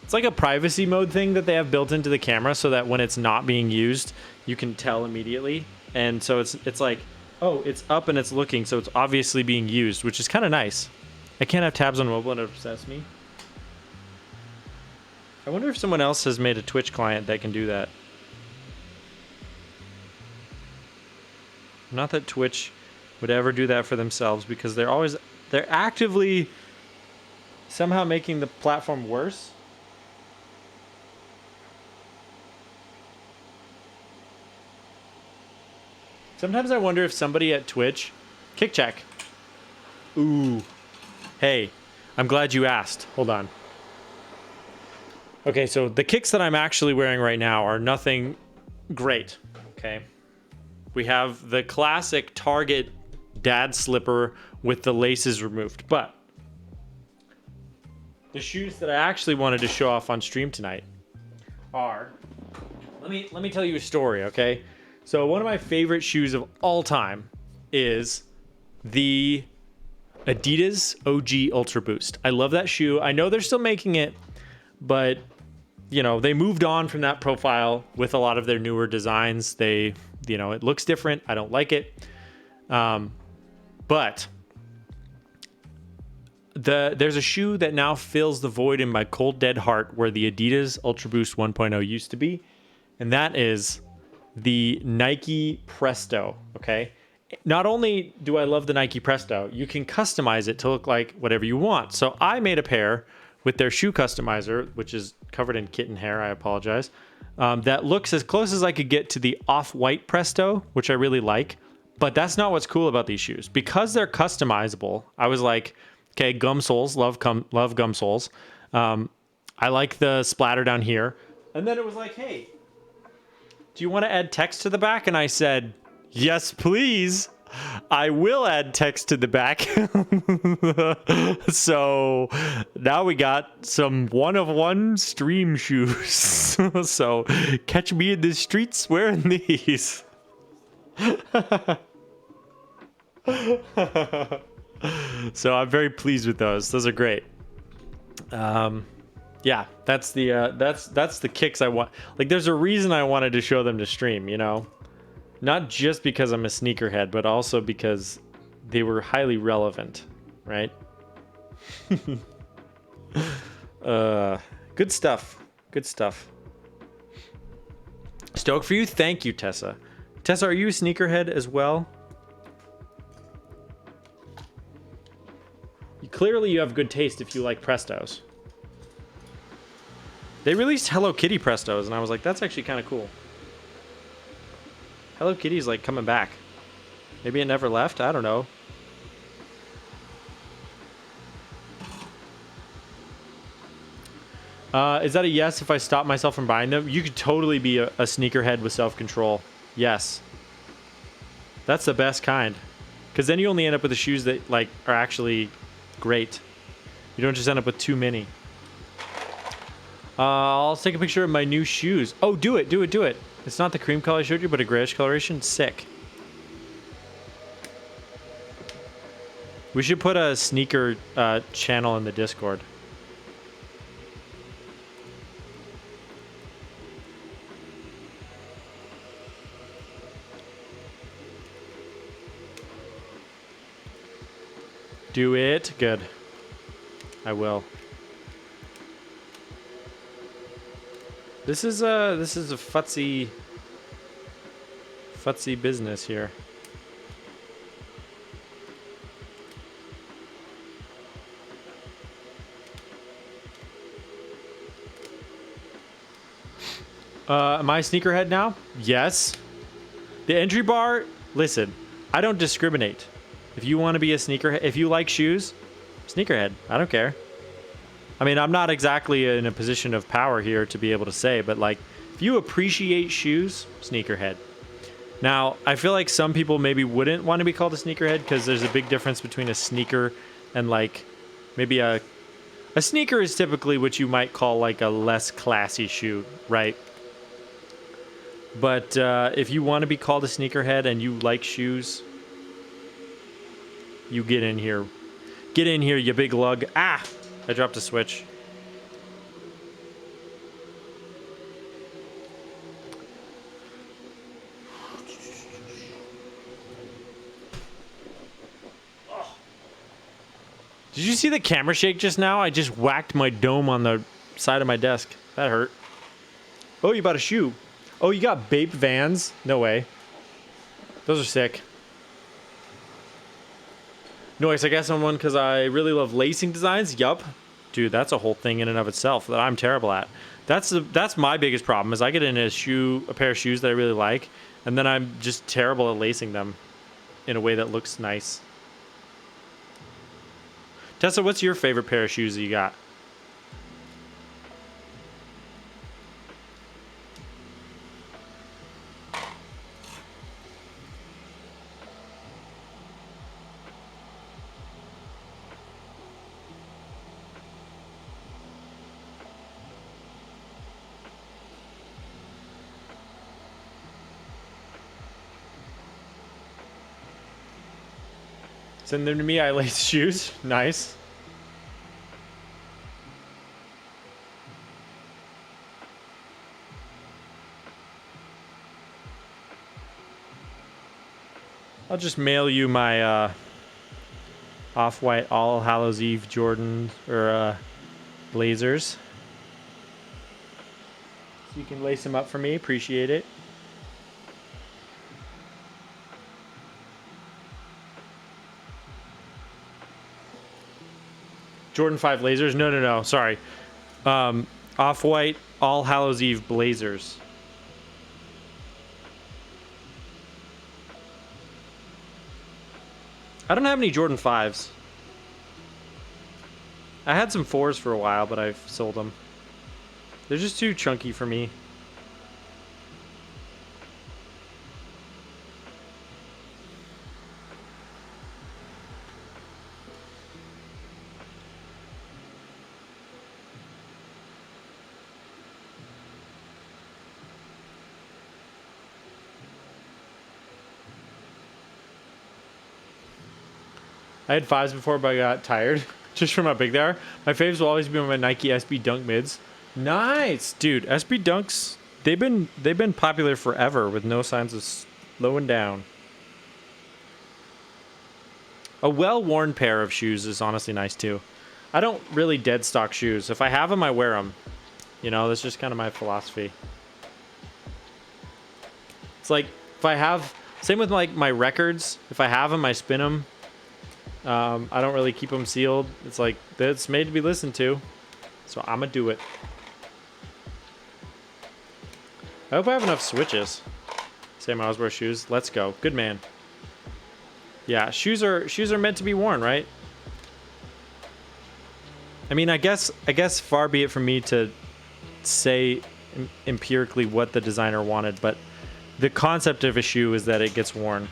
It's like a privacy mode thing that they have built into the camera so that when it's not being used, you can tell immediately. And so it's like Oh, it's up and it's looking, so it's obviously being used, which is kind of nice. I can't have tabs on mobile and it upsets me. I wonder if someone else has made a Twitch client that can do that. Not that Twitch would ever do that for themselves, because they're actively somehow making the platform worse. Sometimes I wonder if somebody at Twitch... Kick check. Ooh. Hey, I'm glad you asked. Hold on. Okay, so the kicks that I'm actually wearing right now are nothing great. Okay. We have the classic Target dad slipper with the laces removed. But the shoes that I actually wanted to show off on stream tonight are... Let me tell you a story, okay? So one of my favorite shoes of all time is the Adidas OG Ultra Boost. I love that shoe. I know they're still making it, but you know, they moved on from that profile with a lot of their newer designs. They, you know, it looks different. I don't like it. But there's a shoe that now fills the void in my cold dead heart where the Adidas Ultra Boost 1.0 used to be, and that is the Nike Presto. Okay, not only do I love the Nike Presto, you can customize it to look like whatever you want. So I made a pair with their shoe customizer, which is covered in kitten hair, I apologize, that looks as close as I could get to the off-white Presto, which I really like. But that's not what's cool about these shoes. Because they're customizable, I was like, okay, gum soles, love gum soles. I like the splatter down here. And then it was like, hey, do you want to add text to the back? And I said, yes, please. I will add text to the back. So now we got some one-of-one stream shoes. So catch me in the streets wearing these. So I'm very pleased with those. Those are great. Yeah, that's the kicks I want. Like, there's a reason I wanted to show them to stream, you know? Not just because I'm a sneakerhead, but also because they were highly relevant, right? Good stuff. Good stuff. Stoked for you. Thank you, Tessa. Tessa, are you a sneakerhead as well? Clearly you have good taste if you like Prestos. They released Hello Kitty Prestos, and I was like, that's actually kind of cool. Hello Kitty's like coming back. Maybe it never left? I don't know. Is that a yes if I stop myself from buying them? You could totally be a sneakerhead with self-control. Yes. That's the best kind. Because then you only end up with the shoes that like are actually great. You don't just end up with too many. I'll take a picture of my new shoes. Oh, do it. It's not the cream color I showed you, but a grayish coloration. Sick. We should put a sneaker channel in the Discord. Do it. Good. I will. This is a futzy business here. Am I a sneakerhead now? Yes. The entry bar, listen, I don't discriminate. If you want to be a sneakerhead, if you like shoes, sneakerhead, I don't care. I mean, I'm not exactly in a position of power here to be able to say, but like, if you appreciate shoes, sneakerhead. Now, I feel like some people maybe wouldn't want to be called a sneakerhead because there's a big difference between a sneaker and like maybe a sneaker is typically what you might call like a less classy shoe, right? But if you want to be called a sneakerhead and you like shoes, you get in here. Get in here, you big lug. Ah! I dropped a switch. Did you see the camera shake just now? I just whacked my dome on the side of my desk. That hurt. Oh, you bought a shoe. Oh, you got Bape Vans? No way. Those are sick. Noise, I guess someone because I really love lacing designs. Yup. Dude, that's a whole thing in and of itself that I'm terrible at. That's my biggest problem is I get in a pair of shoes that I really like, and then I'm just terrible at lacing them in a way that looks nice. Tessa, what's your favorite pair of shoes that you got? Send them to me. I lace shoes. Nice. I'll just mail you my off-white All Hallows Eve Jordan or blazers. So you can lace them up for me. Appreciate it. Jordan 5 lasers? No. Sorry. Off-white All Hallows Eve blazers. I don't have any Jordan 5s. I had some 4s for a while, but I've sold them. They're just too chunky for me. I had 5s before, but I got tired just from how big they are. My faves will always be my Nike SB Dunk mids. Nice, dude. SB Dunks, they've been popular forever with no signs of slowing down. A well-worn pair of shoes is honestly nice too. I don't really dead stock shoes. If I have them, I wear them. You know, that's just kind of my philosophy. It's like if I have, same with like my records. If I have them, I spin them. I don't really keep them sealed. It's like, it's made to be listened to. So I'm going to do it. I hope I have enough switches. Sam Osborne shoes. Let's go. Good man. Yeah, shoes are meant to be worn, right? I mean, I guess far be it from me to say empirically what the designer wanted, but the concept of a shoe is that it gets worn.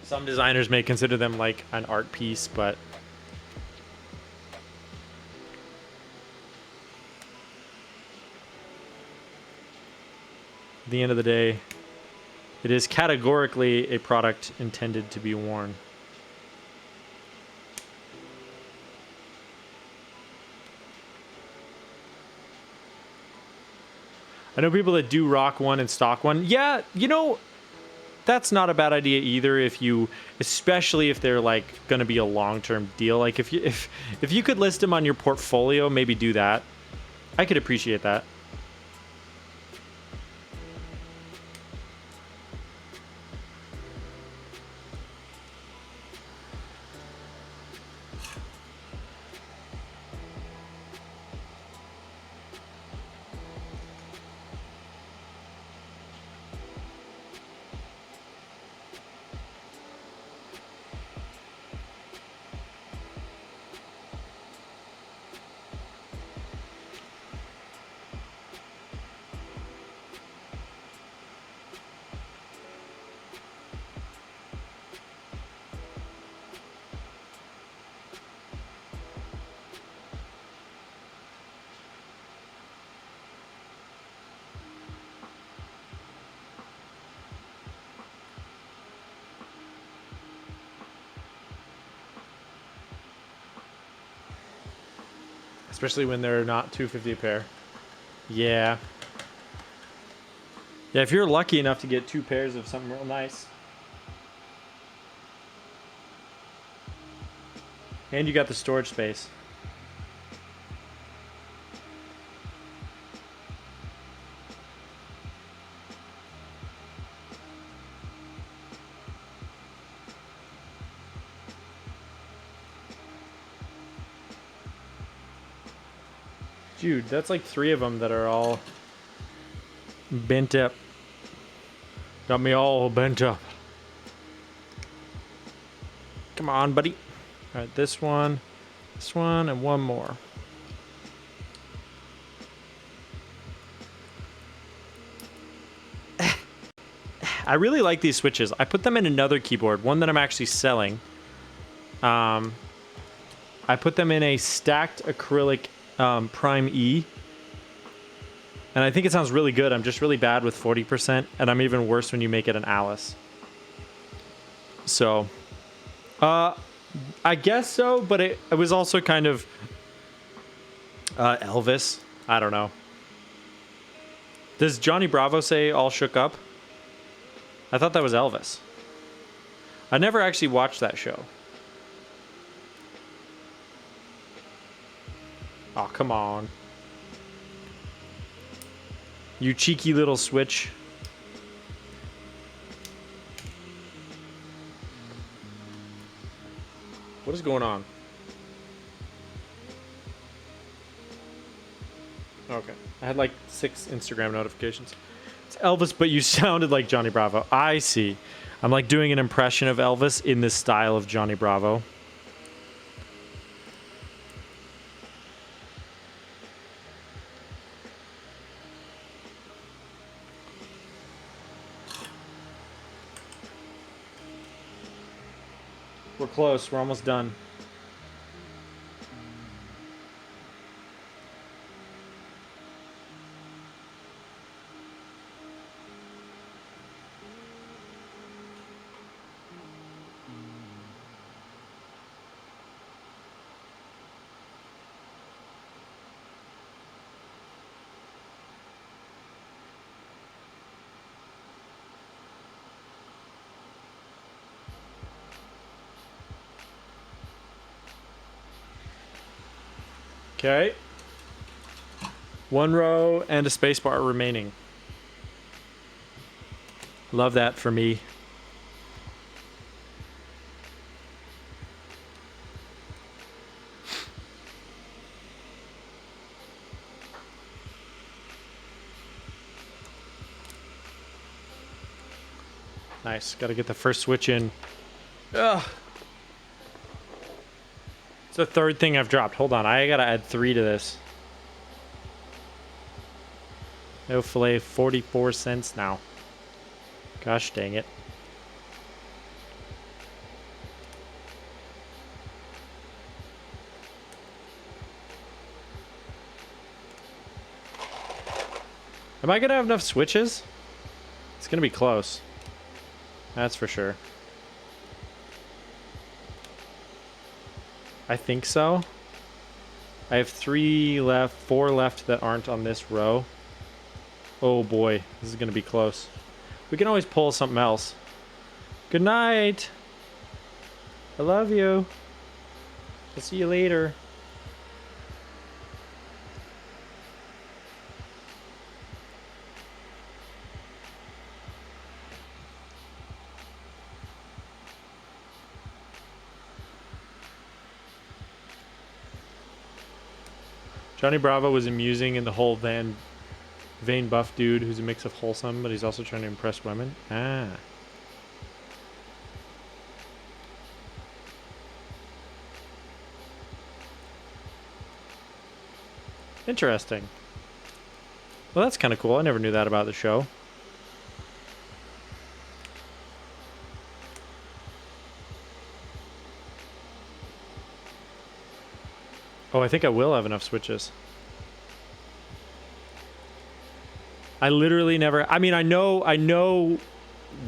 Some designers may consider them like an art piece, but at the end of the day, it is categorically a product intended to be worn. I know people that do rock one and stock one. Yeah, you know, that's not a bad idea either if you, especially if they're like going to be a long-term deal. Like if you could list them on your portfolio, maybe do that. I could appreciate that. Especially when they're not $250 a pair. Yeah. Yeah, if you're lucky enough to get 2 pairs of something real nice. And you got the storage space. Dude, that's like 3 of them that are all bent up. Got me all bent up. Come on, buddy. All right, this one, and one more. I really like these switches. I put them in another keyboard, one that I'm actually selling. I put them in a stacked acrylic Prime E. And I think it sounds really good. I'm just really bad with 40%, and I'm even worse when you make it an Alice. So, I guess so, but it was also kind of Elvis. I don't know. Does Johnny Bravo say all shook up? I thought that was Elvis. I never actually watched that show. Oh, come on. You cheeky little switch. What is going on? Okay. I had like 6 Instagram notifications. It's Elvis, but you sounded like Johnny Bravo. I see. I'm like doing an impression of Elvis in the style of Johnny Bravo. We're close. We're almost done. Okay. 1 row and a spacebar remaining. Love that for me. Nice. Got to get the first switch in. Ugh. It's the 3rd thing I've dropped. Hold on. I got to add 3 to this. No filet, 44 cents now. Gosh dang it. Am I going to have enough switches? It's going to be close. That's for sure. I think so. I have 3 left, 4 left that aren't on this row. Oh boy, this is going to be close. We can always pull something else. Good night. I love you. I'll see you later. Johnny Bravo was amusing in the whole vain buff dude who's a mix of wholesome, but he's also trying to impress women. Ah. Interesting. Well, that's kind of cool. I never knew that about the show. Oh, I think I will have enough switches. I literally never... I mean, I know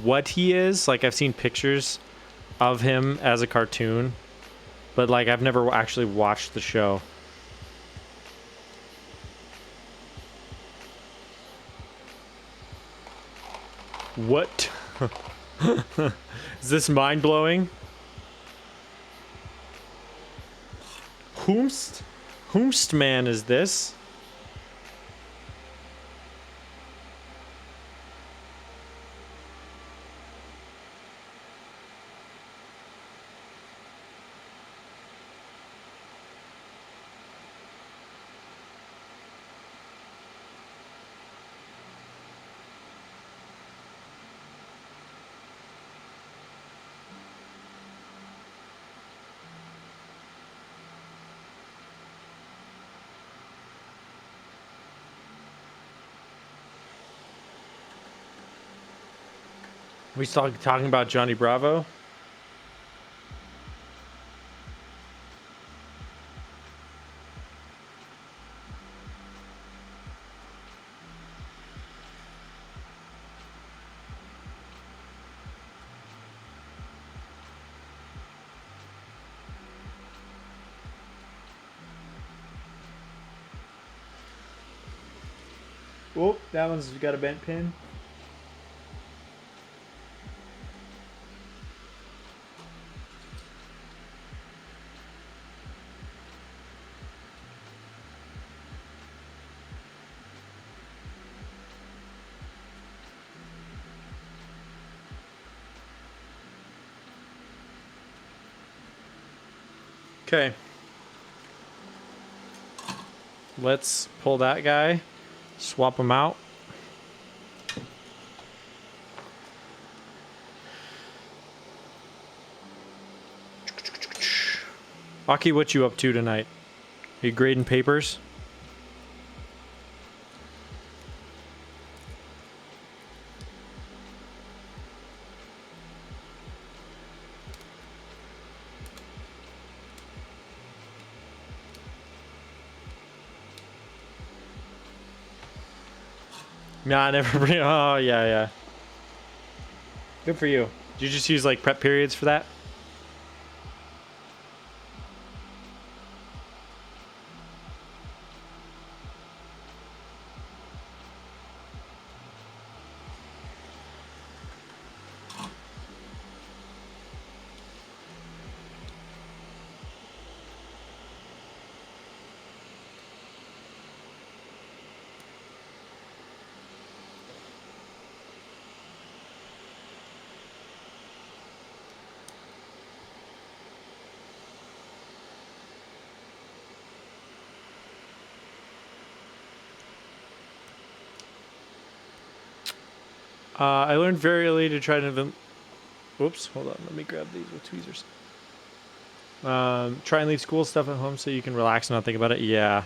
what he is. Like, I've seen pictures of him as a cartoon. But, like, I've never actually watched the show. What? Is this mind-blowing? Whomst man is this? We still talking about Johnny Bravo? Oh, that one's got a bent pin. Okay. Let's pull that guy, swap him out. Aki, what you up to tonight? Are you grading papers? Nah, never bring. Oh, yeah, yeah. Good for you. Did you just use like prep periods for that? I learned very early to try to invent. Whoops, hold on. Let me grab these with tweezers. Try and leave school stuff at home so you can relax and not think about it. Yeah.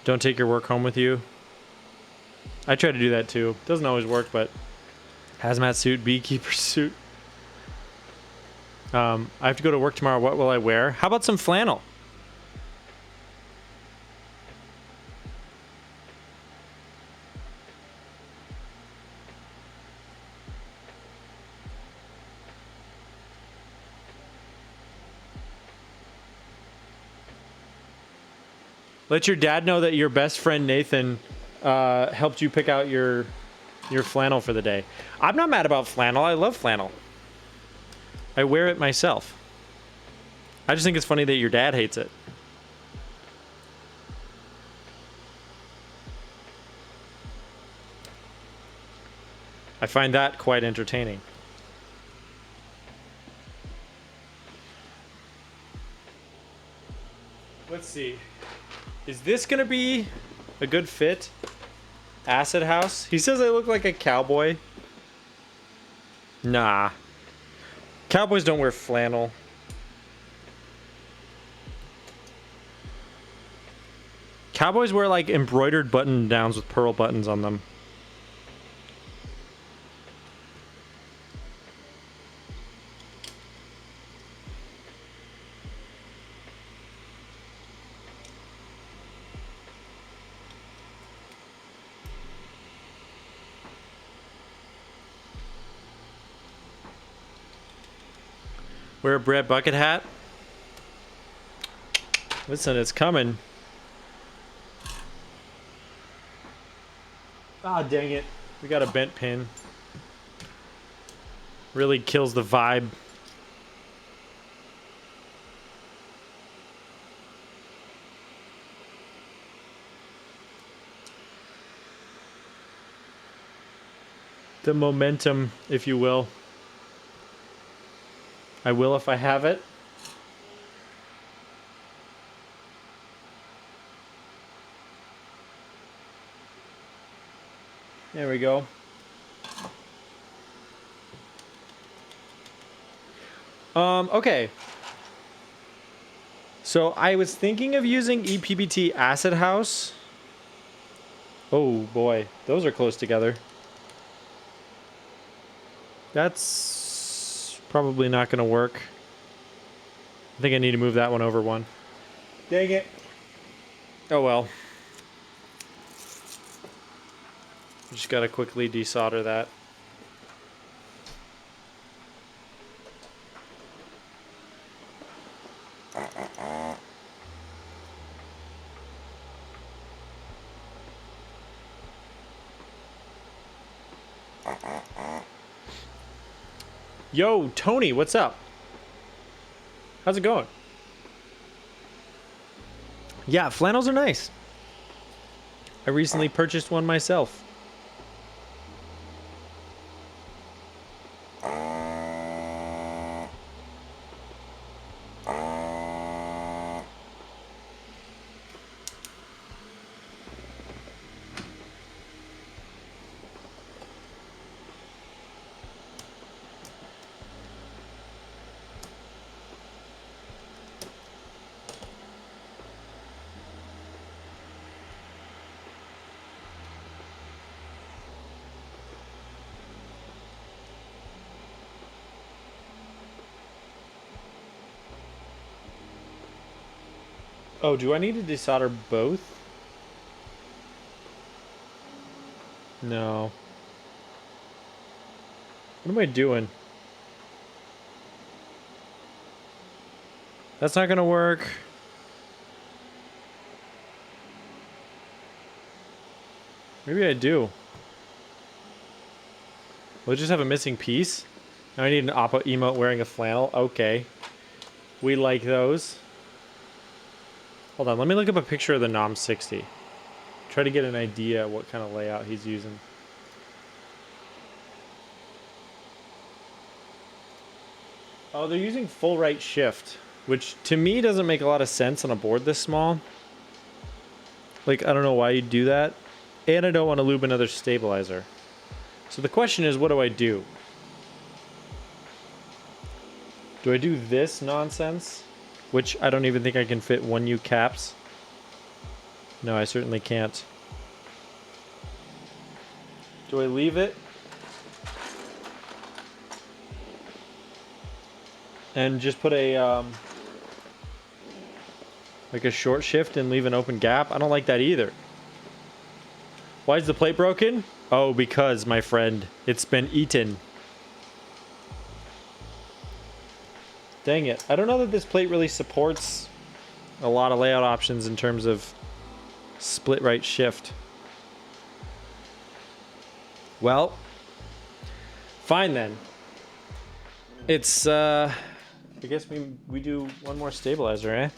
Don't take your work home with you. I try to do that too. Doesn't always work, but hazmat suit, beekeeper suit. I have to go to work tomorrow. What will I wear? How about some flannel? Let your dad know that your best friend Nathan helped you pick out your flannel for the day. I'm not mad about flannel. I love flannel. I wear it myself. I just think it's funny that your dad hates it. I find that quite entertaining. Let's see. Is this gonna be a good fit? Acid House? He says I look like a cowboy. Nah. Cowboys don't wear flannel. Cowboys wear like embroidered button downs with pearl buttons on them. Wear a bread bucket hat. Listen, it's coming. Ah, dang it. We got a bent pin. Really kills the vibe. The momentum, if you will. I will if I have it. There we go. Okay. So I was thinking of using ePBT Acid House. Oh boy, those are close together. That's probably not going to work. I think I need to move that one over one. Dang it. Oh well. Just got to quickly desolder that. Yo, Tony, what's up? How's it going? Yeah, flannels are nice. I recently purchased one myself. Oh, do I need to desolder both? No. What am I doing? That's not gonna work. Maybe I do. We'll just have a missing piece. Now I need an Oppo emote wearing a flannel. Okay. We like those. Hold on, let me look up a picture of the NOM60. Try to get an idea what kind of layout he's using. Oh, they're using full right shift, which to me doesn't make a lot of sense on a board this small. Like, I don't know why you'd do that. And I don't want to lube another stabilizer. So the question is, what do I do? Do I do this nonsense? Which I don't even think I can fit 1U caps. No, I certainly can't. Do I leave it? And just put a, like a short shift and leave an open gap? I don't like that either. Why is the plate broken? Oh, because, my friend, it's been eaten. Dang it. I don't know that this plate really supports a lot of layout options in terms of split right shift. Well, fine then. It's, I guess we do one more stabilizer, eh?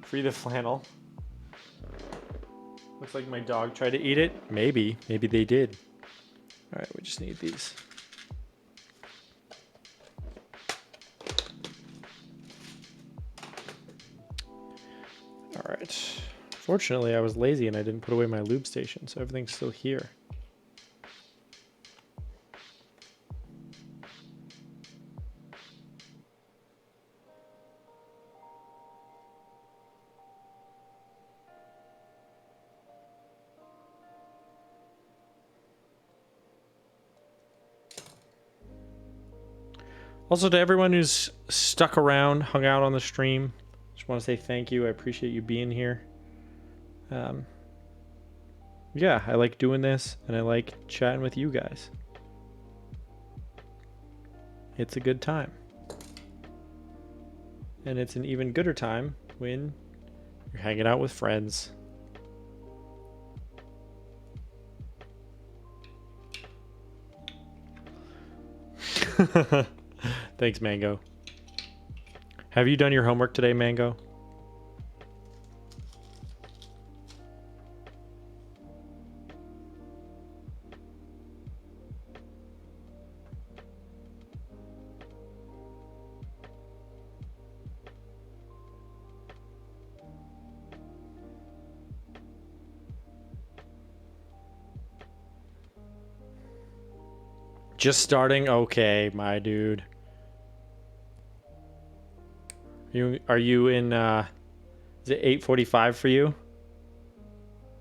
Free the flannel. Looks like my dog tried to eat it. Maybe. Maybe they did. All right, we just need these. All right. Fortunately, I was lazy and I didn't put away my lube station, so everything's still here. Also, to everyone who's stuck around, hung out on the stream, just want to say thank you. I appreciate you being here. Yeah, I like doing this, and I like chatting with you guys. It's a good time. And it's an even gooder time when you're hanging out with friends. Thanks, Mango. Have you done your homework today, Mango? Just starting? Okay, my dude. Are you in, is it 8:45 for you?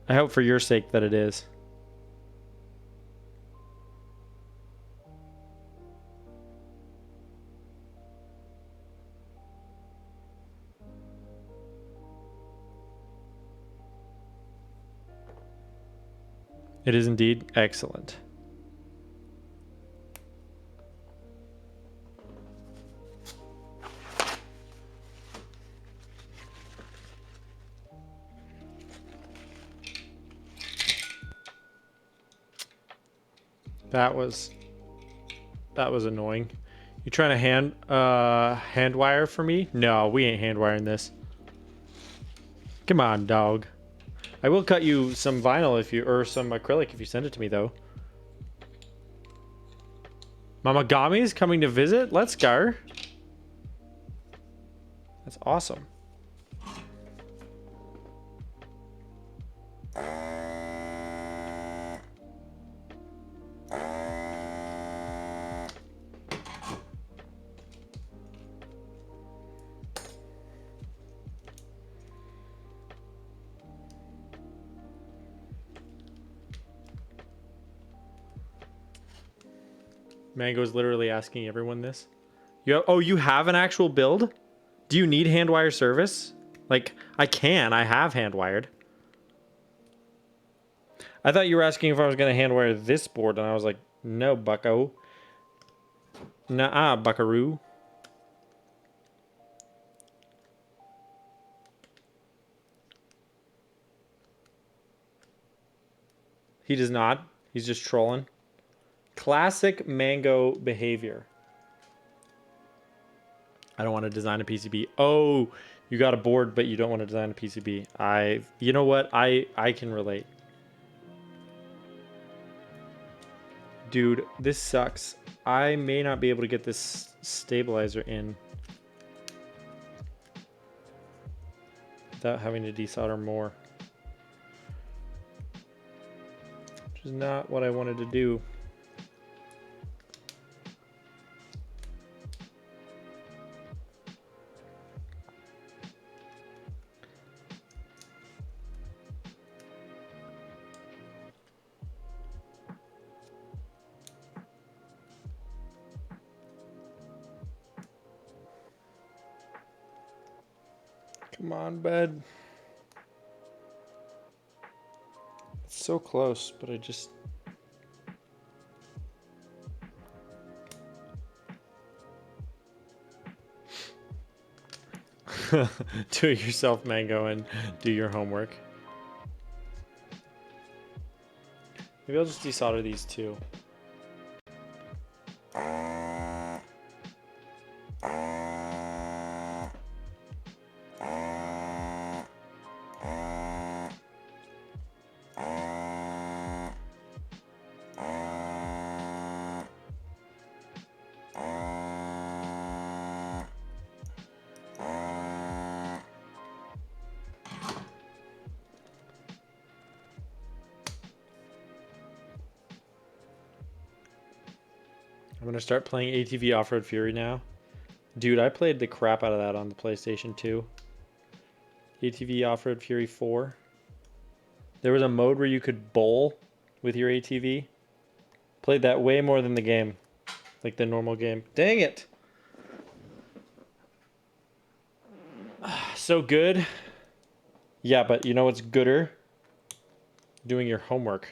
I hope for your sake that it is. It is indeed. Excellent. That was annoying. You trying to hand wire for me? No, we ain't hand wiring this. Come on, dog. I will cut you some vinyl if you, or some acrylic if you send it to me though. Mamagami is coming to visit? Let's go. That's awesome. Mango's literally asking everyone this. You have an actual build? Do you need hand wire service? Like, I have hand wired. I thought you were asking if I was going to hand wire this board, and I was like, no, bucko. Nuh-uh, buckaroo. He does not. He's just trolling. Classic Mango behavior. I don't want to design a PCB. Oh, you got a board, but you don't want to design a PCB. You know what? I can relate. Dude, this sucks. I may not be able to get this stabilizer in without having to desolder more. Which is not what I wanted to do. Come on, bud. It's so close, but I just... Do it yourself, Mango, and do your homework. Maybe I'll just desolder these two. I'm gonna start playing ATV Off-Road Fury now. Dude, I played the crap out of that on the PlayStation 2. ATV Off-Road Fury 4. There was a mode where you could bowl with your ATV. Played that way more than the game. Like the normal game. Dang it! so good. Yeah, but you know what's gooder? Doing your homework,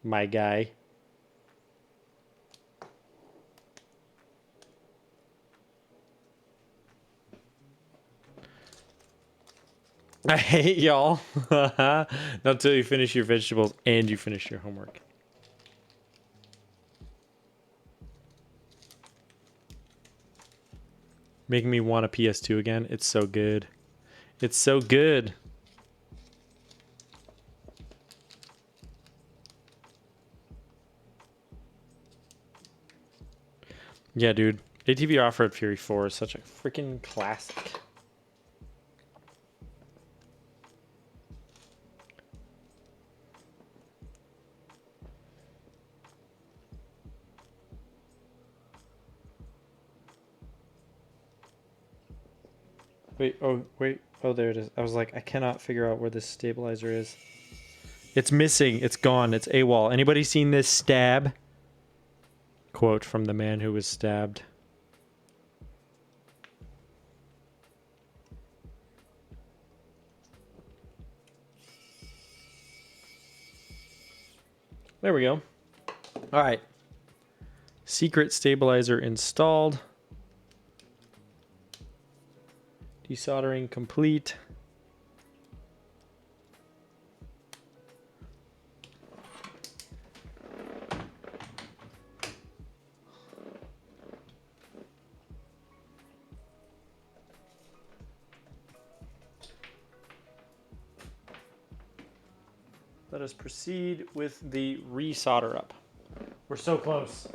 my guy. I hate y'all. Not until you finish your vegetables and you finish your homework. Making me want a PS2 again. It's so good. It's so good. Yeah, dude. ATV Off-Road Fury 4 is such a freaking classic. Wait. Oh, there it is. I was like, I cannot figure out where this stabilizer is. It's missing. It's gone. It's AWOL. Anybody seen this stab? Quote from the man who was stabbed. There we go. All right. Secret stabilizer installed. Desoldering complete. Let us proceed with the re-solder up. We're so close.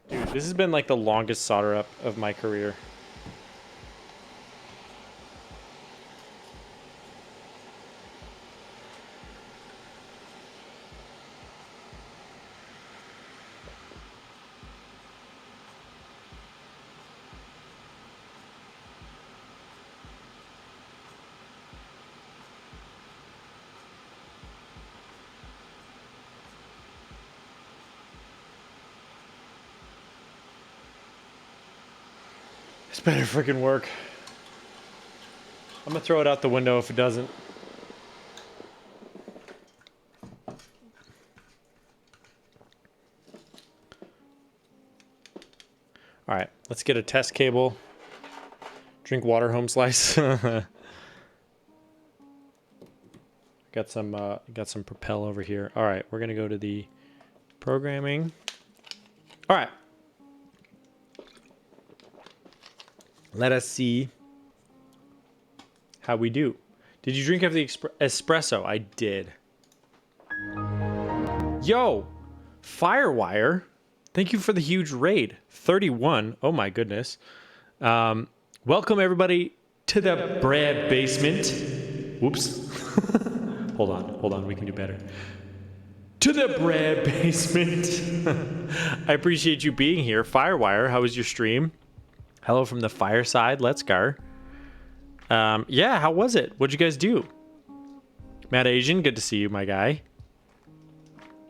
Dude, this has been like the longest solder up of my career. This better freaking work. I'm gonna throw it out the window if it doesn't. All right, let's get a test cable. Drink water, home slice. got some Propel over here. All right, we're gonna go to the programming. All right. Let us see how we do. Did you drink after the espresso? I did. Yo, Firewire. Thank you for the huge raid. 31. Oh my goodness. Welcome everybody to the bread basement. Whoops. Hold on. We can do better. To the bread basement. I appreciate you being here. Firewire, how was your stream? Hello from the fireside. Let's go. Yeah, how was it? What'd you guys do? Matt Asian, good to see you, my guy.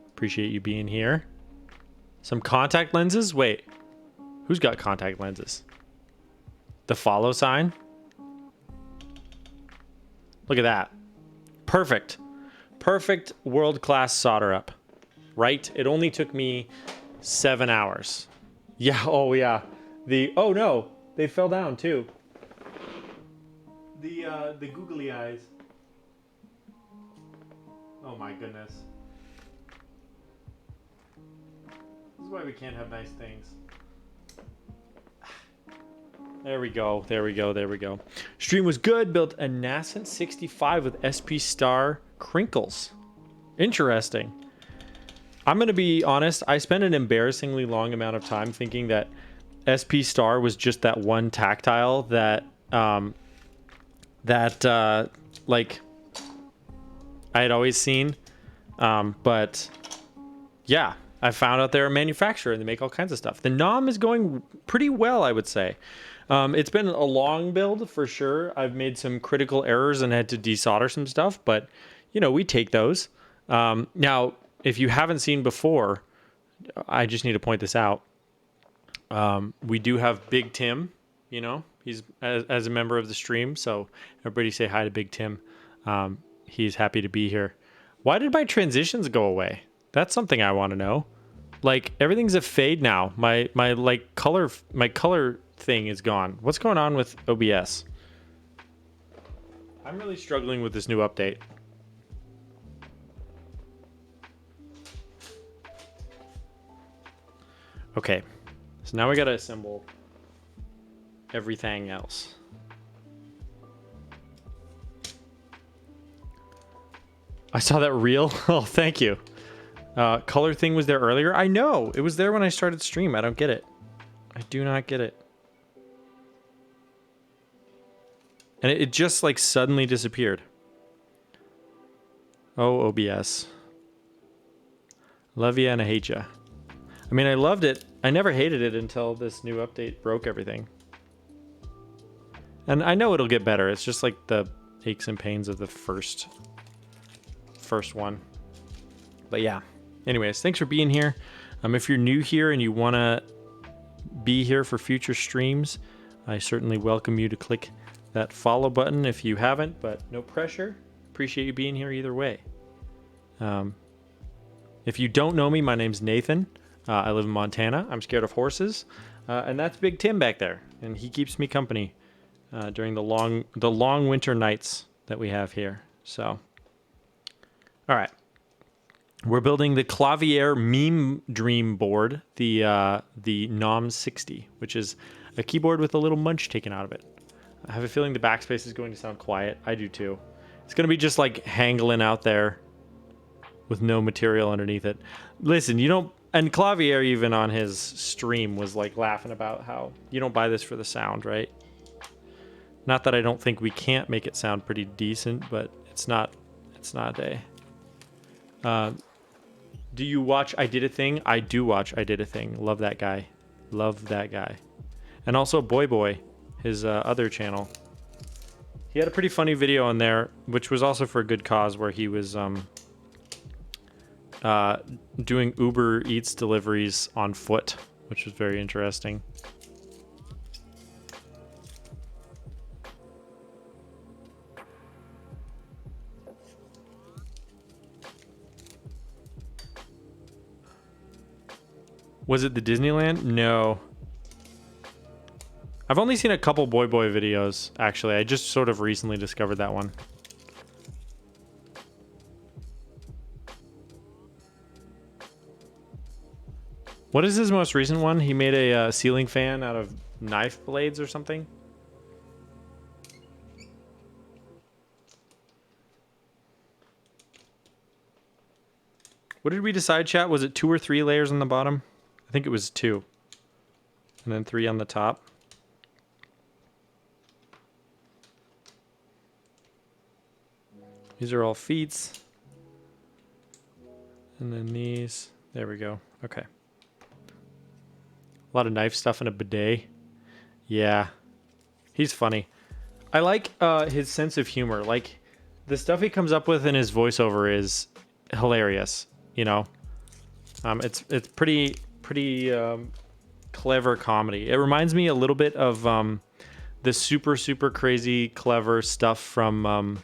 Appreciate you being here. Some contact lenses? Wait. Who's got contact lenses? The follow sign? Look at that. Perfect. Perfect world-class solder up. Right? It only took me 7 hours. Yeah, oh yeah. Oh no, they fell down too. The googly eyes. Oh my goodness. This is why we can't have nice things. There we go. Stream was good. Built a nascent 65 with SP Star crinkles. Interesting. I'm gonna be honest. I spent an embarrassingly long amount of time thinking that SP Star was just that one tactile that like I had always seen, but yeah, I found out they're a manufacturer and they make all kinds of stuff. The NOM is going pretty well, I would say. It's been a long build for sure. I've made some critical errors and had to desolder some stuff, but you know, we take those. Now, if you haven't seen before, I just need to point this out. We do have Big Tim, you know, He's as a member of the stream. So everybody say hi to Big Tim. He's happy to be here. Why did my transitions go away? That's something I want to know. Like everything's a fade now. My like color thing is gone. What's going on with OBS? I'm really struggling with this new update. Okay, so now we gotta assemble everything else. I saw that reel. Oh, thank you. Color thing was there earlier. I know it was there when I started stream. I don't get it. I do not get it. And it just like suddenly disappeared. Oh, OBS. Love ya and I hate ya. I mean, I loved it. I never hated it until this new update broke everything. And I know it'll get better. It's just like the aches and pains of the first one. But yeah. Anyways, thanks for being here. If you're new here and you want to be here for future streams, I certainly welcome you to click that follow button if you haven't, but no pressure. Appreciate you being here either way. If you don't know me, my name's Nathan. I live in Montana. I'm scared of horses. And that's Big Tim back there. And he keeps me company during the long winter nights that we have here. So, all right. We're building the Qlavier meme dream board, the NOM60, which is a keyboard with a little munch taken out of it. I have a feeling the backspace is going to sound quiet. I do too. It's going to be just like hangling out there with no material underneath it. Listen, you don't... And Qlavier, even on his stream, was like laughing about how you don't buy this for the sound, right? Not that I don't think we can't make it sound pretty decent, but it's not a... do you watch I Did a Thing? I do watch I Did a Thing. Love that guy. Love that guy. And also Boy, his other channel. He had a pretty funny video on there, which was also for a good cause, where he was doing Uber Eats deliveries on foot, which was very interesting. Was it the Disneyland? No. I've only seen a couple Boy videos, actually. I just sort of recently discovered that one. What is his most recent one? He made a ceiling fan out of knife blades or something. What did we decide, chat? Was it 2 or 3 layers on the bottom? I think it was 2. And then 3 on the top. These are all feet. And then these. There we go. Okay. A lot of knife stuff and a bidet. Yeah. He's funny. I like his sense of humor. Like, the stuff he comes up with in his voiceover is hilarious, you know? It's pretty clever comedy. It reminds me a little bit of the super crazy clever stuff from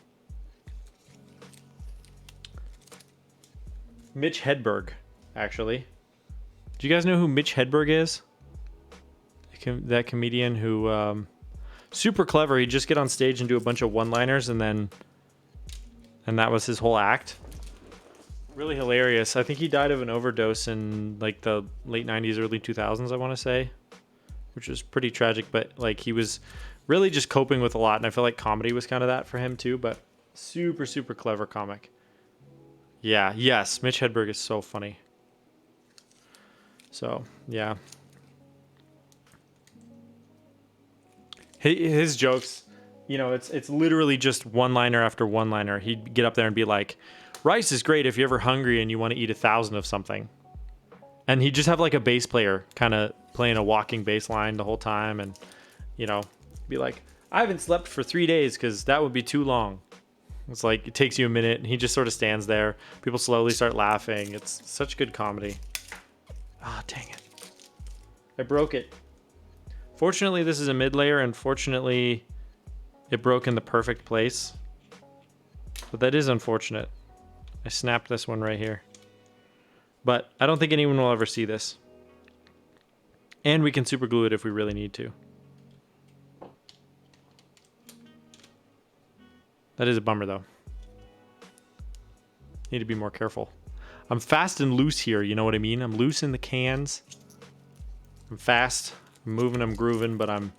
Mitch Hedberg, actually. Do you guys know who Mitch Hedberg is? That comedian who super clever. He'd just get on stage and do a bunch of one-liners, and that was his whole act. Really hilarious. I think he died of an overdose in like the late 90s, early 2000s, I want to say, which was pretty tragic, but like he was really just coping with a lot, and I feel like comedy was kind of that for him too, but super clever comic. Yeah, yes, Mitch Hedberg is so funny. So, yeah. His jokes, you know, it's literally just one-liner after one-liner. He'd get up there and be like, rice is great if you're ever hungry and you want to eat 1,000 of something. And he'd just have like a bass player kind of playing a walking bass line the whole time, and, you know, be like, I haven't slept for 3 days because that would be too long. It's like, it takes you a minute, and he just sort of stands there. People slowly start laughing. It's such good comedy. Ah, dang it. I broke it. Fortunately, this is a mid layer, and fortunately, it broke in the perfect place. But that is unfortunate. I snapped this one right here. But I don't think anyone will ever see this. And we can super glue it if we really need to. That is a bummer, though. Need to be more careful. I'm fast and loose here, you know what I mean? I'm loose in the cans. I'm fast. I'm moving, I'm grooving, but I'm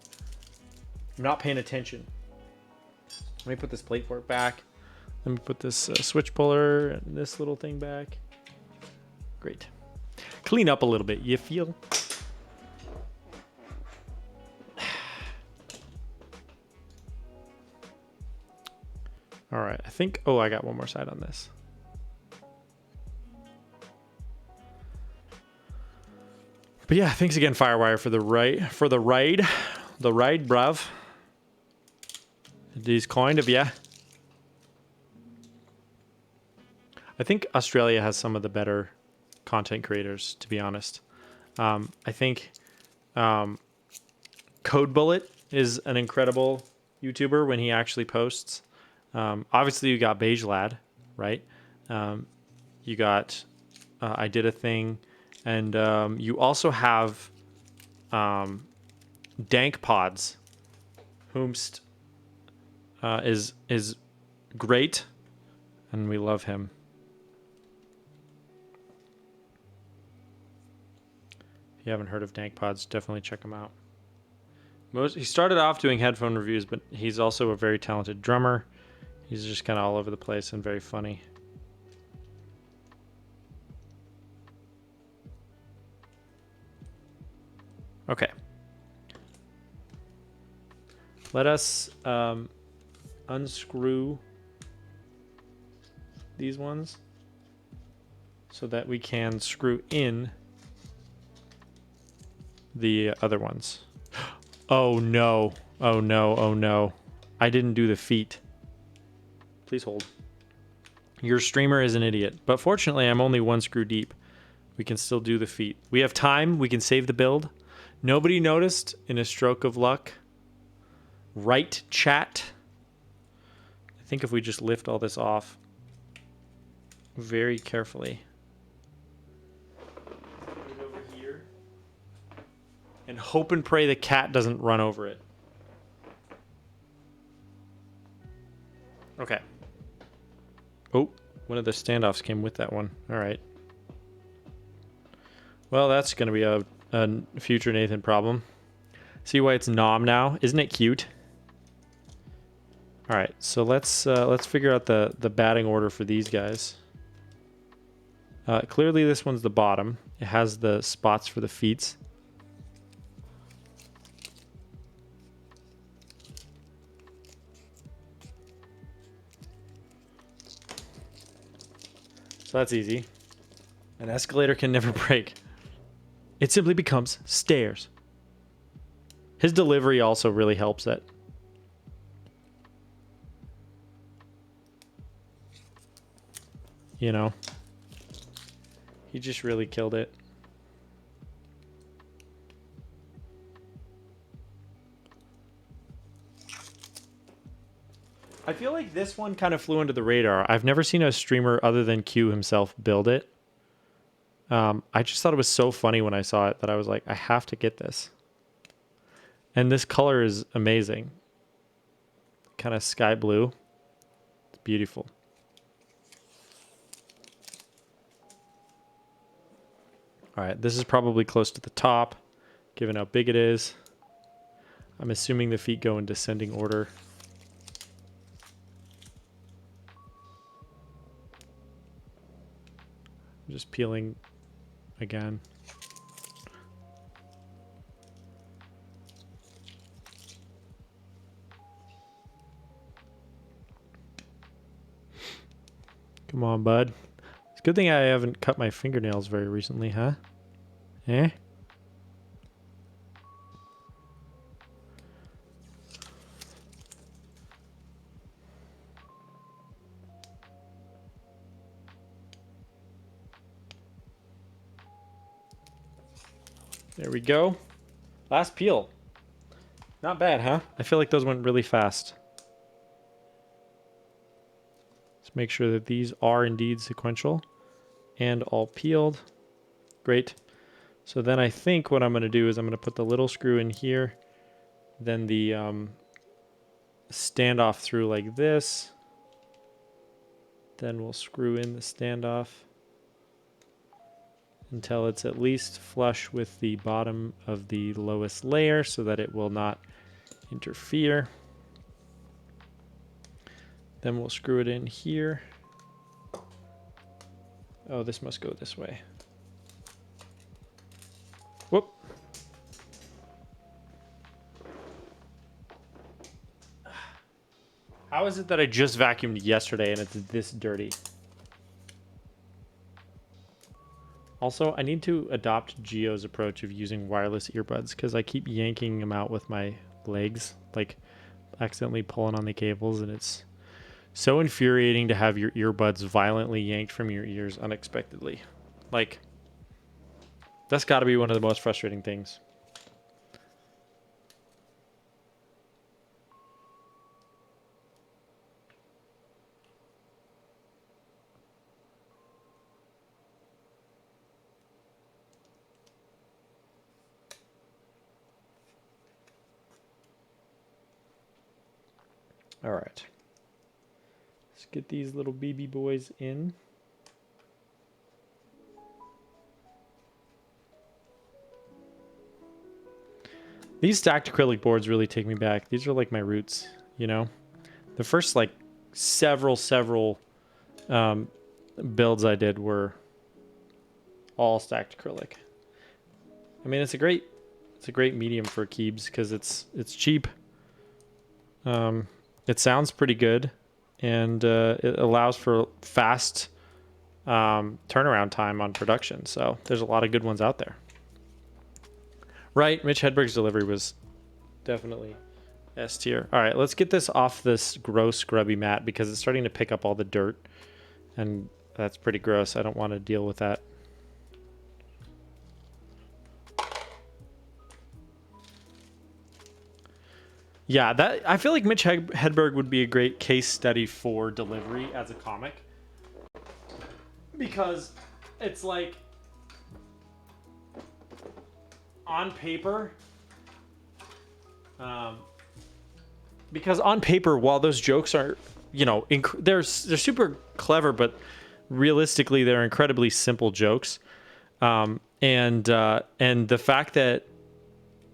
not paying attention. Let me put this plate fork back. Let me put this switch puller and this little thing back. Great. Clean up a little bit, you feel? All right, I think, oh, I got one more side on this. But yeah, thanks again, Firewire, for the ride, bruv. It is kind of, yeah. I think Australia has some of the better content creators, to be honest. I think Code Bullet is an incredible YouTuber when he actually posts. Obviously, you got Beige Lad, right? You got I Did a Thing. And you also have Dank Pods, whomst is great, and we love him. If you haven't heard of Dank Pods, definitely check him out. He started off doing headphone reviews, but he's also a very talented drummer. He's just kind of all over the place and very funny. Okay. Let us unscrew these ones so that we can screw in the other ones. Oh no. Oh no. Oh no. I didn't do the feet. Please hold. Your streamer is an idiot. But fortunately, I'm only one screw deep. We can still do the feet. We have time. We can save the build. Nobody noticed in a stroke of luck. Right, chat? I think if we just lift all this off very carefully. Put it over here. And hope and pray the cat doesn't run over it. Okay. Oh, one of the standoffs came with that one. All right. Well, that's going to be a future Nathan problem. See why it's Nom now? Isn't it cute? All right, so let's figure out the batting order for these guys. Clearly, this one's the bottom. It has the spots for the feet. So that's easy. An escalator can never break. It simply becomes stairs. His delivery also really helps it. You know, he just really killed it. I feel like this one kind of flew under the radar. I've never seen a streamer other than Q himself build it. I just thought it was so funny when I saw it that I was like, I have to get this. And this color is amazing. Kind of sky blue. It's beautiful. All right, this is probably close to the top, given how big it is. I'm assuming the feet go in descending order. I'm just peeling again. Come on, bud. It's a good thing I haven't cut my fingernails very recently, huh? Eh? There we go. Last peel. Not bad, huh? I feel like those went really fast. Let's make sure that these are indeed sequential and all peeled. Great. So then I think what I'm going to do is I'm going to put the little screw in here, then the standoff through like this. Then we'll screw in the standoff until it's at least flush with the bottom of the lowest layer so that it will not interfere. Then we'll screw it in here. Oh, this must go this way. Whoop. How is it that I just vacuumed yesterday and it's this dirty? Also, I need to adopt Gio's approach of using wireless earbuds because I keep yanking them out with my legs, like accidentally pulling on the cables, and it's so infuriating to have your earbuds violently yanked from your ears unexpectedly. Like, that's got to be one of the most frustrating things. All right. Let's get these little BB boys in. These stacked acrylic boards really take me back. These are like my roots, you know? The first like several builds I did were all stacked acrylic. I mean, it's a great medium for keybs because it's cheap. It sounds pretty good, and it allows for fast turnaround time on production. So there's a lot of good ones out there. Right, Mitch Hedberg's delivery was definitely S tier. All right, let's get this off this gross grubby mat because it's starting to pick up all the dirt, and that's pretty gross. I don't want to deal with that. Yeah, that I feel like Mitch Hedberg would be a great case study for delivery as a comic. Because it's like on paper, because on paper, while those jokes are, you know, they're super clever, but realistically, they're incredibly simple jokes. And the fact that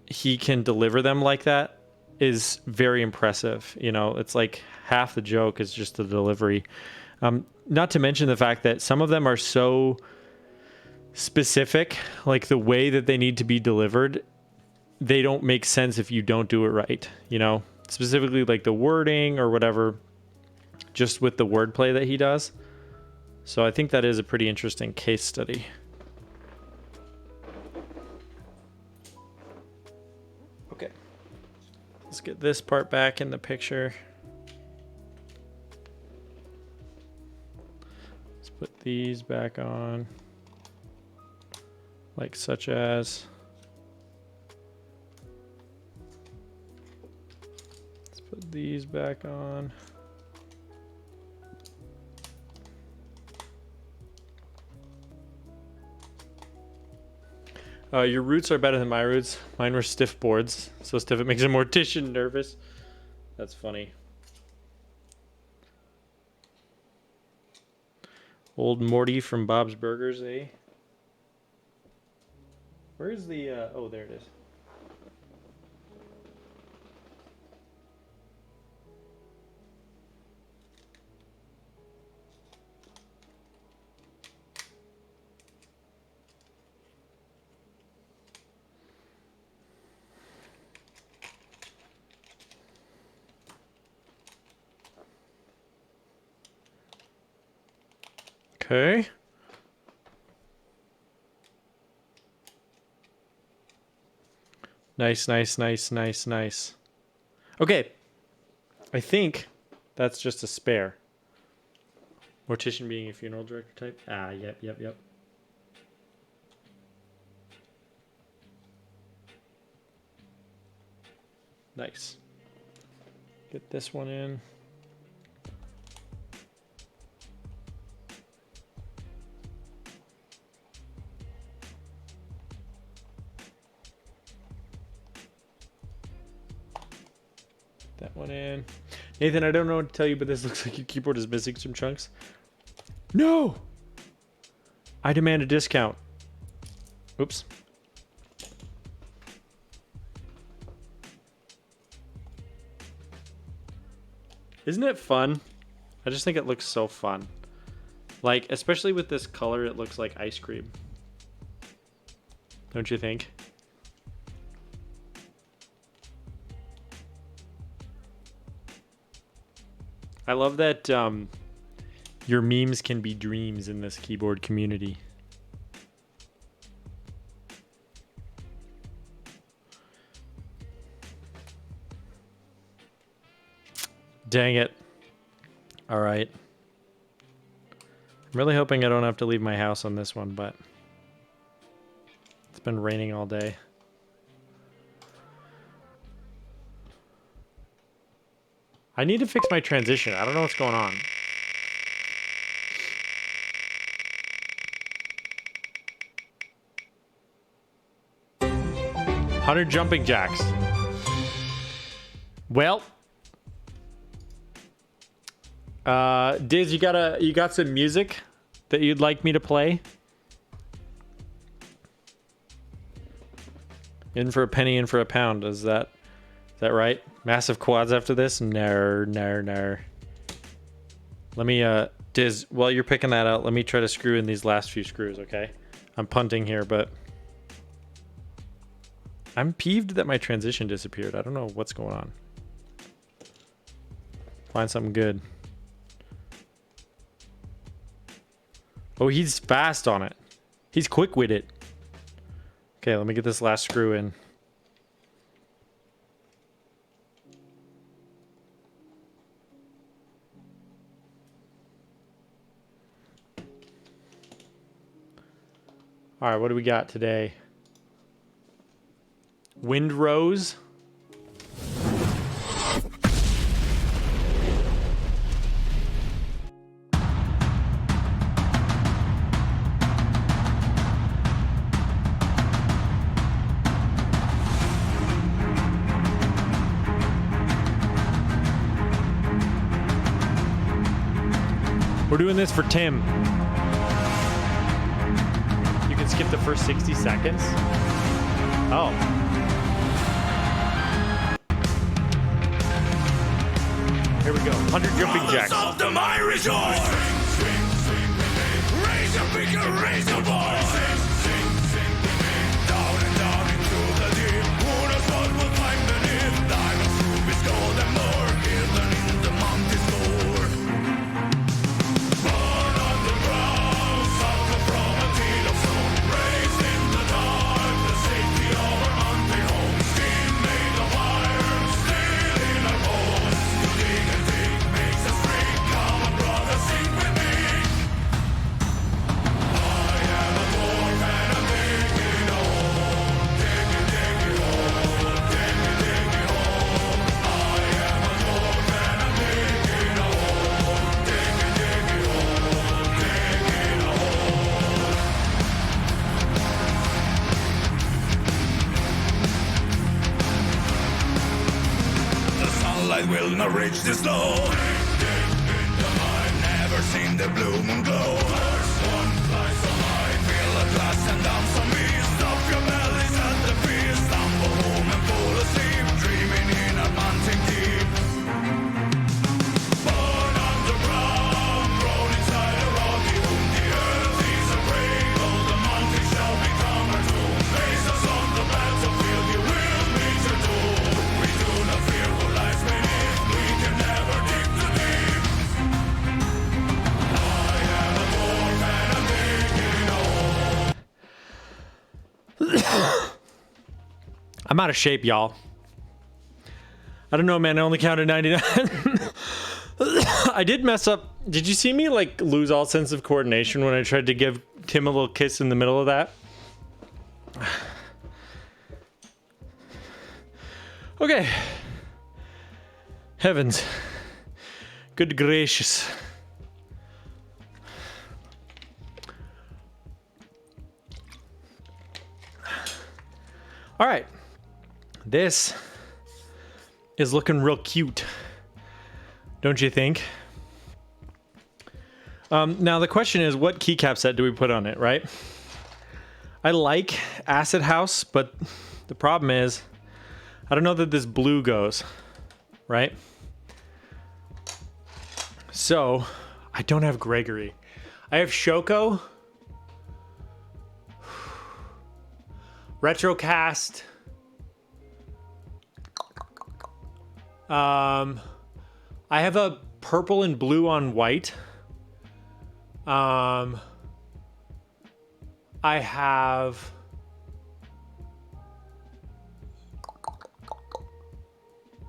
he can deliver them like that is very impressive. You know, it's like half the joke is just the delivery. Not to mention the fact that some of them are so specific, like the way that they need to be delivered, they don't make sense if you don't do it right, you know, specifically like the wording or whatever, just with the wordplay that he does. So I think that is a pretty interesting case study. Okay. Let's get this part back in the picture. Let's put these back on. Like such as. Let's put these back on. Your roots are better than my roots. Mine were stiff boards. So stiff it makes a mortician nervous. That's funny. Old Morty from Bob's Burgers, eh? Where's the... oh, there it is. Okay. Nice, nice, nice, nice, nice. Okay. I think that's just a spare. Mortician being a funeral director type. Ah, yep. Nice. Get this one in. That one in. Nathan, I don't know what to tell you, but this looks like your keyboard is missing some chunks. No! I demand a discount. Oops. Isn't it fun? I just think it looks so fun. Like, especially with this color, it looks like ice cream. Don't you think? I love that your memes can be dreams in this keyboard community. Dang it. All right. I'm really hoping I don't have to leave my house on this one, but it's been raining all day. I need to fix my transition. I don't know what's going on. $100 jumping jacks. Well, Diz, you got some music that you'd like me to play? In for a penny, in for a pound. Is that right? Massive quads after this? No. Let me, Diz, while you're picking that out, let me try to screw in these last few screws, okay? I'm punting here, but I'm peeved that my transition disappeared. I don't know what's going on. Find something good. Oh, he's fast on it. He's quick with it. Okay, let me get this last screw in. All right, what do we got today? Windrose. We're doing this for Tim. You can skip the first 60 seconds. Oh. Here we go. 100 jumping jacks. Of the my rejoice. Raise your bigger, raise your voice. Down and down into the deep. Who knows what will find beneath? Diamonds, rubies, gold and more. Hidden in the mountain's lore. Born on the ground, suffer from a deed of stone. Raised in the dark, the safety of our mountain home. Skin made of iron, steel in our bones. To dig and dig makes us free. Come on, brother, sing with me. I am a dwarf and I'm digging a hole. Digging, digging hole. Digging, digging hole. I am a dwarf and I'm digging a hole. Digging, digging hole. Digging a hole. The sunlight will not reach this low. I've never seen the blue moon glow. First one flies so high, feel a glass and down some me. Stop your bellies at the feet. Stumble home and fall asleep, dreaming in a mountain deep. Born underground, grown inside a rocky womb. The earth is a grave, all the mountains shall become our tomb. Face us on the battlefield, you will meet your doom. We do not fear who lies beneath, we can never dig too deep. I am a dwarf and I'm digging a hole. I'm out of shape, y'all. I don't know, man. I only counted 99. I did mess up. Did you see me like lose all sense of coordination when I tried to give Tim a little kiss in the middle of that? Okay. Heavens. Good gracious. All right. This is looking real cute. Don't you think? Now the question is, what keycap set do we put on it, right? I like Acid House, but the problem is, I don't know that this blue goes, right? So, I don't have Gregory. I have Shoko, Retrocast, I have a purple and blue on white. I have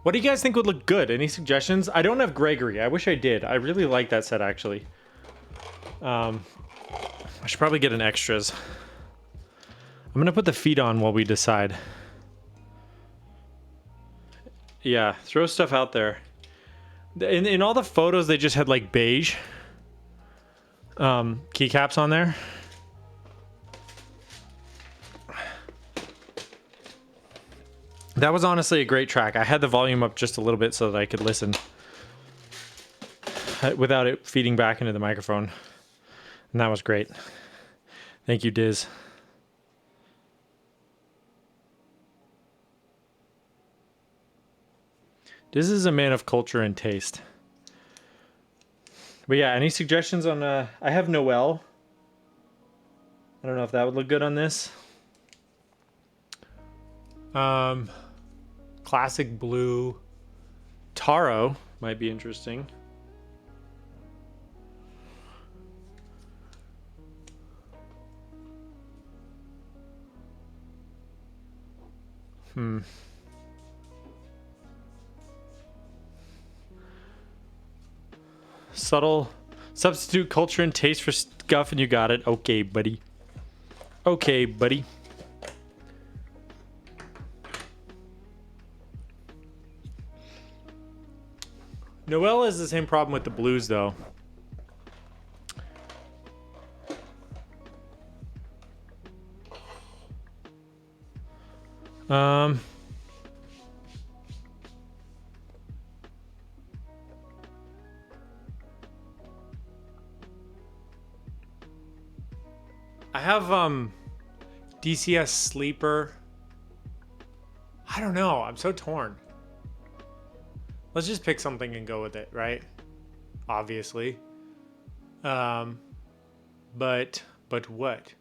what do you guys think would look good? Any suggestions? I don't have Gregory. I wish I did. I really like that set actually. I should probably get an extras. I'm gonna put the feet on while we decide. Yeah, throw stuff out there. In all the photos, they just had like beige keycaps on there. That was honestly a great track. I had the volume up just a little bit so that I could listen without it feeding back into the microphone. And that was great. Thank you, Diz. Diz is a man of culture and taste. But yeah, any suggestions on... I have Noel. I don't know if that would look good on this. Classic blue. Taro might be interesting. Subtle. Substitute culture and taste for scuff and you got it. Okay, buddy. Okay, buddy. Noelle has the same problem with the blues, though. I have DCS Sleeper. I don't know. I'm so torn. Let's just pick something and go with it, right? Obviously. But what?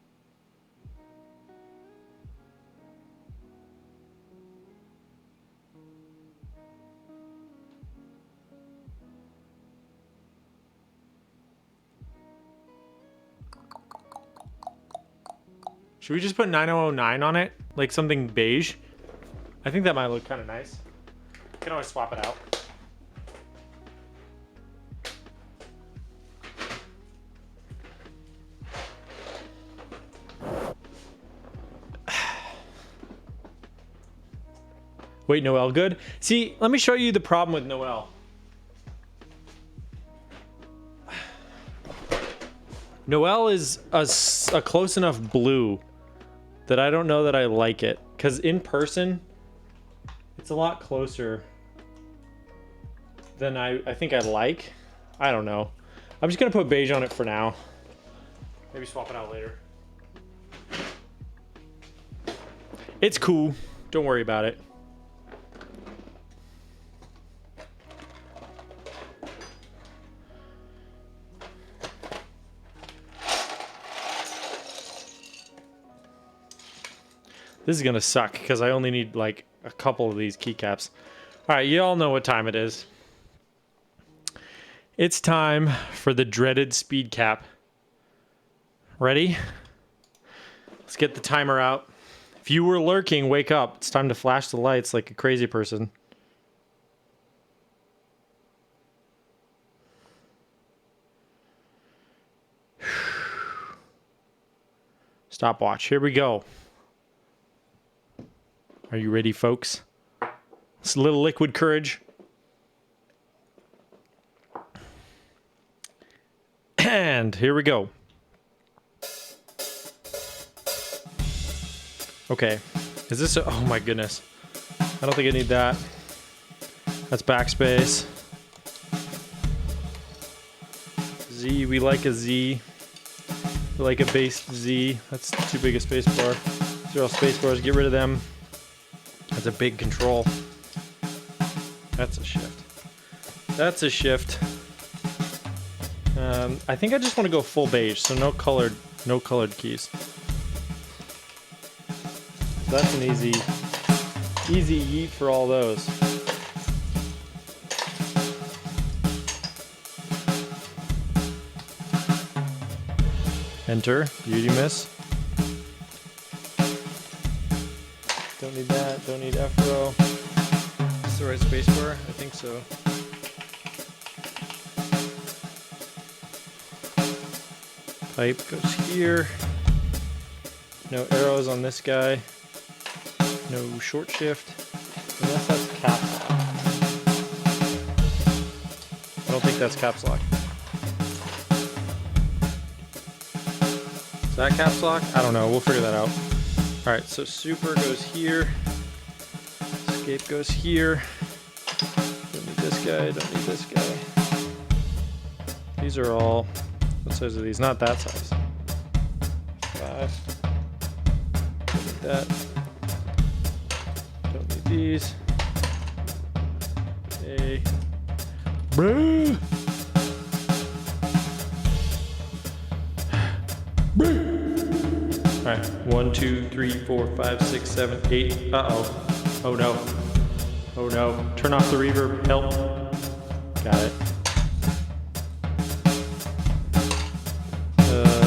Should we just put 9009 on it? Like something beige? I think that might look kind of nice. You can always swap it out. Wait, Noel, good? See, let me show you the problem with Noel. Noel is a close enough blue that I don't know that I like it. Because in person, it's a lot closer than I think I like. I don't know. I'm just going to put beige on it for now. Maybe swap it out later. It's cool. Don't worry about it. This is gonna suck because I only need like a couple of these keycaps. All right, you all know what time it is. It's time for the dreaded speed cap. Ready? Let's get the timer out. If you were lurking, wake up. It's time to flash the lights like a crazy person. Stopwatch. Here we go. Are you ready, folks? It's a little liquid courage. And here we go. Okay. Is this a, oh my goodness. I don't think I need that. That's backspace. Z, we like a Z. We like a base Z. That's too big a space bar. These are all space bars. Get rid of them. That's a big control. That's a shift. That's a shift. I think I just want to go full beige, so no colored keys. That's an easy yeet for all those. Enter, beauty miss. Don't need that, don't need F row. Is the right spacebar? I think so. Pipe goes here. No arrows on this guy. No short shift. Unless that's caps lock. I don't think that's caps lock. Is that caps lock? I don't know. We'll figure that out. Alright, so super goes here. Escape goes here. Don't need this guy. Don't need this guy. These are all... What size are these? Not that size. 5. Don't need that. Don't need these. A. Bruh. Alright, 1, 2, 3, 4, 5, 6, 7, 8. Uh-oh. Oh no. Oh no. Turn off the reverb. Help. Got it.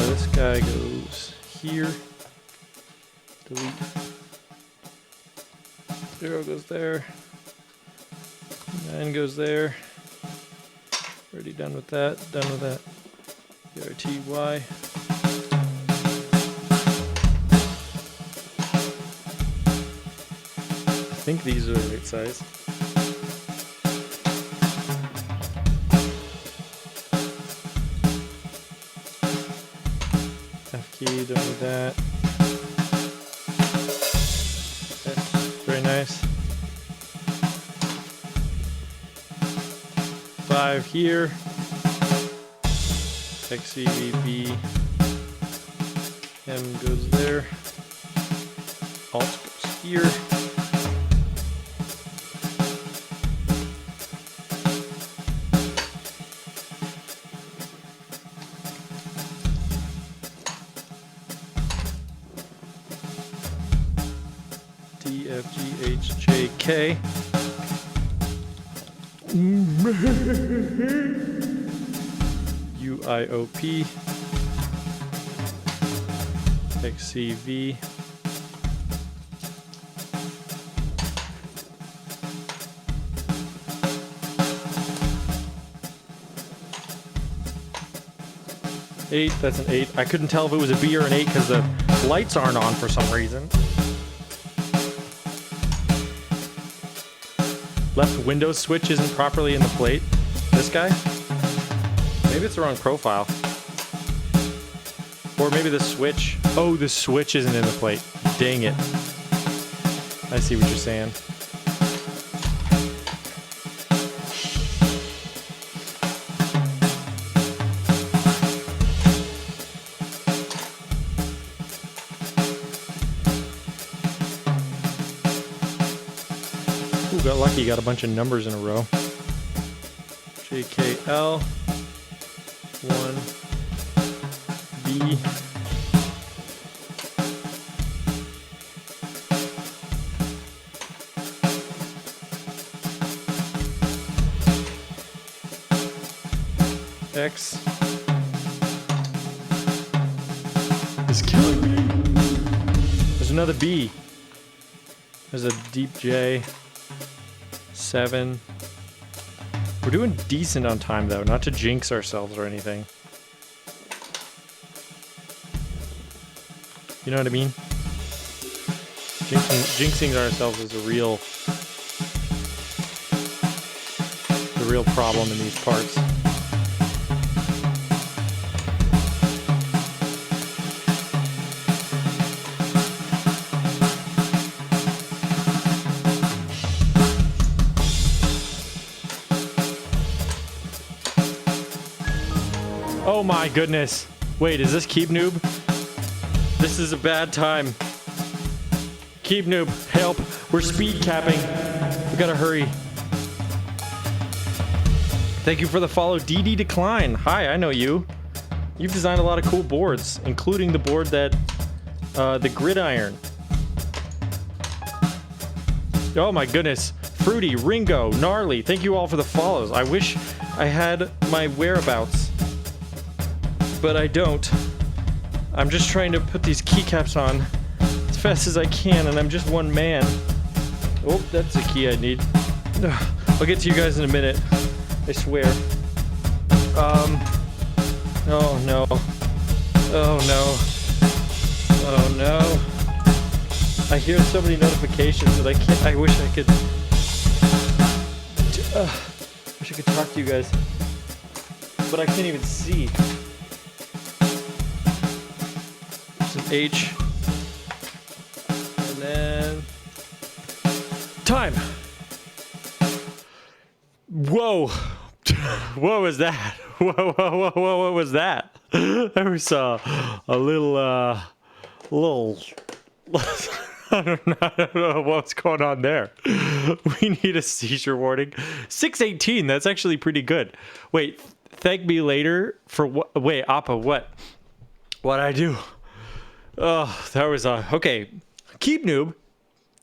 This guy goes here. Delete. 0 goes there. 9 goes there. Already done with that. Done with that. RTY. I think these are the right size. F key, don't need that. S, very nice. 5 here. XCVB. M goes there. Alt goes here. D, F, G, H, J, K. U, I, O, P. X, C, V. Eight, that's an 8. I couldn't tell if it was a B or an 8 because the lights aren't on for some reason. Left Windows switch isn't properly in the plate. This guy? Maybe it's the wrong profile. Or maybe the switch. Oh, the switch isn't in the plate. Dang it. I see what you're saying. Ooh, got lucky, got a bunch of numbers in a row. JKL. 1. B. X. It's killing me. There's another B. There's a deep J. 7. We're doing decent on time though, not to jinx ourselves or anything. You know what I mean? Jinxing ourselves is the real problem in these parts. Oh my goodness. Wait, is this Keep Noob? This is a bad time. Keep Noob, help. We're speed capping. We gotta hurry. Thank you for the follow, DD Decline. Hi, I know you. You've designed a lot of cool boards, including the board that, the gridiron. Oh my goodness. Fruity, Ringo, Gnarly, thank you all for the follows. I wish I had my whereabouts, but I don't. I'm just trying to put these keycaps on as fast as I can, and I'm just one man. Oh, that's the key I need. I'll get to you guys in a minute. I swear. Oh no. Oh no. Oh no. I hear so many notifications that I can't. I wish I could. Wish I could talk to you guys, but I can't even see. There's an H, and then time. Whoa. What was that? Whoa, what was that? There was a little, I don't know what's going on there. We need a seizure warning. 618, that's actually pretty good. Wait, thank me later for what? Wait, Appa, what? What'd I do? Oh, that was okay. Keep Noob.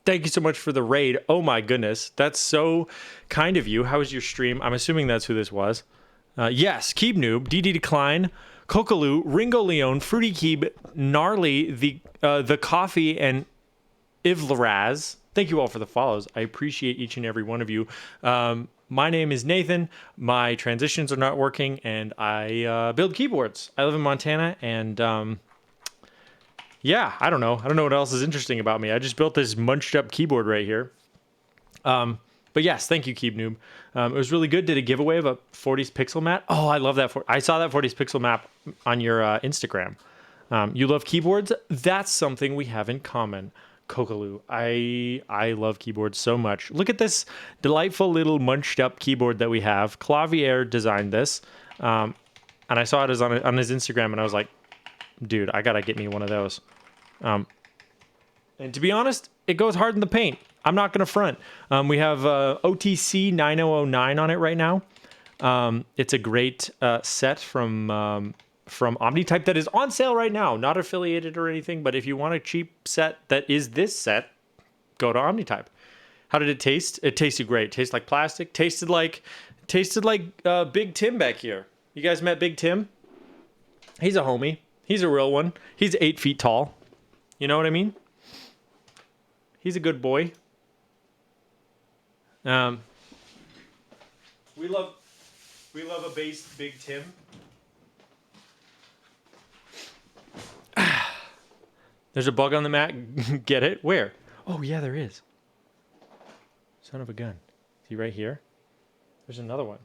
Thank you so much for the raid. Oh my goodness. That's so kind of you. How was your stream? I'm assuming that's who this was. Yes, Keep Noob, DD Decline, Kokaloo, Ringo Leone, Fruity Keeb, Gnarly, the Coffee, and Ivlaraz. Thank you all for the follows. I appreciate each and every one of you. My name is Nathan. My transitions are not working, and I build keyboards. I live in Montana, and yeah, I don't know. I don't know what else is interesting about me. I just built this munched up keyboard right here. But yes, thank you, Keep Noob. It was really good. Did a giveaway of a 40s pixel map. Oh, I love that. I saw that 40s pixel map on your Instagram. You love keyboards? That's something we have in common. Kokaloo. I love keyboards so much. Look at this delightful little munched up keyboard that we have. Qlavier designed this. And I saw it on his Instagram, and I was like, dude, I gotta get me one of those. And to be honest, it goes hard in the paint. I'm not gonna front. We have OTC9009 on it right now. It's a great set from OmniType that is on sale right now. Not affiliated or anything, but if you want a cheap set that is this set, go to OmniType. How did it taste? It tasted great. Tasted like plastic. Tasted like Big Tim back here. You guys met Big Tim? He's a homie. He's a real one. He's 8 feet tall. You know what I mean? He's a good boy. We love a bass Big Tim. There's a bug on the mat. Get it? Where? Oh yeah, there is. Son of a gun. Is he right here? There's another one.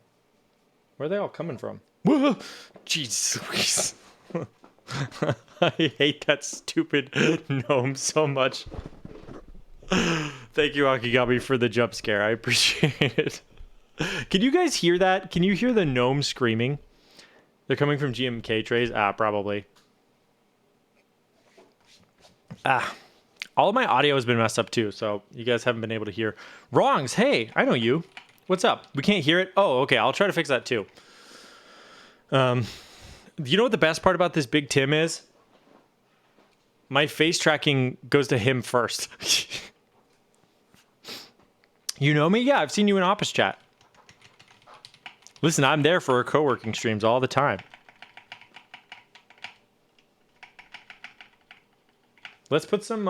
Where are they all coming from? Whoa! Jeez. I hate that stupid gnome so much. Thank you, Akigami, for the jump scare. I appreciate it. Can you guys hear that? Can you hear the gnome screaming? They're coming from GMK trays? Probably. All of my audio has been messed up too, so you guys haven't been able to hear. Wrongs, hey, I know you. What's up? We can't hear it? Oh, okay, I'll try to fix that too. You know what the best part about this Big Tim is? My face tracking goes to him first. You know me? Yeah, I've seen you in Office Chat. Listen, I'm there for our co-working streams all the time. Let's put some,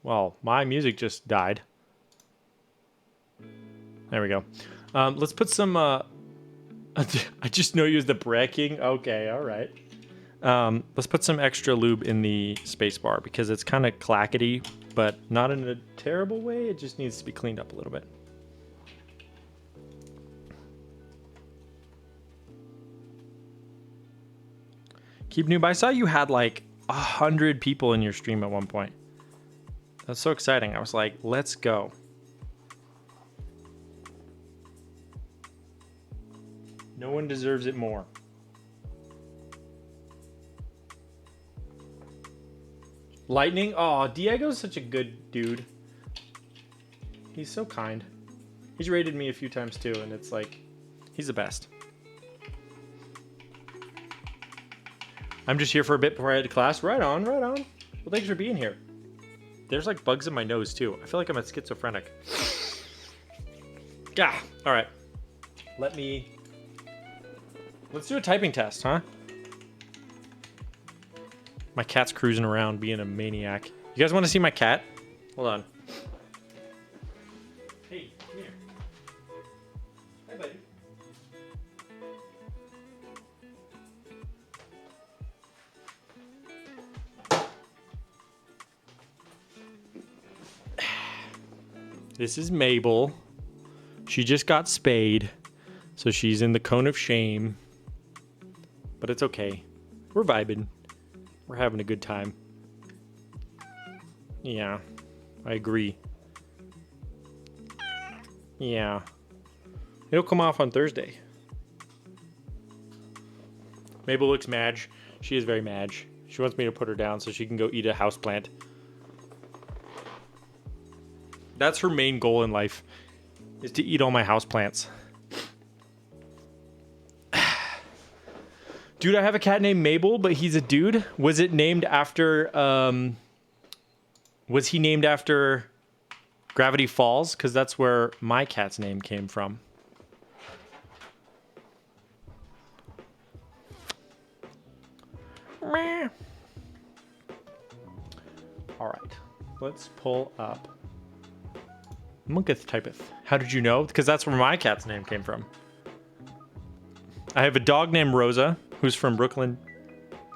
well, my music just died. There we go. Let's put some, I just know you as the breaking. Okay, all right. Let's put some extra lube in the spacebar because it's kind of clackety, but not in a terrible way. It just needs to be cleaned up a little bit. Keep Noob, I saw you had like 100 people in your stream at one point. That's so exciting. I was like, let's go. No one deserves it more. Lightning? Oh, Diego's such a good dude. He's so kind. He's rated me a few times too, and it's like, he's the best. I'm just here for a bit before I head to class. Right on, right on. Well, thanks for being here. There's like bugs in my nose too. I feel like I'm a schizophrenic. Yeah. All right. Let's do a typing test, huh? My cat's cruising around being a maniac. You guys want to see my cat? Hold on. Hey, come here. Hi, buddy. This is Mabel. She just got spayed, so she's in the cone of shame. But it's okay. We're vibing. We're having a good time. Yeah, I agree. Yeah. It'll come off on Thursday. Mabel looks mad. She is very mad. She wants me to put her down so she can go eat a houseplant. That's her main goal in life, is to eat all my houseplants. Dude, I have a cat named Mabel, but he's a dude. Was it named after, was he named after Gravity Falls? Because that's where my cat's name came from. Meh. All right, let's pull up Munketh typeth. How did you know? Because that's where my cat's name came from. I have a dog named Rosa, who's from Brooklyn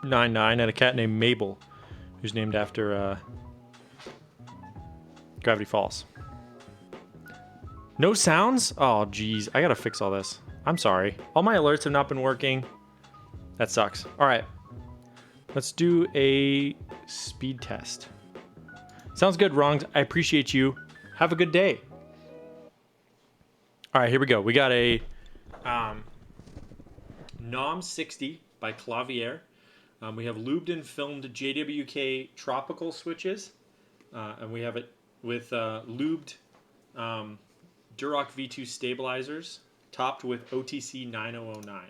99, and a cat named Mabel, who's named after Gravity Falls. No sounds? Oh, geez. I gotta fix all this. I'm sorry. All my alerts have not been working. That sucks. All right. Let's do a speed test. Sounds good, Wrongs. I appreciate you. Have a good day. All right, here we go. We got a NOM60 by Qlavier. We have lubed and filmed JWK tropical switches. And we have it with lubed Duroc V2 stabilizers, topped with OTC9009.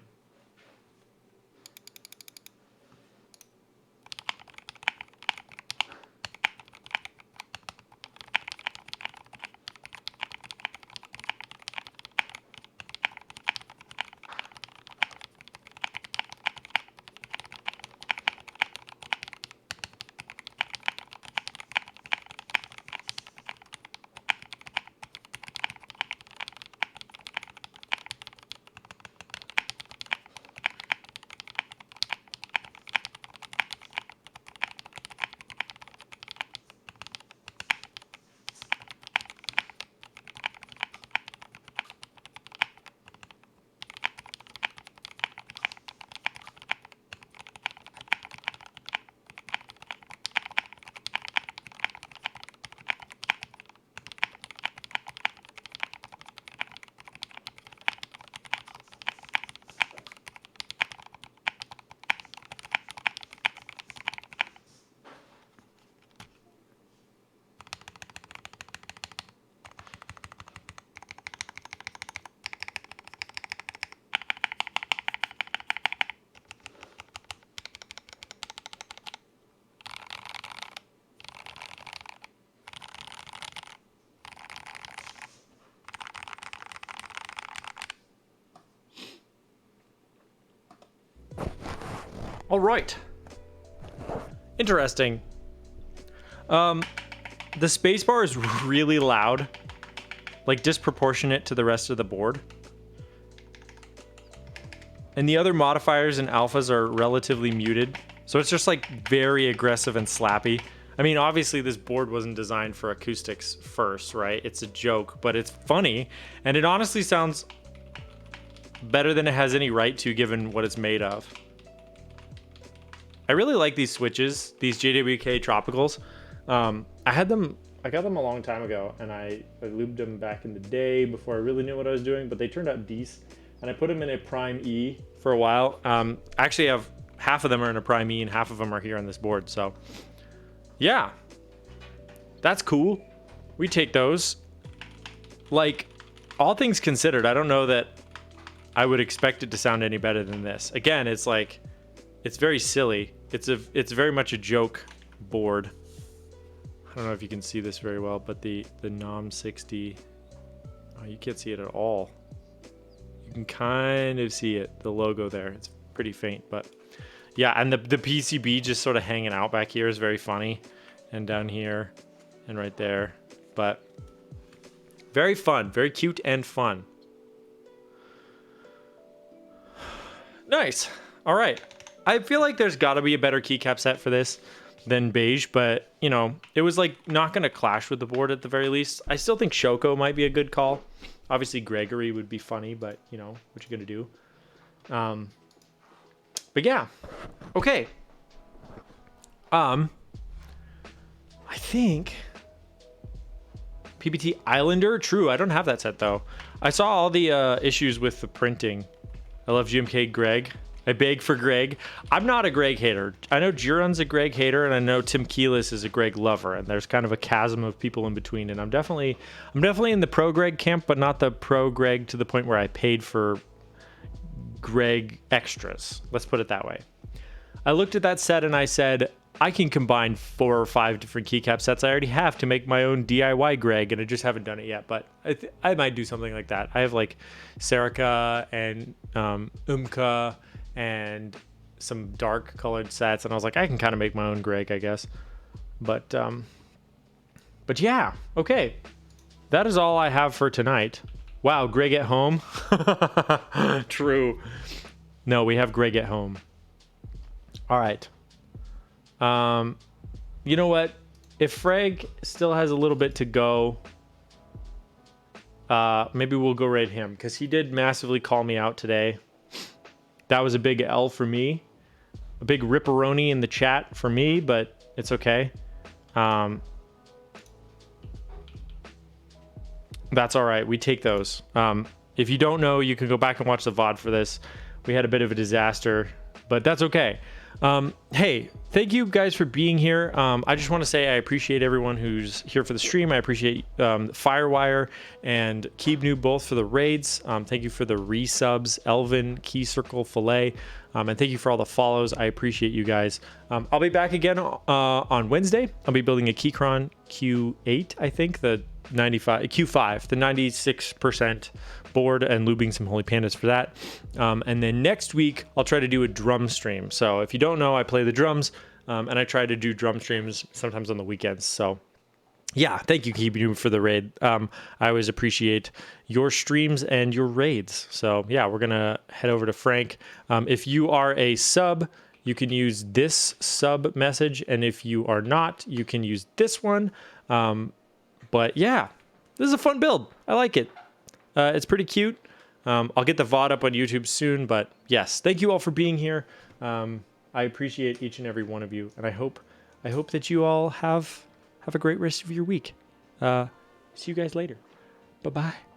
All right. Interesting. The spacebar is really loud, like disproportionate to the rest of the board. And the other modifiers and alphas are relatively muted. So it's just like very aggressive and slappy. I mean, obviously this board wasn't designed for acoustics first, right? It's a joke, but it's funny. And it honestly sounds better than it has any right to, given what it's made of. I really like these switches, these JWK Tropicals. I got them a long time ago, and I lubed them back in the day before I really knew what I was doing, but they turned out decent. and I put them in a Prime E for a while. Actually, I have half of them are in a Prime E and half of them are here on this board. So, yeah, that's cool. We take those. Like, all things considered, I don't know that I would expect it to sound any better than this. Again, it's like, it's very silly. It's very much a joke board. I don't know if you can see this very well, but the NOM60, oh, you can't see it at all. You can kind of see it, the logo there. It's pretty faint, but yeah, and the PCB just sort of hanging out back here is very funny, and down here and right there, but very fun, very cute and fun. Nice. All right. I feel like there's got to be a better keycap set for this than beige, but you know, it was like not going to clash with the board at the very least. I still think Shoko might be a good call. Obviously Gregory would be funny, but you know, what you going to do? But yeah. Okay. I think PBT Islander, true. I don't have that set though. I saw all the issues with the printing. I love GMK Greg. I beg for Greg. I'm not a Greg hater. I know Jiron's a Greg hater, and I know Tim Keelis is a Greg lover, and there's kind of a chasm of people in between. And I'm definitely in the pro Greg camp, but not the pro Greg to the point where I paid for Greg extras. Let's put it that way. I looked at that set and I said, I can combine 4 or 5 different keycap sets I already have to make my own DIY Greg, and I just haven't done it yet, but I might do something like that. I have like Serica and Umka and some dark colored sets, and I was like, I can kind of make my own Greg, I guess. But yeah, okay. That is all I have for tonight. Wow, Greg at home. True. No, we have Greg at home. All right. You know what? If Freg still has a little bit to go, maybe we'll go raid him, because he did massively call me out today. That was a big L for me. A big ripperoni in the chat for me, but it's okay. That's all right. We take those. If you don't know, you can go back and watch the VOD for this. We had a bit of a disaster, but that's okay. Hey, thank you guys for being here. I just want to say I appreciate everyone who's here for the stream. I appreciate Firewire and Keebnoo both for the raids. Thank you for the resubs, Elvin, Key Circle, Filet, and thank you for all the follows. I appreciate you guys. I'll be back again on Wednesday. I'll be building a Keychron Q8, I think, the Q5, the 96% board, and lubing some Holy Pandas for that. And then next week, I'll try to do a drum stream. So if you don't know, I play the drums, and I try to do drum streams sometimes on the weekends. So yeah, thank you, Keebnoo, for the raid. I always appreciate your streams and your raids. So yeah, we're going to head over to Frank. If you are a sub, you can use this sub message. And if you are not, you can use this one. But yeah, this is a fun build. I like it. It's pretty cute. I'll get the VOD up on YouTube soon, but yes, thank you all for being here. I appreciate each and every one of you, and I hope that you all have a great rest of your week. See you guys later. Bye-bye.